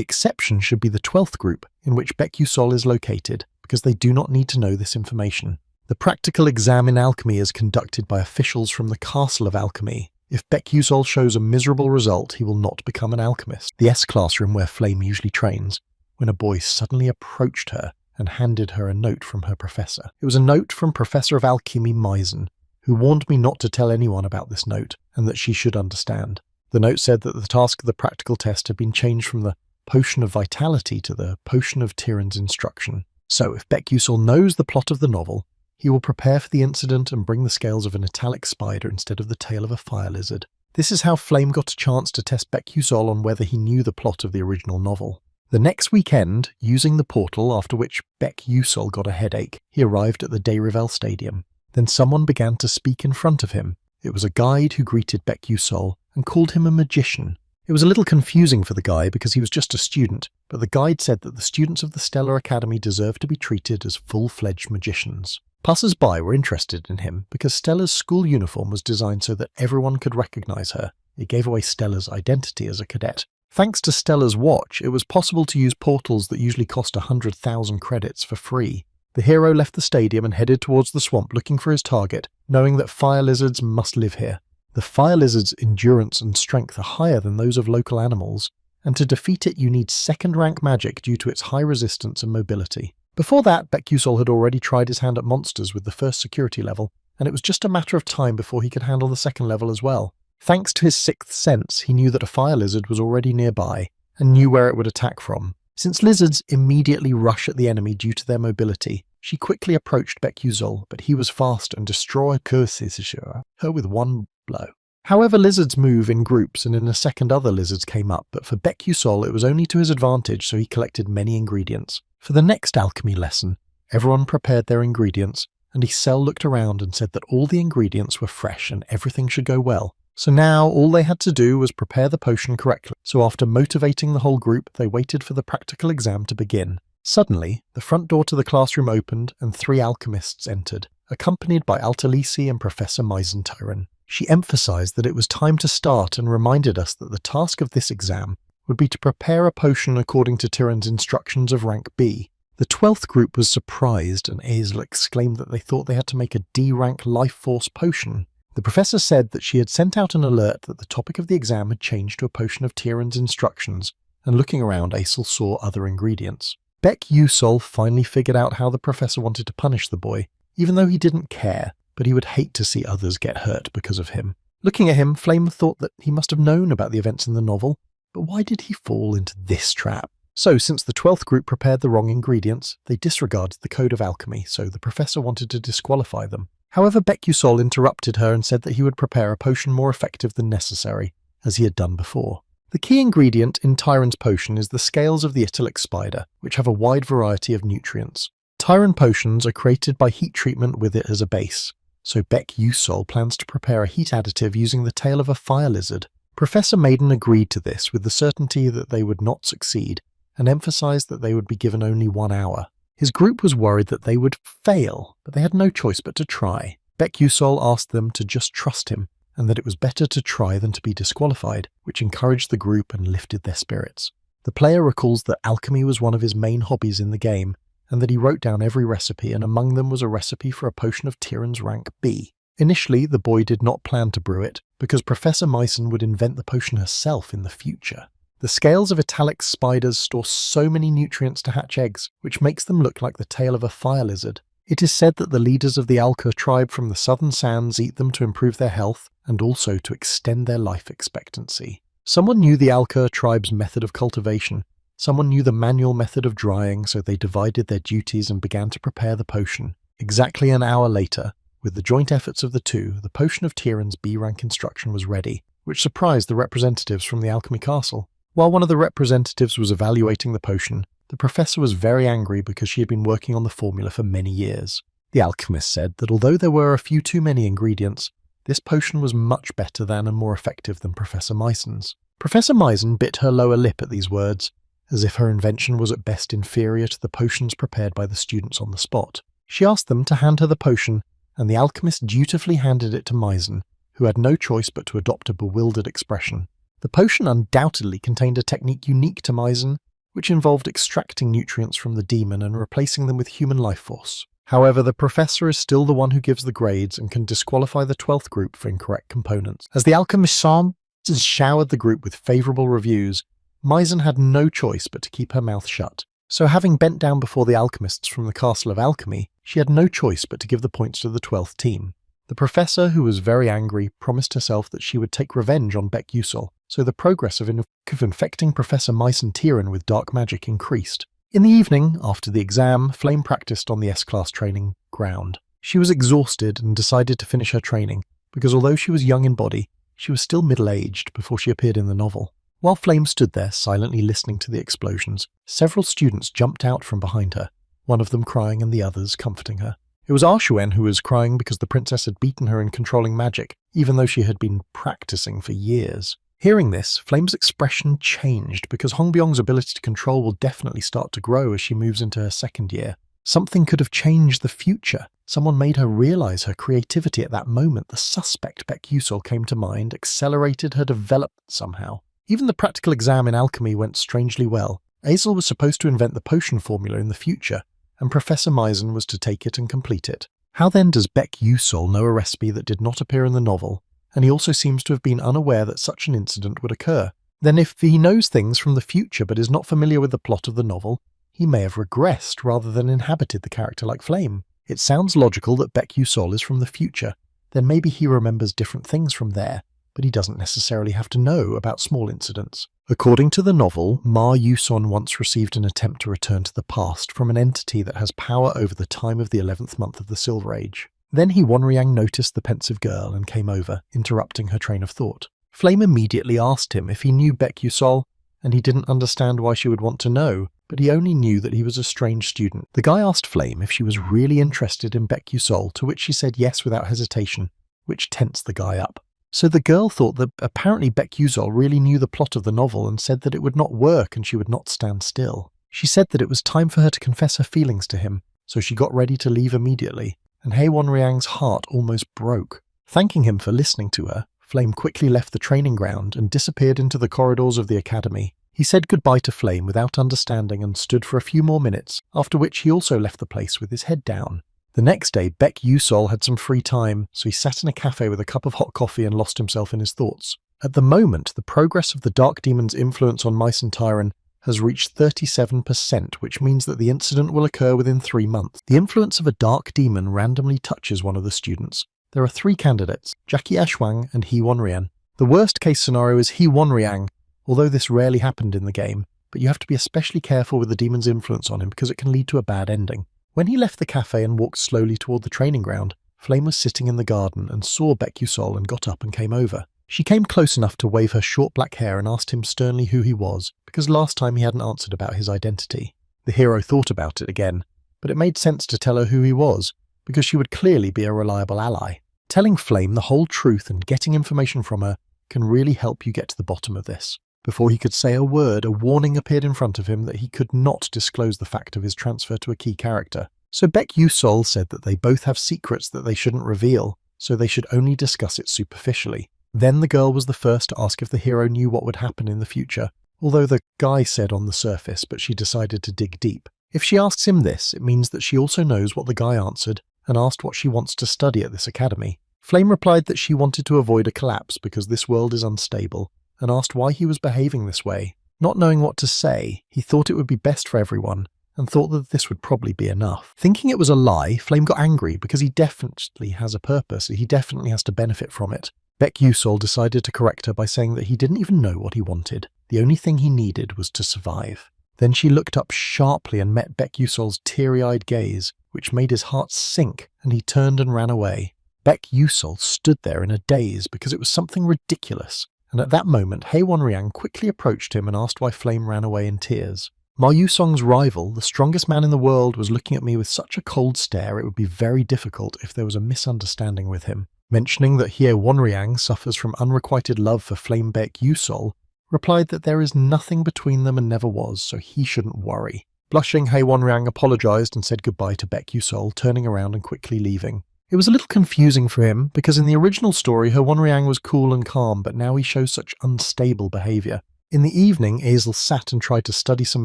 Speaker 1: exception should be the 12th group, in which Baek Yusol is located, because they do not need to know this information. The practical exam in alchemy is conducted by officials from the Castle of Alchemy. If Baek Yusol shows a miserable result, he will not become an alchemist. The S classroom where Flame usually trains, when a boy suddenly approached her and handed her a note from her professor. It was a note from Professor of Alchemy Meisen, who warned me not to tell anyone about this note, and that she should understand. The note said that the task of the practical test had been changed from the Potion of Vitality to the Potion of Tyrann's Instruction. So if Baek Yusol knows the plot of the novel, he will prepare for the incident and bring the scales of an italic spider instead of the tail of a fire lizard. This is how Flame got a chance to test Baek Yusol on whether he knew the plot of the original novel. The next weekend, using the portal after which Baek Yusol got a headache, he arrived at the Dayrivel Stadium. Then someone began to speak in front of him. It was a guide who greeted Baek Yusol and called him a magician. It was a little confusing for the guy because he was just a student, but the guide said that the students of the Stellar Academy deserved to be treated as full-fledged magicians. Passers-by were interested in him because Stella's school uniform was designed so that everyone could recognize her. It gave away Stella's identity as a cadet. Thanks to Stella's watch, it was possible to use portals that usually cost 100,000 credits for free. The hero left the stadium and headed towards the swamp looking for his target, knowing that fire lizards must live here. The fire lizard's endurance and strength are higher than those of local animals, and to defeat it you need second-rank magic due to its high resistance and mobility. Before that, Baek Yusol had already tried his hand at monsters with the first security level, and it was just a matter of time before he could handle the second level as well. Thanks to his sixth sense, he knew that a fire lizard was already nearby, and knew where it would attack from. Since lizards immediately rush at the enemy due to their mobility, she quickly approached Baek Yusol, but he was fast and destroyed her with one blow. However, lizards move in groups, and in a second other lizards came up, but for Baek Yusol it was only to his advantage, so he collected many ingredients. For the next alchemy lesson, everyone prepared their ingredients, and Isel looked around and said that all the ingredients were fresh and everything should go well. So now all they had to do was prepare the potion correctly. So after motivating the whole group, they waited for the practical exam to begin. Suddenly, the front door to the classroom opened and 3 alchemists entered, accompanied by Altalisi and Professor Meisentyren. She emphasized that it was time to start and reminded us that the task of this exam would be to prepare a potion according to Tyrann's instructions of rank B. The 12th group was surprised, and Aizal exclaimed that they thought they had to make a D-rank life force potion. The professor said that she had sent out an alert that the topic of the exam had changed to a potion of Tyrann's instructions, and looking around, Aizal saw other ingredients. Baek Yusol finally figured out how the professor wanted to punish the boy, even though he didn't care, but he would hate to see others get hurt because of him. Looking at him, Flame thought that he must have known about the events in the novel, but why did he fall into this trap? So, since the 12th group prepared the wrong ingredients, they disregarded the code of alchemy, so the professor wanted to disqualify them. However, Baek Yusol interrupted her and said that he would prepare a potion more effective than necessary, as he had done before. The key ingredient in Tyrann's potion is the scales of the italic spider, which have a wide variety of nutrients. Tyrran potions are created by heat treatment with it as a base, so Baek Yusol plans to prepare a heat additive using the tail of a fire lizard. Professor Maiden agreed to this with the certainty that they would not succeed, and emphasized that they would be given only 1 hour. His group was worried that they would fail, but they had no choice but to try. Baek Yusol asked them to just trust him, and that it was better to try than to be disqualified, which encouraged the group and lifted their spirits. The player recalls that alchemy was one of his main hobbies in the game, and that he wrote down every recipe, and among them was a recipe for a potion of Tyrann's rank B. Initially, the boy did not plan to brew it, because Professor Meisen would invent the potion herself in the future. The scales of italic spiders store so many nutrients to hatch eggs, which makes them look like the tail of a fire lizard. It is said that the leaders of the Alka tribe from the southern sands eat them to improve their health and also to extend their life expectancy. Someone knew the Alka tribe's method of cultivation. Someone knew the manual method of drying, so they divided their duties and began to prepare the potion. Exactly an hour later, with the joint efforts of the two, the potion of Tyrion's B-rank instruction was ready, which surprised the representatives from the alchemy castle. While one of the representatives was evaluating the potion, the professor was very angry because she had been working on the formula for many years. The alchemist said that although there were a few too many ingredients, this potion was much better than and more effective than Professor Myson's. Professor Myson bit her lower lip at these words, as if her invention was at best inferior to the potions prepared by the students on the spot. She asked them to hand her the potion, and the alchemist dutifully handed it to Myson, who had no choice but to adopt a bewildered expression. The potion undoubtedly contained a technique unique to Myson, which involved extracting nutrients from the demon and replacing them with human life force. However, the professor is still the one who gives the grades and can disqualify the 12th group for incorrect components. As the alchemist showered the group with favourable reviews, Myson had no choice but to keep her mouth shut. So having bent down before the alchemists from the Castle of Alchemy, she had no choice but to give the points to the 12th team. The professor, who was very angry, promised herself that she would take revenge on Beck Usol, so the progress of infecting Professor Myson Tyrion with dark magic increased. In the evening, after the exam, Flame practiced on the S-Class training ground. She was exhausted and decided to finish her training, because although she was young in body, she was still middle-aged before she appeared in the novel. While Flame stood there, silently listening to the explosions, several students jumped out from behind her, one of them crying and the others comforting her. It was Arshuen who was crying because the princess had beaten her in controlling magic, even though she had been practicing for years. Hearing this, Flame's expression changed because Hongbyong's ability to control will definitely start to grow as she moves into her second year. Something could have changed the future. Someone made her realize her creativity at that moment. The suspect, Beck Usol, came to mind, accelerated her development somehow. Even the practical exam in alchemy went strangely well. Azel was supposed to invent the potion formula in the future, and Professor Myson was to take it and complete it. How then does Beck Usol know a recipe that did not appear in the novel, and he also seems to have been unaware that such an incident would occur? Then if he knows things from the future but is not familiar with the plot of the novel, he may have regressed rather than inhabited the character like Flame. It sounds logical that Beck Usol is from the future, then maybe he remembers different things from there, but he doesn't necessarily have to know about small incidents. According to the novel, Ma Yuson once received an attempt to return to the past from an entity that has power over the time of the 11th month of the Silver Age. Then He Wonriang noticed the pensive girl and came over, interrupting her train of thought. Flame immediately asked him if he knew Beck Usol, and he didn't understand why she would want to know, but he only knew that he was a strange student. The guy asked Flame if she was really interested in Beck Usol, to which she said yes without hesitation, which tensed the guy up. So the girl thought that apparently Beck Usol really knew the plot of the novel and said that it would not work and she would not stand still. She said that it was time for her to confess her feelings to him, so she got ready to leave immediately, and He Wonriang's heart almost broke. Thanking him for listening to her, Flame quickly left the training ground and disappeared into the corridors of the academy. He said goodbye to Flame without understanding and stood for a few more minutes, after which he also left the place with his head down. The next day, Beck Usol had some free time, so he sat in a cafe with a cup of hot coffee and lost himself in his thoughts. At the moment, the progress of the Dark Demon's influence on Myson Tyron has reached 37%, which means that the incident will occur within 3 months. The influence of a Dark Demon randomly touches one of the students. There are 3 candidates, Jackie Ashwang and He Wonrian. The worst case scenario is He Wonriang, although this rarely happened in the game, but you have to be especially careful with the demon's influence on him because it can lead to a bad ending. When he left the cafe and walked slowly toward the training ground, Flame was sitting in the garden and saw Beck Usol and got up and came over. She came close enough to wave her short black hair and asked him sternly who he was, because last time he hadn't answered about his identity. The hero thought about it again, but it made sense to tell her who he was, because she would clearly be a reliable ally. Telling Flame the whole truth and getting information from her can really help you get to the bottom of this. Before he could say a word, a warning appeared in front of him that he could not disclose the fact of his transfer to a key character. So Beck Usol said that they both have secrets that they shouldn't reveal, so they should only discuss it superficially. Then the girl was the first to ask if the hero knew what would happen in the future, although the guy said on the surface, but she decided to dig deep. If she asks him this, it means that she also knows what the guy answered and asked what she wants to study at this academy. Flame replied that she wanted to avoid a collapse because this world is unstable, and asked why he was behaving this way. Not knowing what to say, he thought it would be best for everyone, and thought that this would probably be enough. Thinking it was a lie, Flame got angry because he definitely has a purpose, he definitely has to benefit from it. Baek Yusol decided to correct her by saying that he didn't even know what he wanted. The only thing he needed was to survive. Then she looked up sharply and met Baek Yusol's teary-eyed gaze, which made his heart sink, and he turned and ran away. Baek Yusol stood there in a daze because it was something ridiculous, and at that moment Hae Won-ryang quickly approached him and asked why Flame ran away in tears. Ma Yusong's rival, the strongest man in the world, was looking at me with such a cold stare it would be very difficult if there was a misunderstanding with him. Mentioning that Hae Won-ryang suffers from unrequited love for Flame Baek Yusol, replied that there is nothing between them and never was, so he shouldn't worry. Blushing, Hae Won-ryang apologised and said goodbye to Baek Yusol, turning around and quickly leaving. It was a little confusing for him, because in the original story Hae Won-ryang was cool and calm, but now he shows such unstable behaviour. In the evening, Azel sat and tried to study some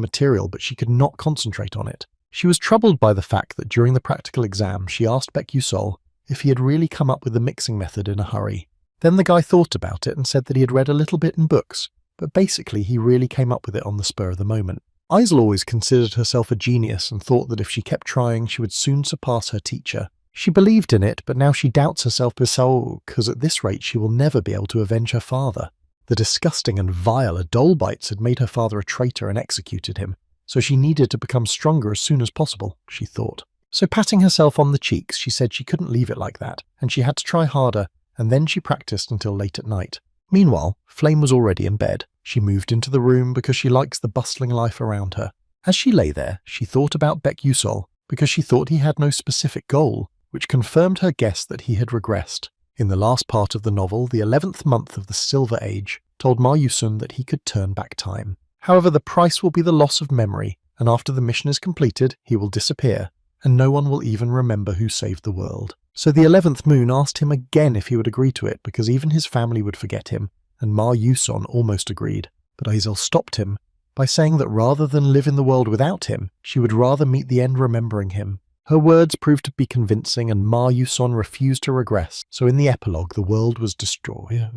Speaker 1: material, but she could not concentrate on it. She was troubled by the fact that during the practical exam she asked Baek Yusol if he had really come up with the mixing method in a hurry. Then the guy thought about it and said that he had read a little bit in books, but basically he really came up with it on the spur of the moment. Azel always considered herself a genius and thought that if she kept trying she would soon surpass her teacher. She believed in it, but now she doubts herself because at this rate she will never be able to avenge her father. The disgusting and vile Adolbites had made her father a traitor and executed him, so she needed to become stronger as soon as possible, she thought. So patting herself on the cheeks, she said she couldn't leave it like that, and she had to try harder, and then she practiced until late at night. Meanwhile, Flame was already in bed. She moved into the room because she likes the bustling life around her. As she lay there, she thought about Baek Yusol, because she thought he had no specific goal, which confirmed her guess that he had regressed. In the last part of the novel, the 11th month of the Silver Age told Ma Yusun that he could turn back time. However, the price will be the loss of memory, and after the mission is completed, he will disappear, and no one will even remember who saved the world. So the 11th moon asked him again if he would agree to it, because even his family would forget him, and Ma Yusun almost agreed. But Azel stopped him by saying that rather than live in the world without him, she would rather meet the end remembering him. Her words proved to be convincing, and Ma Yusun refused to regress, so in the epilogue the world was destroyed.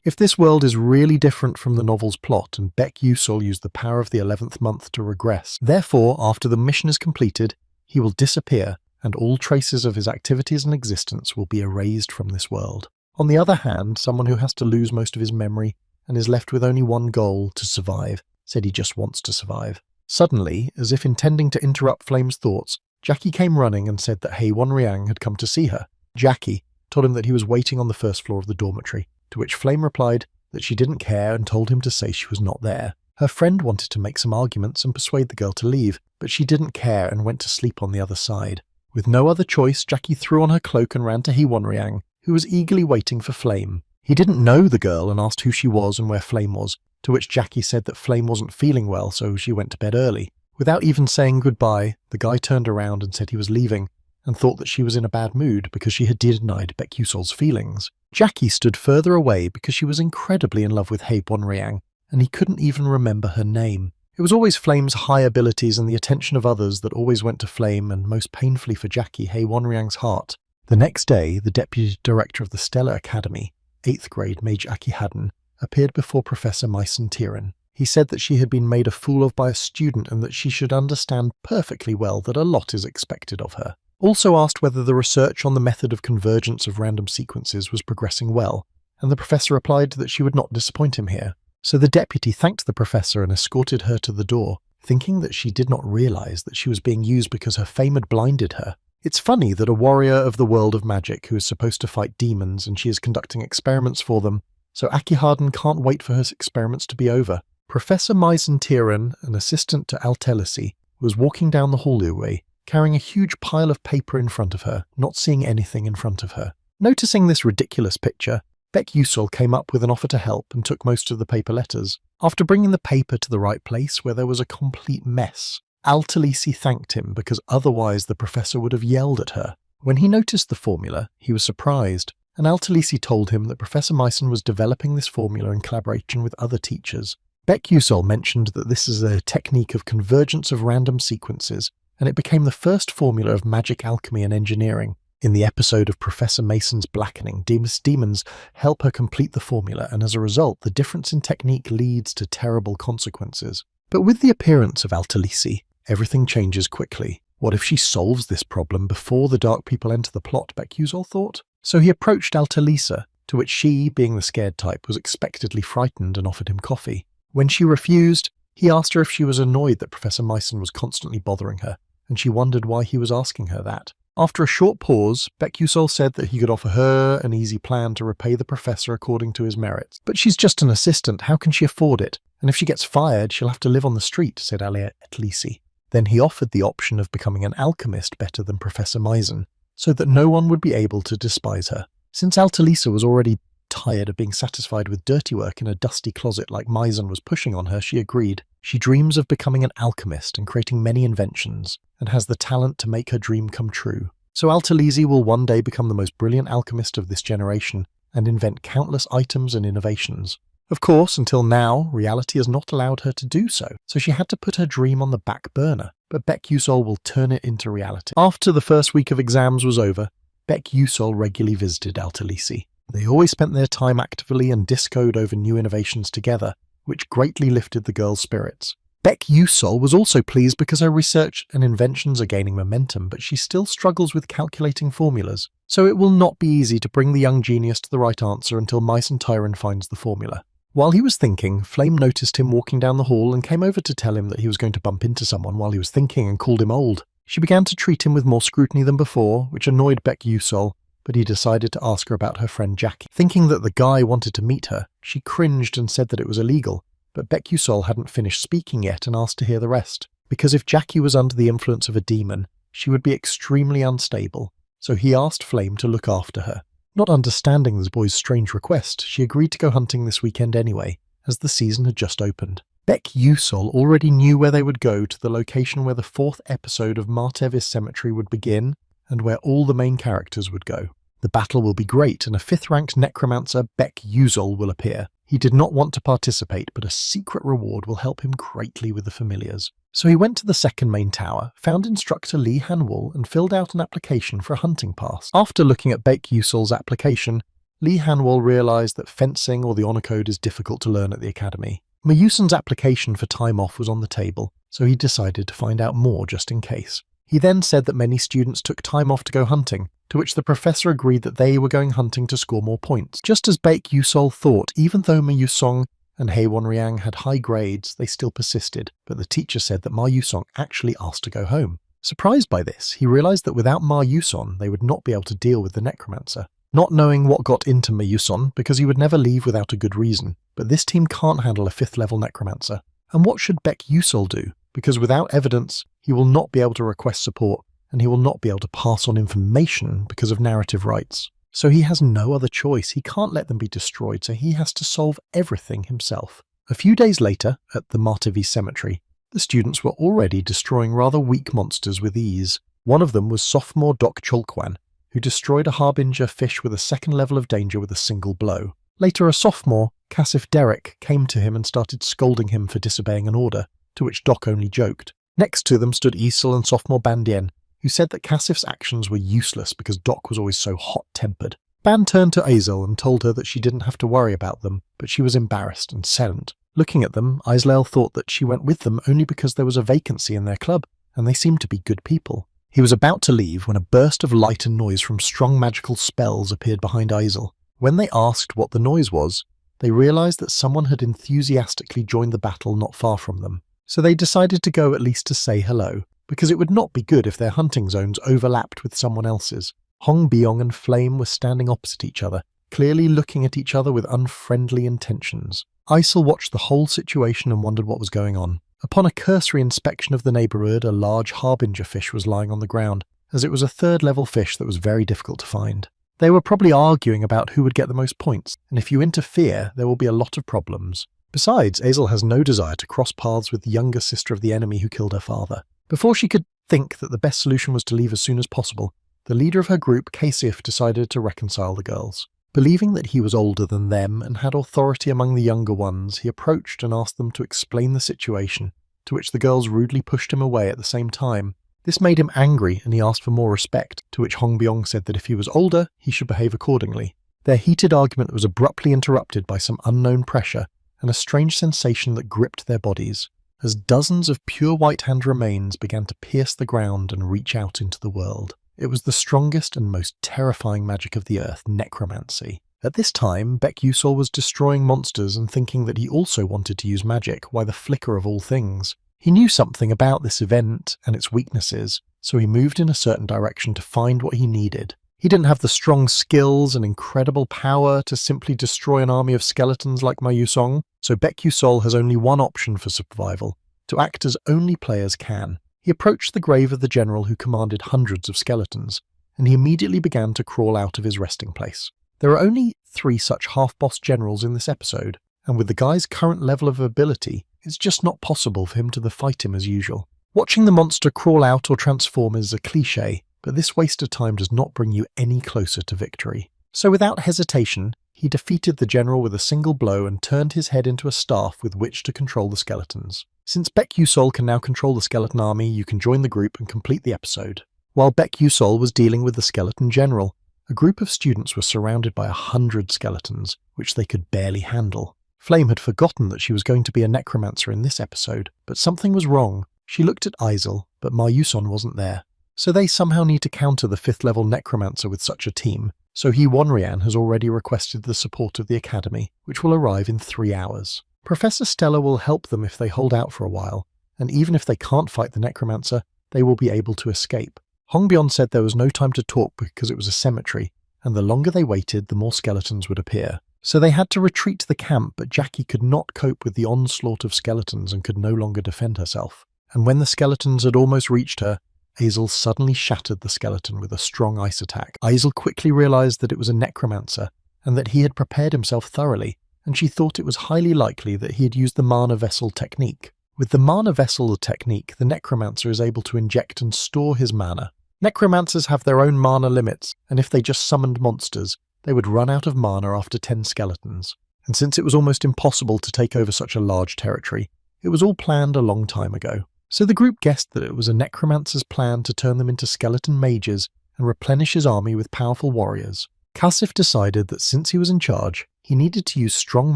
Speaker 1: If this world is really different from the novel's plot, and Baek Yusol used the power of the 11th month to regress, therefore, after the mission is completed, he will disappear, and all traces of his activities and existence will be erased from this world. On the other hand, someone who has to lose most of his memory and is left with only one goal, to survive, said he just wants to survive. Suddenly, as if intending to interrupt Flame's thoughts, Jackie came running and said that Hae Won-ryang had come to see her. Jackie told him that he was waiting on the first floor of the dormitory, to which Flame replied that she didn't care and told him to say she was not there. Her friend wanted to make some arguments and persuade the girl to leave, but she didn't care and went to sleep on the other side. With no other choice, Jackie threw on her cloak and ran to Hae Won-ryang, who was eagerly waiting for Flame. He didn't know the girl and asked who she was and where Flame was, to which Jackie said that Flame wasn't feeling well, so she went to bed early. Without even saying goodbye, the guy turned around and said he was leaving, and thought that she was in a bad mood because she had denied Baek Yusol's feelings. Jackie stood further away because she was incredibly in love with Hae Won-ryang, and he couldn't even remember her name. It was always Flame's high abilities and the attention of others that always went to Flame, and most painfully for Jackie, Hae Won-ryang's heart. The next day, the deputy director of the Stellar Academy, 8th grade Mage Aki Hadden, appeared before Professor Myson Tiran. He said that she had been made a fool of by a student and that she should understand perfectly well that a lot is expected of her. Also asked whether the research on the method of convergence of random sequences was progressing well, and the professor replied that she would not disappoint him here. So the deputy thanked the professor and escorted her to the door, thinking that she did not realize that she was being used because her fame had blinded her. It's funny that a warrior of the world of magic who is supposed to fight demons and she is conducting experiments for them, so Aki Hadden can't wait for her experiments to be over. Professor Myson Tiran, an assistant to Altelisi, was walking down the hallway, carrying a huge pile of paper in front of her, not seeing anything in front of her. Noticing this ridiculous picture, Baek Yusol came up with an offer to help and took most of the paper letters. After bringing the paper to the right place where there was a complete mess, Altelisi thanked him because otherwise the professor would have yelled at her. When he noticed the formula, he was surprised, and Altelisi told him that Professor Myson was developing this formula in collaboration with other teachers. Baek Yusol mentioned that this is a technique of convergence of random sequences, and it became the first formula of magic alchemy and engineering. In the episode of Professor Mason's Blackening, demons help her complete the formula, and as a result, the difference in technique leads to terrible consequences. But with the appearance of Altalisi, everything changes quickly. What if she solves this problem before the dark people enter the plot, Becusol thought? So he approached Altalisa, to which she, being the scared type, was expectedly frightened and offered him coffee. When she refused, he asked her if she was annoyed that Professor Mason was constantly bothering her, and she wondered why he was asking her that. After a short pause, Becusol said that he could offer her an easy plan to repay the professor according to his merits. But she's just an assistant, how can she afford it? And if she gets fired, she'll have to live on the street, said Altalisi. Then he offered the option of becoming an alchemist better than Professor Mason, so that no one would be able to despise her. Since Altalisa was already tired of being satisfied with dirty work in a dusty closet like Mason was pushing on her, she agreed. She dreams of becoming an alchemist and creating many inventions, and has the talent to make her dream come true. So Altalisi will one day become the most brilliant alchemist of this generation and invent countless items and innovations. Of course, until now, reality has not allowed her to do so she had to put her dream on the back burner, but Becusol will turn it into reality. After the first week of exams was over, Becusol regularly visited Altalisi. They always spent their time actively and discoed over new innovations together, which greatly lifted the girl's spirits. Becusol was also pleased because her research and inventions are gaining momentum, but she still struggles with calculating formulas, so it will not be easy to bring the young genius to the right answer until Mason Tyron finds the formula. While he was thinking, Flame noticed him walking down the hall and came over to tell him that he was going to bump into someone while he was thinking and called him old. She began to treat him with more scrutiny than before, which annoyed Becusol, but he decided to ask her about her friend Jackie. Thinking that the guy wanted to meet her, she cringed and said that it was illegal, but Becusol hadn't finished speaking yet and asked to hear the rest. Because if Jackie was under the influence of a demon, she would be extremely unstable, so he asked Flame to look after her. Not understanding the boy's strange request, she agreed to go hunting this weekend anyway, as the season had just opened. Becusol already knew where they would go, to the location where the 4th episode of Martevis Cemetery would begin, and where all the main characters would go. The battle will be great, and a 5th-ranked necromancer, Becusol, will appear. He did not want to participate, but a secret reward will help him greatly with the familiars. So he went to the 2nd main tower, found instructor Lee Hanwol, and filled out an application for a hunting pass. After looking at Becusol's application, Lee Hanwol realized that fencing or the honor code is difficult to learn at the academy. Mayusen's application for time off was on the table, so he decided to find out more just in case. He then said that many students took time off to go hunting, to which the professor agreed that they were going hunting to score more points. Just as Becusol thought, even though Ma Yusong and Haewon-ryang had high grades, they still persisted, but the teacher said that Ma Yusong actually asked to go home. Surprised by this, he realized that without Ma Yusong, they would not be able to deal with the necromancer. Not knowing what got into Ma Yusong, because he would never leave without a good reason, but this team can't handle a 5th-level necromancer. And what should Becusol do? Because without evidence, he will not be able to request support, and he will not be able to pass on information because of narrative rights. So he has no other choice. He can't let them be destroyed, so he has to solve everything himself. A few days later, at the Martevis Cemetery, the students were already destroying rather weak monsters with ease. One of them was sophomore Doc Cholkwan, who destroyed a Harbinger fish with a 2nd level of danger with a single blow. Later, a sophomore, Cassif Derrick, came to him and started scolding him for disobeying an order, to which Doc only joked. Next to them stood Isel and sophomore Bandien, who said that Cassif's actions were useless because Doc was always so hot-tempered. Ban turned to Isel and told her that she didn't have to worry about them, but she was embarrassed and silent. Looking at them, Islel thought that she went with them only because there was a vacancy in their club, and they seemed to be good people. He was about to leave when a burst of light and noise from strong magical spells appeared behind Isel. When they asked what the noise was, they realized that someone had enthusiastically joined the battle not far from them. So they decided to go at least to say hello, because it would not be good if their hunting zones overlapped with someone else's. Hong Byong and Flame were standing opposite each other, clearly looking at each other with unfriendly intentions. Isel watched the whole situation and wondered what was going on. Upon a cursory inspection of the neighbourhood, a large Harbinger fish was lying on the ground, as it was a 3rd-level fish that was very difficult to find. They were probably arguing about who would get the most points, and if you interfere, there will be a lot of problems. Besides, Isel has no desire to cross paths with the younger sister of the enemy who killed her father. Before she could think that the best solution was to leave as soon as possible, the leader of her group, Kasif, decided to reconcile the girls. Believing that he was older than them and had authority among the younger ones, he approached and asked them to explain the situation, to which the girls rudely pushed him away at the same time. This made him angry and he asked for more respect, to which Hong Byong said that if he was older, he should behave accordingly. Their heated argument was abruptly interrupted by some unknown pressure and a strange sensation that gripped their bodies, as dozens of pure white hand remains began to pierce the ground and reach out into the world. It was the strongest and most terrifying magic of the earth, necromancy. At this time, Baek Yusol was destroying monsters and thinking that he also wanted to use magic. Why the flicker of all things? He knew something about this event and its weaknesses, so he moved in a certain direction to find what he needed. He didn't have the strong skills and incredible power to simply destroy an army of skeletons like Ma Yusong, so Baek Yusol has only one option for survival: to act as only players can. He approached the grave of the general who commanded hundreds of skeletons, and he immediately began to crawl out of his resting place. There are only 3 such half-boss generals in this episode, and with the guy's current level of ability, it's just not possible for him to fight him as usual. Watching the monster crawl out or transform is a cliché, but this waste of time does not bring you any closer to victory. So without hesitation, he defeated the general with a single blow and turned his head into a staff with which to control the skeletons. Since Baek Yusol can now control the skeleton army, you can join the group and complete the episode. While Baek Yusol was dealing with the skeleton general, a group of students were surrounded by 100 skeletons, which they could barely handle. Flame had forgotten that she was going to be a necromancer in this episode, but something was wrong. She looked at Aizel, but Ma Yuson wasn't there. So they somehow need to counter the 5th level necromancer with such a team, so Hee Wonrian has already requested the support of the academy, which will arrive in 3 hours. Professor Stella will help them if they hold out for a while, and even if they can't fight the necromancer, they will be able to escape. Hongbyon said there was no time to talk because it was a cemetery, and the longer they waited, the more skeletons would appear. So they had to retreat to the camp, but Jackie could not cope with the onslaught of skeletons and could no longer defend herself. And when the skeletons had almost reached her, Aizel suddenly shattered the skeleton with a strong ice attack. Aizel quickly realized that it was a necromancer, and that he had prepared himself thoroughly, and she thought it was highly likely that he had used the mana vessel technique. With the mana vessel technique, the necromancer is able to inject and store his mana. Necromancers have their own mana limits, and if they just summoned monsters, they would run out of mana after 10 skeletons. And since it was almost impossible to take over such a large territory, it was all planned a long time ago. So the group guessed that it was a necromancer's plan to turn them into skeleton mages and replenish his army with powerful warriors. Kasif decided that since he was in charge, he needed to use strong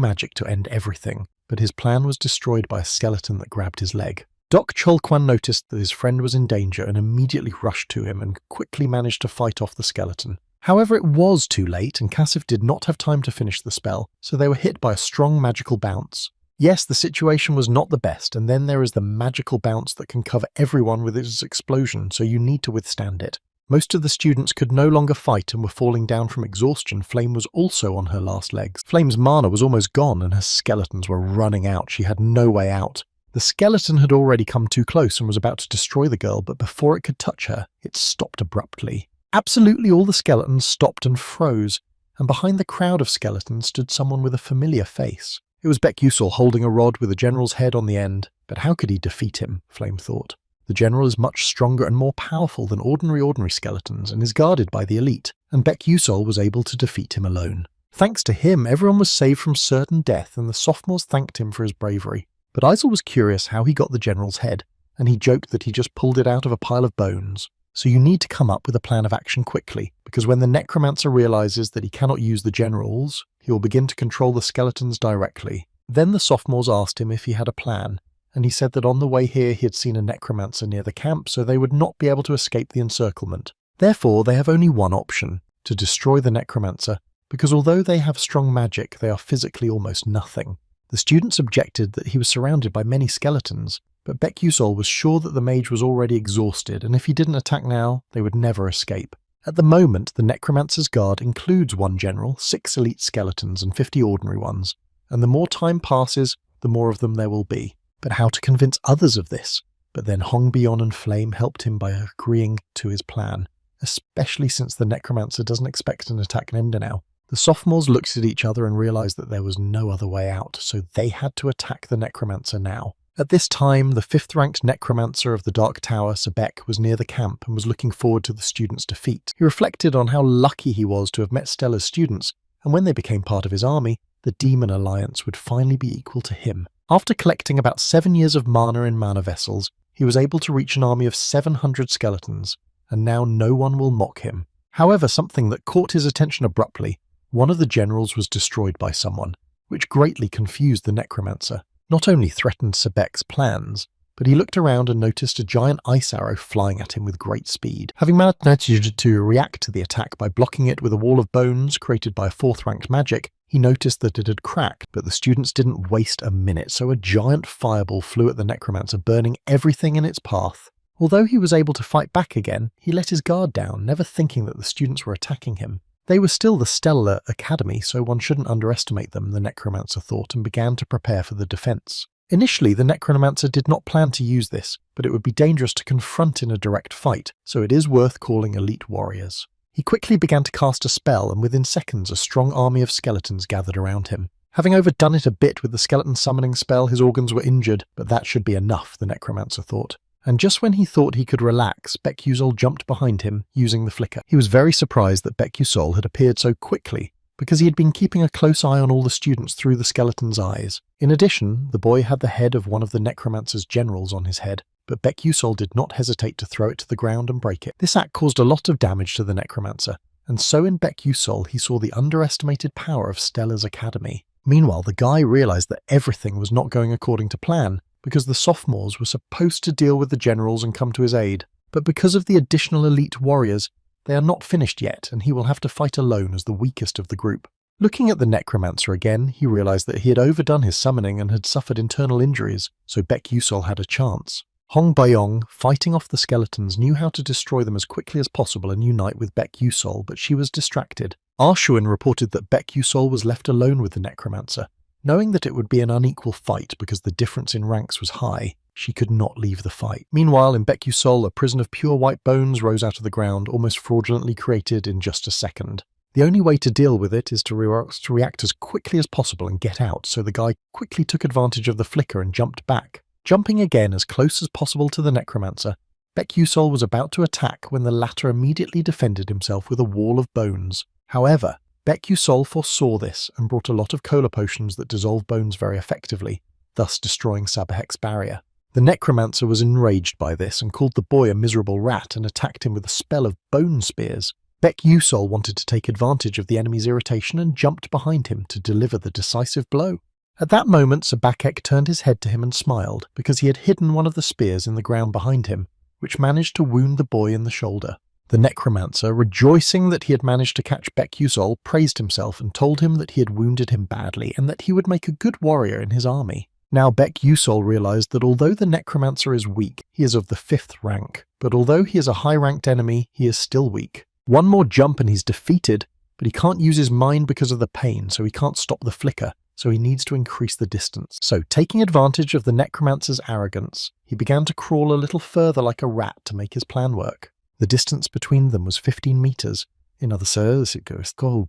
Speaker 1: magic to end everything, but his plan was destroyed by a skeleton that grabbed his leg. Doc Cholkwan noticed that his friend was in danger and immediately rushed to him and quickly managed to fight off the skeleton. However, it was too late and Kasif did not have time to finish the spell, so they were hit by a strong magical bounce. Yes, the situation was not the best, and then there is the magical bounce that can cover everyone with its explosion, so you need to withstand it. Most of the students could no longer fight and were falling down from exhaustion. Flame was also on her last legs. Flame's mana was almost gone and her skeletons were running out. She had no way out. The skeleton had already come too close and was about to destroy the girl, but before it could touch her, it stopped abruptly. Absolutely all the skeletons stopped and froze, and behind the crowd of skeletons stood someone with a familiar face. It was Baek Yusol holding a rod with the general's head on the end, but how could he defeat him, Flame thought. The general is much stronger and more powerful than ordinary skeletons and is guarded by the elite, and Baek Yusol was able to defeat him alone. Thanks to him, everyone was saved from certain death and the sophomores thanked him for his bravery. But Aizel was curious how he got the general's head, and he joked that he just pulled it out of a pile of bones. So you need to come up with a plan of action quickly, because when the necromancer realizes that he cannot use the generals, he will begin to control the skeletons directly. Then the sophomores asked him if he had a plan, and he said that on the way here he had seen a necromancer near the camp, so they would not be able to escape the encirclement. Therefore, they have only one option, to destroy the necromancer, because although they have strong magic, they are physically almost nothing. The students objected that he was surrounded by many skeletons, but Baek Yusol was sure that the mage was already exhausted, and if he didn't attack now, they would never escape. At the moment, the necromancer's guard includes 1 general, 6 elite skeletons, and 50 ordinary ones, and the more time passes, the more of them there will be. But how to convince others of this? But then Hong Byon and Flame helped him by agreeing to his plan, especially since the necromancer doesn't expect an attack now. The sophomores looked at each other and realized that there was no other way out, so they had to attack the necromancer now. At this time, the 5th-ranked necromancer of the Dark Tower, Sebek, was near the camp and was looking forward to the students' defeat. He reflected on how lucky he was to have met Stella's students, and when they became part of his army, the Demon Alliance would finally be equal to him. After collecting about 7 years of mana in mana vessels, he was able to reach an army of 700 skeletons, and now no one will mock him. However, something that caught his attention abruptly, one of the generals was destroyed by someone, which greatly confused the necromancer. Not only threatened Sebek's plans, but he looked around and noticed a giant ice arrow flying at him with great speed. Having managed to react to the attack by blocking it with a wall of bones created by a 4th-ranked magic, he noticed that it had cracked, but the students didn't waste a minute, so a giant fireball flew at the necromancer, burning everything in its path. Although he was able to fight back again, he let his guard down, never thinking that the students were attacking him. They were still the Stellar Academy, so one shouldn't underestimate them, the necromancer thought, and began to prepare for the defense. Initially, the necromancer did not plan to use this, but it would be dangerous to confront in a direct fight, so it is worth calling elite warriors. He quickly began to cast a spell, and within seconds a strong army of skeletons gathered around him. Having overdone it a bit with the skeleton summoning spell, his organs were injured, but that should be enough, the necromancer thought. And just when he thought he could relax, Bekyusol jumped behind him, using the flicker. He was very surprised that Bekyusol had appeared so quickly, because he had been keeping a close eye on all the students through the skeleton's eyes. In addition, the boy had the head of one of the necromancer's generals on his head, but Bekyusol did not hesitate to throw it to the ground and break it. This act caused a lot of damage to the necromancer, and so in Bekyusol he saw the underestimated power of Stellar's Academy. Meanwhile, the guy realized that everything was not going according to plan, because the sophomores were supposed to deal with the generals and come to his aid. But because of the additional elite warriors, they are not finished yet, and he will have to fight alone as the weakest of the group. Looking at the necromancer again, he realized that he had overdone his summoning and had suffered internal injuries, so Bekyusol had a chance. Hong Bayong, fighting off the skeletons, knew how to destroy them as quickly as possible and unite with Bekyusol, but she was distracted. Arshuin reported that Bekyusol was left alone with the necromancer. Knowing that it would be an unequal fight because the difference in ranks was high, she could not leave the fight. Meanwhile, in Bekyusol, a prison of pure white bones rose out of the ground, almost fraudulently created in just a second. The only way to deal with it is to react as quickly as possible and get out, so the guy quickly took advantage of the flicker and jumped back. Jumping again as close as possible to the necromancer, Bekyusol was about to attack when the latter immediately defended himself with a wall of bones. However, Bekyusol foresaw this and brought a lot of cola potions that dissolve bones very effectively, thus destroying Sabahek's barrier. The necromancer was enraged by this and called the boy a miserable rat and attacked him with a spell of bone spears. Bekyusol wanted to take advantage of the enemy's irritation and jumped behind him to deliver the decisive blow. At that moment, Sabahek turned his head to him and smiled, because he had hidden one of the spears in the ground behind him, which managed to wound the boy in the shoulder. The necromancer, rejoicing that he had managed to catch Bekyusol, praised himself and told him that he had wounded him badly and that he would make a good warrior in his army. Now Bekyusol realized that although the necromancer is weak, he is of the 5th rank, but although he is a high-ranked enemy, he is still weak. One more jump and he's defeated, but he can't use his mind because of the pain, so he can't stop the flicker, so he needs to increase the distance. So, taking advantage of the necromancer's arrogance, he began to crawl a little further like a rat to make his plan work. The distance between them was 15 meters. In other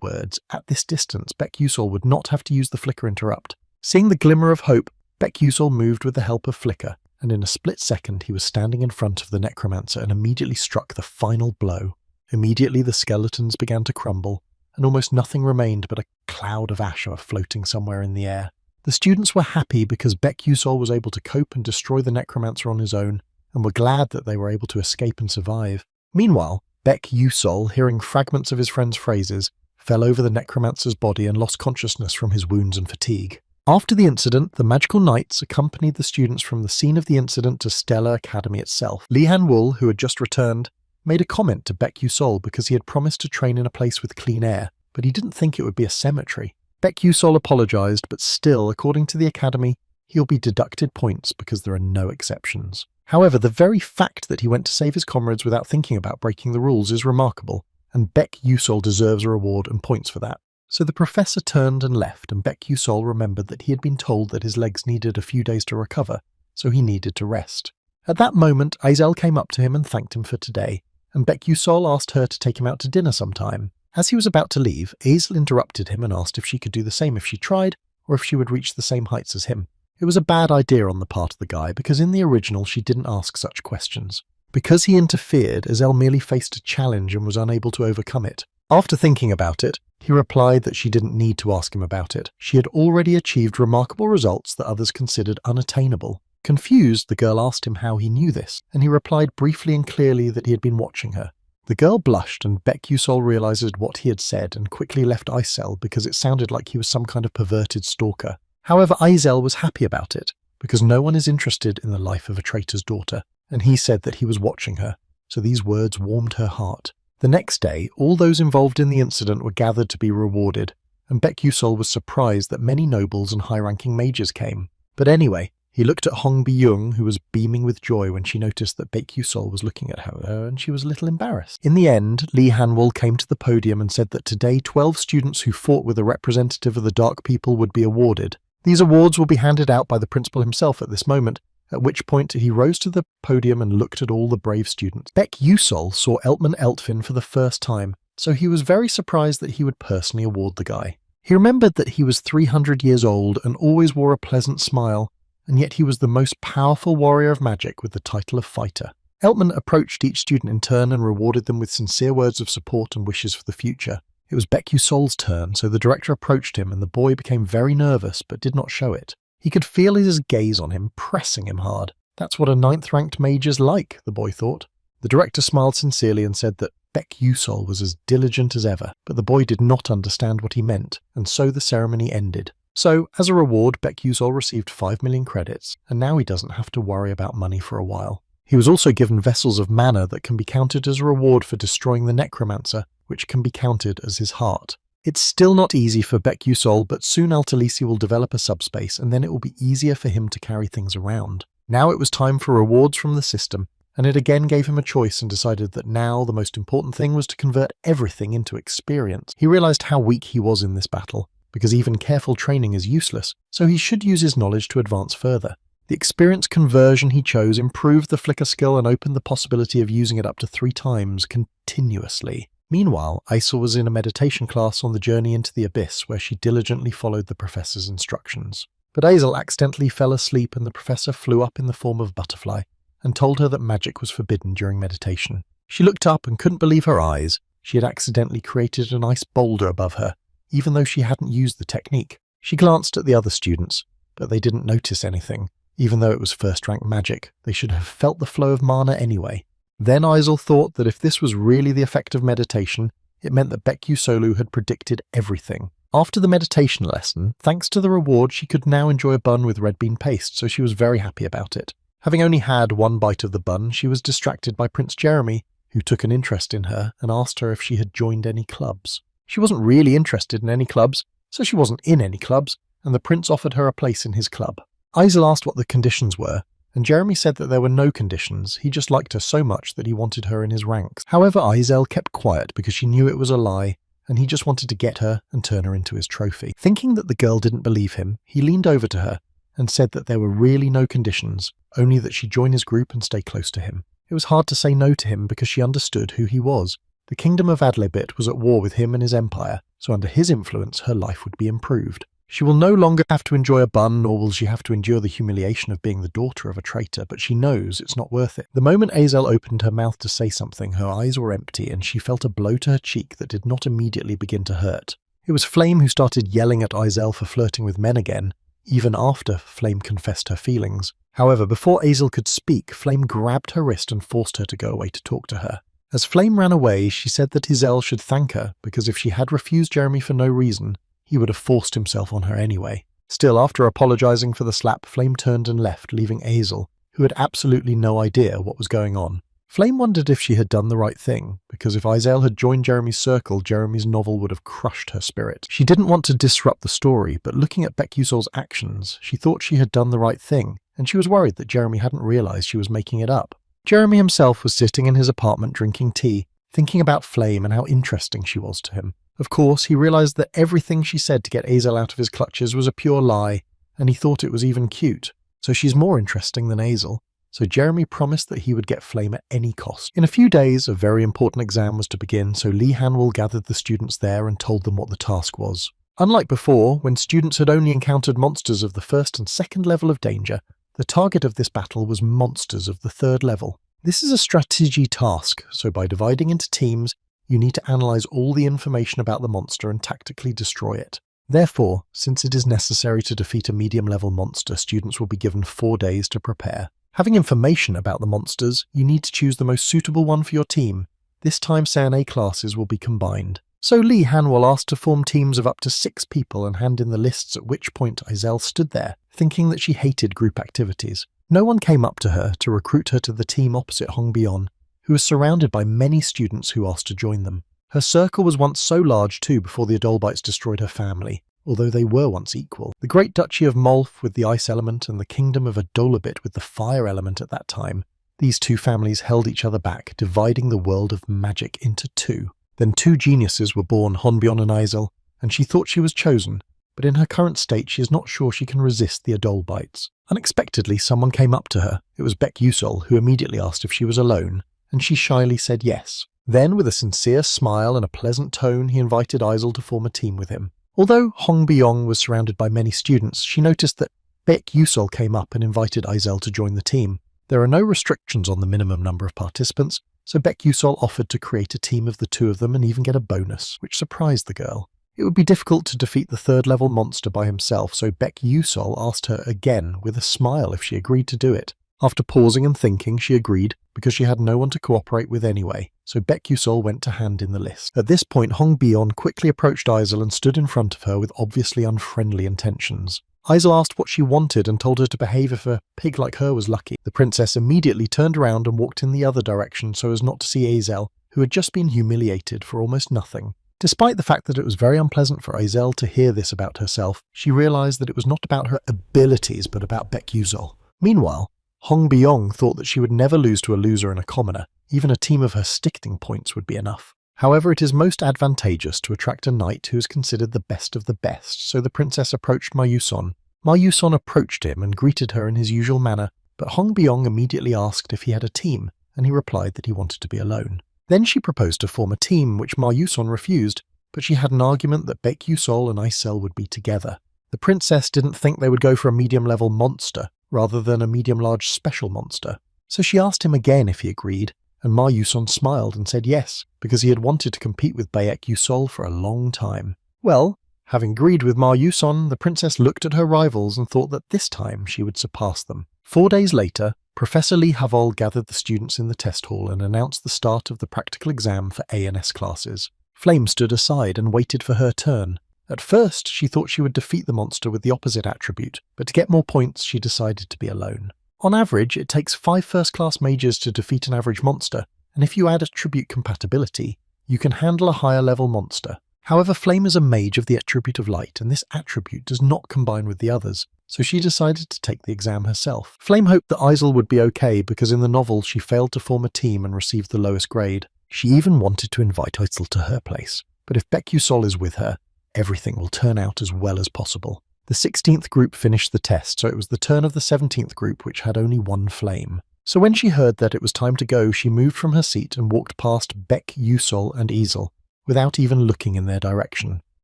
Speaker 1: words, at this distance, Bekyusol would not have to use the flicker interrupt. Seeing the glimmer of hope, Bekyusol moved with the help of flicker, and in a split second he was standing in front of the necromancer and immediately struck the final blow. Immediately the skeletons began to crumble, and almost nothing remained but a cloud of ash floating somewhere in the air. The students were happy because Bekyusol was able to cope and destroy the necromancer on his own, and were glad that they were able to escape and survive. Meanwhile, Bekyusol, hearing fragments of his friend's phrases, fell over the necromancer's body and lost consciousness from his wounds and fatigue. After the incident, the magical knights accompanied the students from the scene of the incident to Stellar Academy itself. Li Han-wul, who had just returned, made a comment to Bekyusol because he had promised to train in a place with clean air, but he didn't think it would be a cemetery. Bekyusol apologized, but still, according to the academy, he'll be deducted points because there are no exceptions. However, the very fact that he went to save his comrades without thinking about breaking the rules is remarkable, and Bekyusol deserves a reward and points for that. So the professor turned and left, and Bekyusol remembered that he had been told that his legs needed a few days to recover, so he needed to rest. At that moment, Aizel came up to him and thanked him for today, and Bekyusol asked her to take him out to dinner sometime. As he was about to leave, Aizel interrupted him and asked if she could do the same if she tried, or if she would reach the same heights as him. It was a bad idea on the part of the guy, because in the original she didn't ask such questions. Because he interfered, Aizel merely faced a challenge and was unable to overcome it. After thinking about it, he replied that she didn't need to ask him about it. She had already achieved remarkable results that others considered unattainable. Confused, the girl asked him how he knew this, and he replied briefly and clearly that he had been watching her. The girl blushed, and Baek Yusol realized what he had said and quickly left Aisel because it sounded like he was some kind of perverted stalker. However, Aisel was happy about it, because no one is interested in the life of a traitor's daughter, and he said that he was watching her, so these words warmed her heart. The next day, all those involved in the incident were gathered to be rewarded, and Baek Yusol was surprised that many nobles and high-ranking mages came. But anyway, he looked at Hong Bi-young, who was beaming with joy when she noticed that Baek Yusol was looking at her, and she was a little embarrassed. In the end, Lee Hanwol came to the podium and said that today 12 students who fought with a representative of the Dark People would be awarded. These awards will be handed out by the principal himself at this moment, at which point he rose to the podium and looked at all the brave students. Baek Yusol saw Eltman Eltfin for the first time, so he was very surprised that he would personally award the guy. He remembered that he was 300 years old and always wore a pleasant smile, and yet he was the most powerful warrior of magic with the title of fighter. Eltman approached each student in turn and rewarded them with sincere words of support and wishes for the future. It was Baek Yusol's turn, so the director approached him and the boy became very nervous but did not show it. He could feel his gaze on him, pressing him hard. That's what a 9th-ranked mage is like, the boy thought. The director smiled sincerely and said that Baek Yusol was as diligent as ever, but the boy did not understand what he meant, and so the ceremony ended. So, as a reward, Baek Yusol received 5 million credits, and now he doesn't have to worry about money for a while. He was also given vessels of mana that can be counted as a reward for destroying the necromancer, which can be counted as his heart. It's still not easy for Baek Yusol, but soon Altalisi will develop a subspace, and then it will be easier for him to carry things around. Now it was time for rewards from the system, and it again gave him a choice and decided that now the most important thing was to convert everything into experience. He realized how weak he was in this battle, because even careful training is useless, so he should use his knowledge to advance further. The experience conversion he chose improved the flicker skill and opened the possibility of using it up to 3 times continuously. Meanwhile, Aisel was in a meditation class on the journey into the abyss where she diligently followed the professor's instructions. But Aisel accidentally fell asleep and the professor flew up in the form of a butterfly and told her that magic was forbidden during meditation. She looked up and couldn't believe her eyes. She had accidentally created an ice boulder above her, even though she hadn't used the technique. She glanced at the other students, but they didn't notice anything. Even though it was first-rank magic, they should have felt the flow of mana anyway. Then Aisel thought that if this was really the effect of meditation, it meant that Baek Yusolu had predicted everything. After the meditation lesson, thanks to the reward, she could now enjoy a bun with red bean paste, so she was very happy about it. Having only had 1 bite of the bun, she was distracted by Prince Jeremy, who took an interest in her and asked her if she had joined any clubs. She wasn't really interested in any clubs, so she wasn't in any clubs, and the prince offered her a place in his club. Aisel asked what the conditions were, and Jeremy said that there were no conditions, he just liked her so much that he wanted her in his ranks. However, Aisel kept quiet because she knew it was a lie, and he just wanted to get her and turn her into his trophy. Thinking that the girl didn't believe him, he leaned over to her and said that there were really no conditions, only that she join his group and stay close to him. It was hard to say no to him because she understood who he was. The kingdom of Adlebit was at war with him and his empire, so under his influence her life would be improved. She will no longer have to enjoy a bun, nor will she have to endure the humiliation of being the daughter of a traitor, but she knows it's not worth it. The moment Aisel opened her mouth to say something, her eyes were empty and she felt a blow to her cheek that did not immediately begin to hurt. It was Flame who started yelling at Aisel for flirting with men again, even after Flame confessed her feelings. However, before Aisel could speak, Flame grabbed her wrist and forced her to go away to talk to her. As Flame ran away, she said that Aisel should thank her, because if she had refused Jeremy for no reason, he would have forced himself on her anyway. Still, after apologizing for the slap, Flame turned and left, leaving Aisel, who had absolutely no idea what was going on. Flame wondered if she had done the right thing, because if Aisel had joined Jeremy's circle, Jeremy's novel would have crushed her spirit. She didn't want to disrupt the story, but looking at Baek Yusol's actions, she thought she had done the right thing, and she was worried that Jeremy hadn't realized she was making it up. Jeremy himself was sitting in his apartment drinking tea, thinking about Flame and how interesting she was to him. Of course, he realized that everything she said to get Aisel out of his clutches was a pure lie, and he thought it was even cute. So she's more interesting than Aisel. So Jeremy promised that he would get Flame at any cost. In a few days, a very important exam was to begin, so Lee Hanwol gathered the students there and told them what the task was. Unlike before, when students had only encountered monsters of the 1st and 2nd level of danger, the target of this battle was monsters of the 3rd level. This is a strategy task, so by dividing into teams, you need to analyze all the information about the monster and tactically destroy it. Therefore, since it is necessary to defeat a medium-level monster, students will be given 4 days to prepare. Having information about the monsters, you need to choose the most suitable one for your team. This time CNA classes will be combined. So Lee Hanwol asked to form teams of up to 6 people and hand in the lists, at which point Aizel stood there, thinking that she hated group activities. No one came up to her to recruit her to the team opposite Hong Byeon, who was surrounded by many students who asked to join them. Her circle was once so large too before the Adolbites destroyed her family, although they were once equal. The Great Duchy of Molf with the ice element and the Kingdom of Adolabit with the fire element at that time, these two families held each other back, dividing the world of magic into 2. Then 2 geniuses were born, Honbyeon and Aizel, and she thought she was chosen, but in her current state she is not sure she can resist the Adolbites. Unexpectedly, someone came up to her. It was Baek Yusol, who immediately asked if she was alone, and she shyly said yes. Then, with a sincere smile and a pleasant tone, he invited Aizel to form a team with him. Although Hong Byeong was surrounded by many students, she noticed that Baek Yusol came up and invited Aizel to join the team. There are no restrictions on the minimum number of participants, so Baek Yusol offered to create a team of the 2 of them and even get a bonus, which surprised the girl. It would be difficult to defeat the 3rd-level monster by himself, so Baek Yusol asked her again with a smile if she agreed to do it. After pausing and thinking, she agreed, because she had no one to cooperate with anyway, so Baek Yusol went to hand in the list. At this point, Hong Byeon quickly approached Aizel and stood in front of her with obviously unfriendly intentions. Aizel asked what she wanted and told her to behave if a pig like her was lucky. The princess immediately turned around and walked in the other direction so as not to see Aizel, who had just been humiliated for almost nothing. Despite the fact that it was very unpleasant for Aizel to hear this about herself, she realized that it was not about her abilities but about Baek Yusol. Meanwhile, Hong Byeong thought that she would never lose to a loser and a commoner. Even a team of her sticking points would be enough. However, it is most advantageous to attract a knight who is considered the best of the best, so the princess approached Ma Yuson. Ma Yuson approached him and greeted her in his usual manner, but Hong Byeong immediately asked if he had a team, and he replied that he wanted to be alone. Then she proposed to form a team, which Ma Yuson refused, but she had an argument that Baek Yusol and Aizel would be together. The princess didn't think they would go for a medium-level monster, rather than a medium-large special monster. So she asked him again if he agreed, and Ma Yuson smiled and said yes, because he had wanted to compete with Baek Yusol for a long time. Well, having agreed with Ma Yuson, the princess looked at her rivals and thought that this time she would surpass them. 4 days later, Professor Lee Havol gathered the students in the test hall and announced the start of the practical exam for A and S classes. Flame stood aside and waited for her turn. At first, she thought she would defeat the monster with the opposite attribute, but to get more points, she decided to be alone. On average, it takes 5 first-class mages to defeat an average monster, and if you add attribute compatibility, you can handle a higher-level monster. However, Flame is a mage of the attribute of light, and this attribute does not combine with the others, so she decided to take the exam herself. Flame hoped that Aizel would be okay, because in the novel she failed to form a team and received the lowest grade. She even wanted to invite Aizel to her place, but if Baek Yusol is with her, everything will turn out as well as possible. The 16th group finished the test, so it was the turn of the 17th group, which had only 1 flame. So when she heard that it was time to go, she moved from her seat and walked past Baek Yusol and Aizel, without even looking in their direction.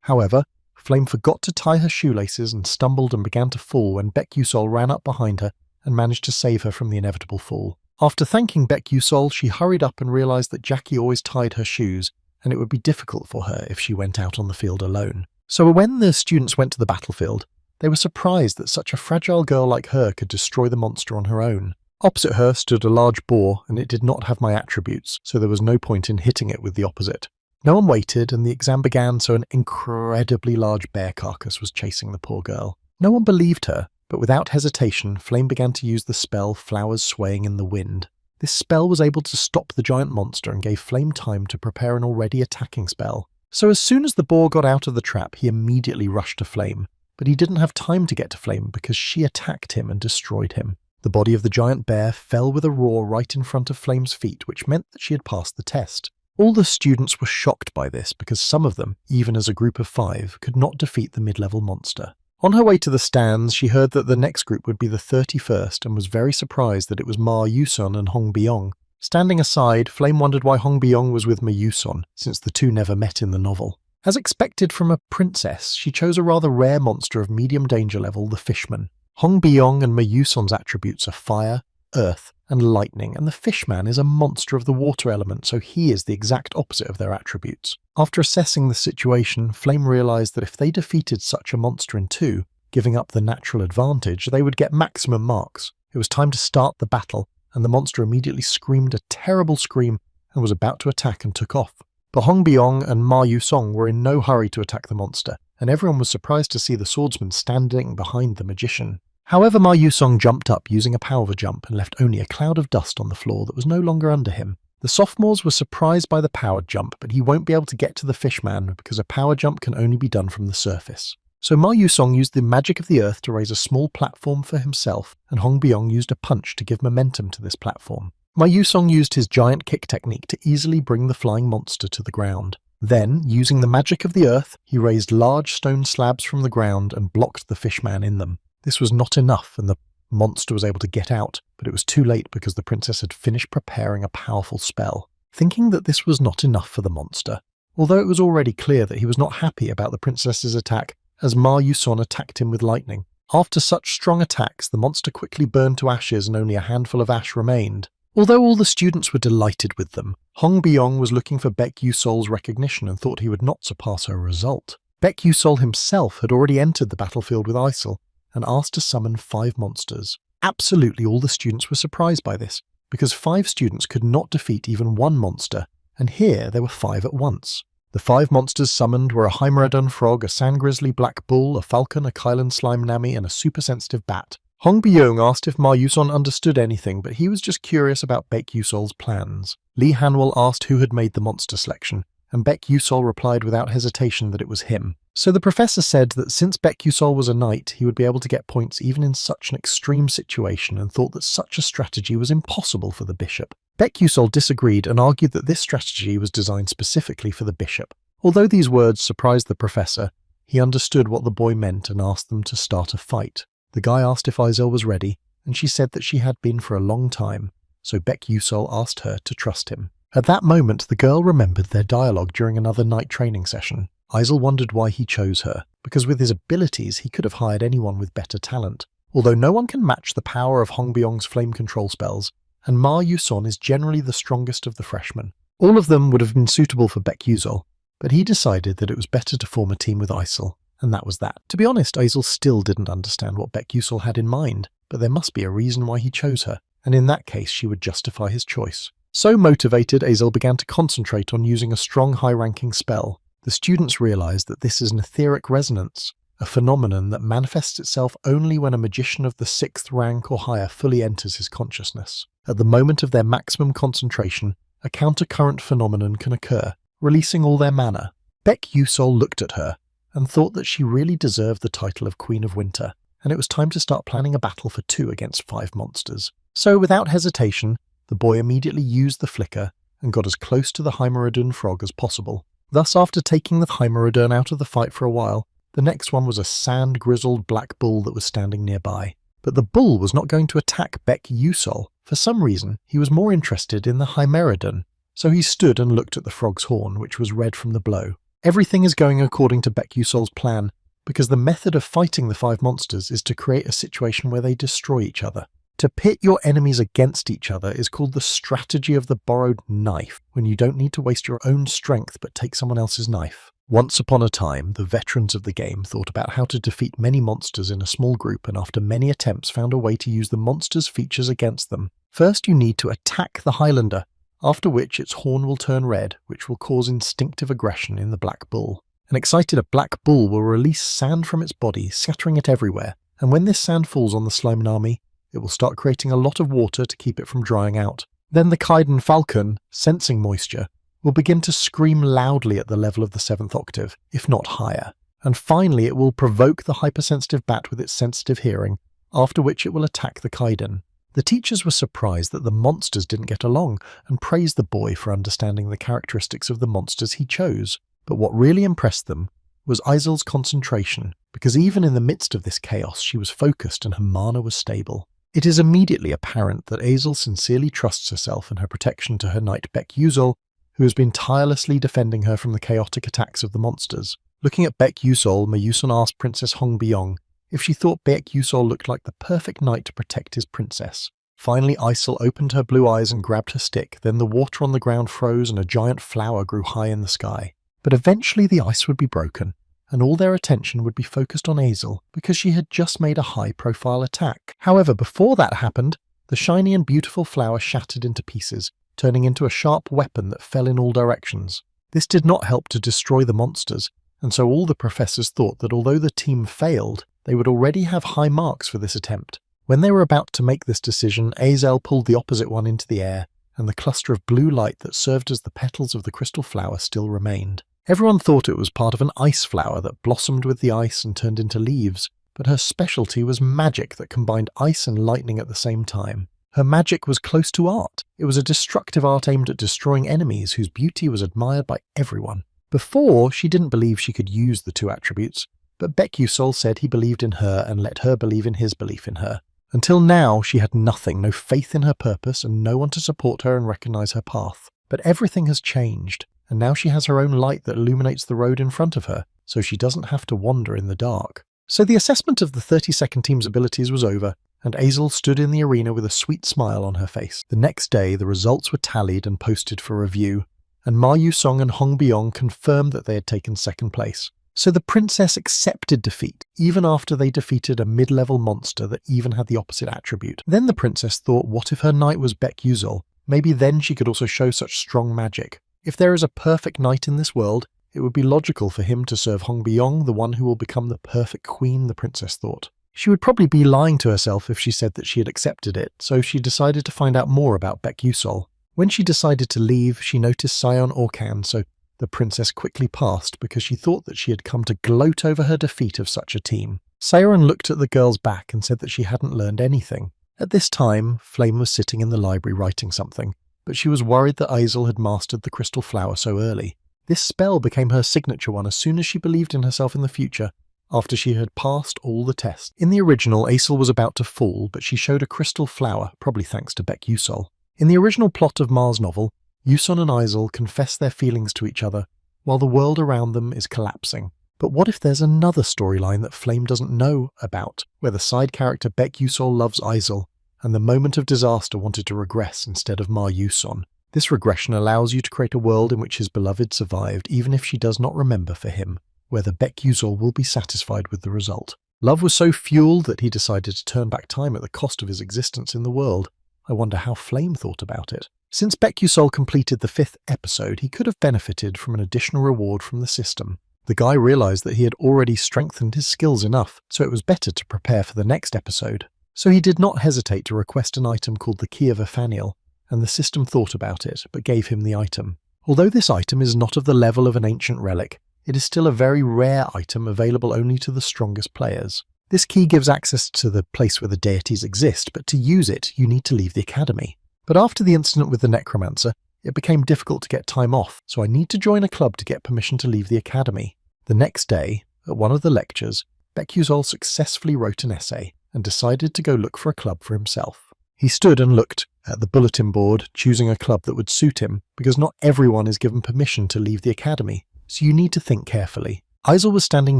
Speaker 1: However, Flame forgot to tie her shoelaces and stumbled and began to fall when Baek Yusol ran up behind her and managed to save her from the inevitable fall. After thanking Baek Yusol, she hurried up and realized that Jackie always tied her shoes, and it would be difficult for her if she went out on the field alone. So when the students went to the battlefield, they were surprised that such a fragile girl like her could destroy the monster on her own. Opposite her stood a large boar, and it did not have my attributes, so there was no point in hitting it with the opposite. No one waited, and the exam began, so an incredibly large bear carcass was chasing the poor girl. No one believed her, but without hesitation, Flame began to use the spell Flowers Swaying in the Wind. This spell was able to stop the giant monster and gave Flame time to prepare an already attacking spell. So as soon as the boar got out of the trap, he immediately rushed to Flame, but he didn't have time to get to Flame because she attacked him and destroyed him. The body of the giant bear fell with a roar right in front of Flame's feet, which meant that she had passed the test. All the students were shocked by this because some of them, even as a group of 5, could not defeat the mid-level monster. On her way to the stands, she heard that the next group would be the 31st and was very surprised that it was Ma Yuson and Hong Byeong. Standing aside, Flame wondered why Hong Byeong was with Ma Yuson, since the two never met in the novel. As expected from a princess, she chose a rather rare monster of medium danger level, the Fishman. Hong Byeong and Ma Yuson's attributes are fire, earth and lightning, and the fishman is a monster of the water element, so he is the exact opposite of their attributes. After assessing the situation, Flame realized that if they defeated such a monster in two, giving up the natural advantage, they would get maximum marks. It was time to start the battle, and the monster immediately screamed a terrible scream and was about to attack and took off. But Hong Byong and Ma Yusong were in no hurry to attack the monster, and everyone was surprised to see the swordsman standing behind the magician. However, Ma Yusong jumped up using a power jump and left only a cloud of dust on the floor that was no longer under him. The sophomores were surprised by the powered jump, but he won't be able to get to the fishman because a power jump can only be done from the surface. So Ma Yusong used the magic of the earth to raise a small platform for himself, and Hong Byong used a punch to give momentum to this platform. Ma Yusong used his giant kick technique to easily bring the flying monster to the ground. Then, using the magic of the earth, he raised large stone slabs from the ground and blocked the fishman in them. This was not enough, and the monster was able to get out, but it was too late because the princess had finished preparing a powerful spell. Thinking that this was not enough for the monster, although it was already clear that he was not happy about the princess's attack, as Ma Yusong attacked him with lightning. After such strong attacks, the monster quickly burned to ashes and only a handful of ash remained. Although all the students were delighted with them, Hong Byong was looking for Baek Yusol's recognition and thought he would not surpass her result. Baek Yusol himself had already entered the battlefield with Isel and asked to summon 5 monsters. Absolutely all the students were surprised by this, because 5 students could not defeat even one monster, and here there were 5 at once. The 5 monsters summoned were a Hymerodon frog, a sand grizzly black bull, a falcon, a Kylan slime nami, and a super-sensitive bat. Hong Byong asked if Ma Yuson understood anything, but he was just curious about Baek Yusol's plans. Lee Hanwol asked who had made the monster selection, and Baek Yusol replied without hesitation that it was him. So the professor said that since Baek Yusol was a knight, he would be able to get points even in such an extreme situation, and thought that such a strategy was impossible for the bishop. Baek Yusol disagreed and argued that this strategy was designed specifically for the bishop. Although these words surprised the professor, he understood what the boy meant and asked them to start a fight. The guy asked if Isel was ready, and she said that she had been for a long time, so Baek Yusol asked her to trust him. At that moment, the girl remembered their dialogue during another night training session. Isel wondered why he chose her, because with his abilities he could have hired anyone with better talent. Although no one can match the power of Hong Byong's flame control spells, and Ma Yuson is generally the strongest of the freshmen. All of them would have been suitable for Baek Yusol, but he decided that it was better to form a team with Isel, and that was that. To be honest, Isel still didn't understand what Baek Yusol had in mind, but there must be a reason why he chose her, and in that case she would justify his choice. So motivated, Isel began to concentrate on using a strong high-ranking spell. The students realized that this is an etheric resonance, a phenomenon that manifests itself only when a magician of the 6th rank or higher fully enters his consciousness. At the moment of their maximum concentration, a countercurrent phenomenon can occur, releasing all their mana. Baek Yusol looked at her and thought that she really deserved the title of Queen of Winter, and it was time to start planning a battle for 2 against 5 monsters. So without hesitation, the boy immediately used the flicker and got as close to the Hymerodon frog as possible. Thus, after taking the Hymerodon out of the fight for a while, the next one was a sand-grizzled black bull that was standing nearby. But the bull was not going to attack Baek Yusol. For some reason, he was more interested in the Hymerodon, so he stood and looked at the frog's horn, which was red from the blow. Everything is going according to Baek Yusol's plan, because the method of fighting the 5 monsters is to create a situation where they destroy each other. To pit your enemies against each other is called the strategy of the borrowed knife, when you don't need to waste your own strength but take someone else's knife. Once upon a time, the veterans of the game thought about how to defeat many monsters in a small group, and after many attempts found a way to use the monster's features against them. First, you need to attack the Highlander, after which its horn will turn red, which will cause instinctive aggression in the black bull. An excited black bull will release sand from its body, scattering it everywhere, and when this sand falls on the slime army, it will start creating a lot of water to keep it from drying out. Then the Kaiden falcon, sensing moisture, will begin to scream loudly at the level of the 7th octave, if not higher. And finally it will provoke the hypersensitive bat with its sensitive hearing, after which it will attack the Kaiden. The teachers were surprised that the monsters didn't get along, and praised the boy for understanding the characteristics of the monsters he chose. But what really impressed them was Isel's concentration, because even in the midst of this chaos she was focused and her mana was stable. It is immediately apparent that Isel sincerely trusts herself and her protection to her knight Baek Yusol, who has been tirelessly defending her from the chaotic attacks of the monsters. Looking at Baek Yusol, Ma Yuson asked Princess Hong Byong if she thought Baek Yusol looked like the perfect knight to protect his princess. Finally, Isel opened her blue eyes and grabbed her stick, then the water on the ground froze and a giant flower grew high in the sky. But eventually the ice would be broken, and all their attention would be focused on Isel because she had just made a high-profile attack. However, before that happened, the shiny and beautiful flower shattered into pieces, turning into a sharp weapon that fell in all directions. This did not help to destroy the monsters, and so all the professors thought that although the team failed, they would already have high marks for this attempt. When they were about to make this decision, Azel pulled the opposite one into the air, and the cluster of blue light that served as the petals of the crystal flower still remained. Everyone thought it was part of an ice flower that blossomed with the ice and turned into leaves, but her specialty was magic that combined ice and lightning at the same time. Her magic was close to art. It was a destructive art aimed at destroying enemies whose beauty was admired by everyone. Before, she didn't believe she could use the two attributes, but Bekyusol said he believed in her and let her believe in his belief in her. Until now, she had nothing, no faith in her purpose, and no one to support her and recognize her path. But everything has changed, and now she has her own light that illuminates the road in front of her, so she doesn't have to wander in the dark. So the assessment of the 32nd team's abilities was over, and Azel stood in the arena with a sweet smile on her face. The next day, the results were tallied and posted for review, and Ma Yusong and Hong Byong confirmed that they had taken second place. So the princess accepted defeat, even after they defeated a mid-level monster that even had the opposite attribute. Then the princess thought, what if her knight was Bekyusol? Maybe then she could also show such strong magic. If there is a perfect knight in this world, it would be logical for him to serve Hong Byong, the one who will become the perfect queen, the princess thought. She would probably be lying to herself if she said that she had accepted it, so she decided to find out more about Bekyusol. When she decided to leave, she noticed Sion Orkan, so the princess quickly passed because she thought that she had come to gloat over her defeat of such a team. Saoran looked at the girl's back and said that she hadn't learned anything. At this time, Flame was sitting in the library writing something, but she was worried that Azel had mastered the crystal flower so early. This spell became her signature one as soon as she believed in herself in the future, after she had passed all the tests. In the original, Azel was about to fall, but she showed a crystal flower, probably thanks to Bekyusol. In the original plot of Ma's novel, Yuson and Azel confess their feelings to each other, while the world around them is collapsing. But what if there's another storyline that Flame doesn't know about, where the side character Bekyusol loves Azel, and the moment of disaster wanted to regress instead of Ma Yuson? This regression allows you to create a world in which his beloved survived, even if she does not remember for him, whether Bekyusol will be satisfied with the result. Love was so fueled that he decided to turn back time at the cost of his existence in the world. I wonder how Flame thought about it. Since Bekyusol completed the 5th episode, he could have benefited from an additional reward from the system. The guy realized that he had already strengthened his skills enough, so it was better to prepare for the next episode. So he did not hesitate to request an item called the Key of Ephaniel, and the system thought about it, but gave him the item. Although this item is not of the level of an ancient relic, it is still a very rare item available only to the strongest players. This key gives access to the place where the deities exist, but to use it, you need to leave the academy. But after the incident with the necromancer, it became difficult to get time off, so I need to join a club to get permission to leave the academy. The next day, at one of the lectures, Bekyusol successfully wrote an essay and decided to go look for a club for himself. He stood and looked at the bulletin board, choosing a club that would suit him, because not everyone is given permission to leave the academy, so you need to think carefully. Azel was standing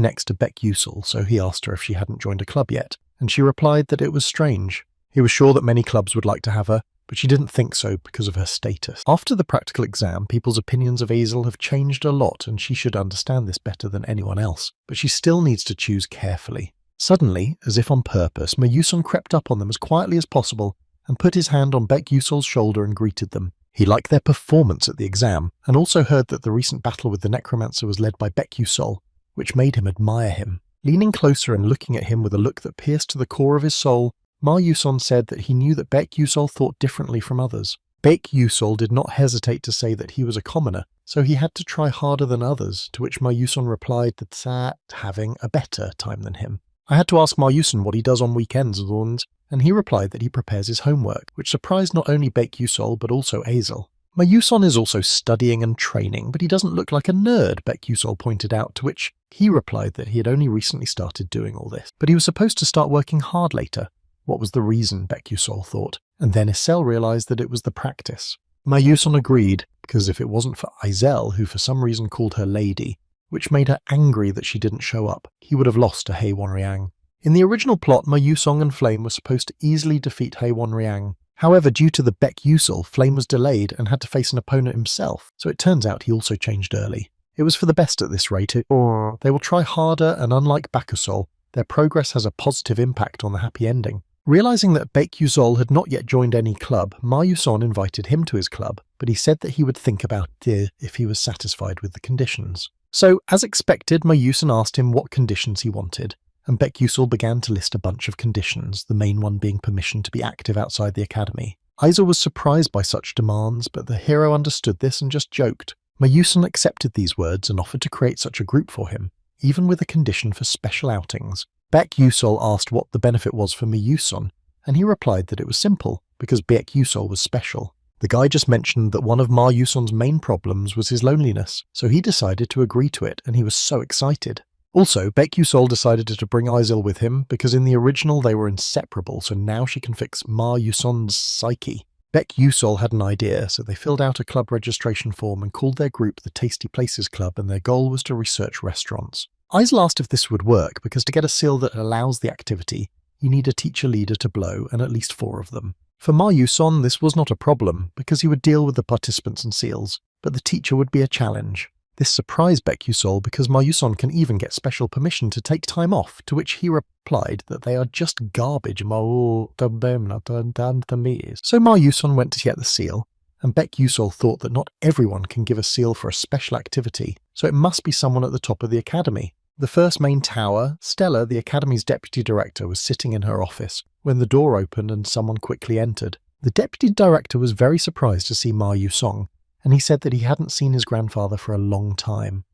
Speaker 1: next to Bekyusol, so he asked her if she hadn't joined a club yet, and she replied that it was strange. He was sure that many clubs would like to have her, but she didn't think so because of her status. After the practical exam, people's opinions of Azel have changed a lot, and she should understand this better than anyone else, but she still needs to choose carefully. Suddenly, as if on purpose, Mayuson crept up on them as quietly as possible and put his hand on Bekyusol's shoulder and greeted them. He liked their performance at the exam, and also heard that the recent battle with the necromancer was led by Bekyusol, which made him admire him. Leaning closer and looking at him with a look that pierced to the core of his soul, Ma Yuson said that he knew that Bekyusol thought differently from others. Bekyusol did not hesitate to say that he was a commoner, so he had to try harder than others, to which Ma Yuson replied that having a better time than him. I had to ask Ma Yuson what he does on weekends, and he replied that he prepares his homework, which surprised not only Bekyusol but also Azel. Ma Yuson is also studying and training, but he doesn't look like a nerd, Bekyusol pointed out, to which he replied that he had only recently started doing all this, but he was supposed to start working hard later. What was the reason, Bekyusol thought, and then Isel realized that it was the practice. Ma Yuson agreed, because if it wasn't for Izel, who for some reason called her lady, which made her angry that she didn't show up, he would have lost to Hei Wonriang. In the original plot, Ma Yusong and Flame were supposed to easily defeat Hei Wonriang. However, due to the Baek Yusul, Flame was delayed and had to face an opponent himself, so it turns out he also changed early. It was for the best at this rate. They will try harder, and unlike Bakusol, their progress has a positive impact on the happy ending. Realizing that Baek Yusul had not yet joined any club, Ma Yuson invited him to his club, but he said that he would think about it if he was satisfied with the conditions. So, as expected, Ma Yuson asked him what conditions he wanted, and Baek Yusul began to list a bunch of conditions, the main one being permission to be active outside the academy. Aizel was surprised by such demands, but the hero understood this and just joked. Ma Yuson accepted these words and offered to create such a group for him, even with a condition for special outings. Baek Yusul asked what the benefit was for Ma Yuson, and he replied that it was simple, because Baek Yusul was special. The guy just mentioned that one of Ma Yuson's main problems was his loneliness, so he decided to agree to it, and he was so excited. Also, Baek Yusul decided to bring Aizel with him, because in the original they were inseparable, so now she can fix Ma Yuson's psyche. Baek Yusul had an idea, so they filled out a club registration form and called their group the Tasty Places Club, and their goal was to research restaurants. Aizel asked if this would work, because to get a seal that allows the activity, you need a teacher leader to blow, and at least 4 of them. For Ma Yuson, this was not a problem, because he would deal with the participants and seals, but the teacher would be a challenge. This surprised Baek Yusul because Ma Yuson can even get special permission to take time off, to which he replied that they are just garbage. So Ma Yuson went to get the seal, and Baek Yusul thought that not everyone can give a seal for a special activity, so it must be someone at the top of the academy. The first main tower, Stella, the academy's deputy director, was sitting in her office when the door opened and someone quickly entered. The deputy director was very surprised to see Ma Yusong, and he said that he hadn't seen his grandfather for a long time.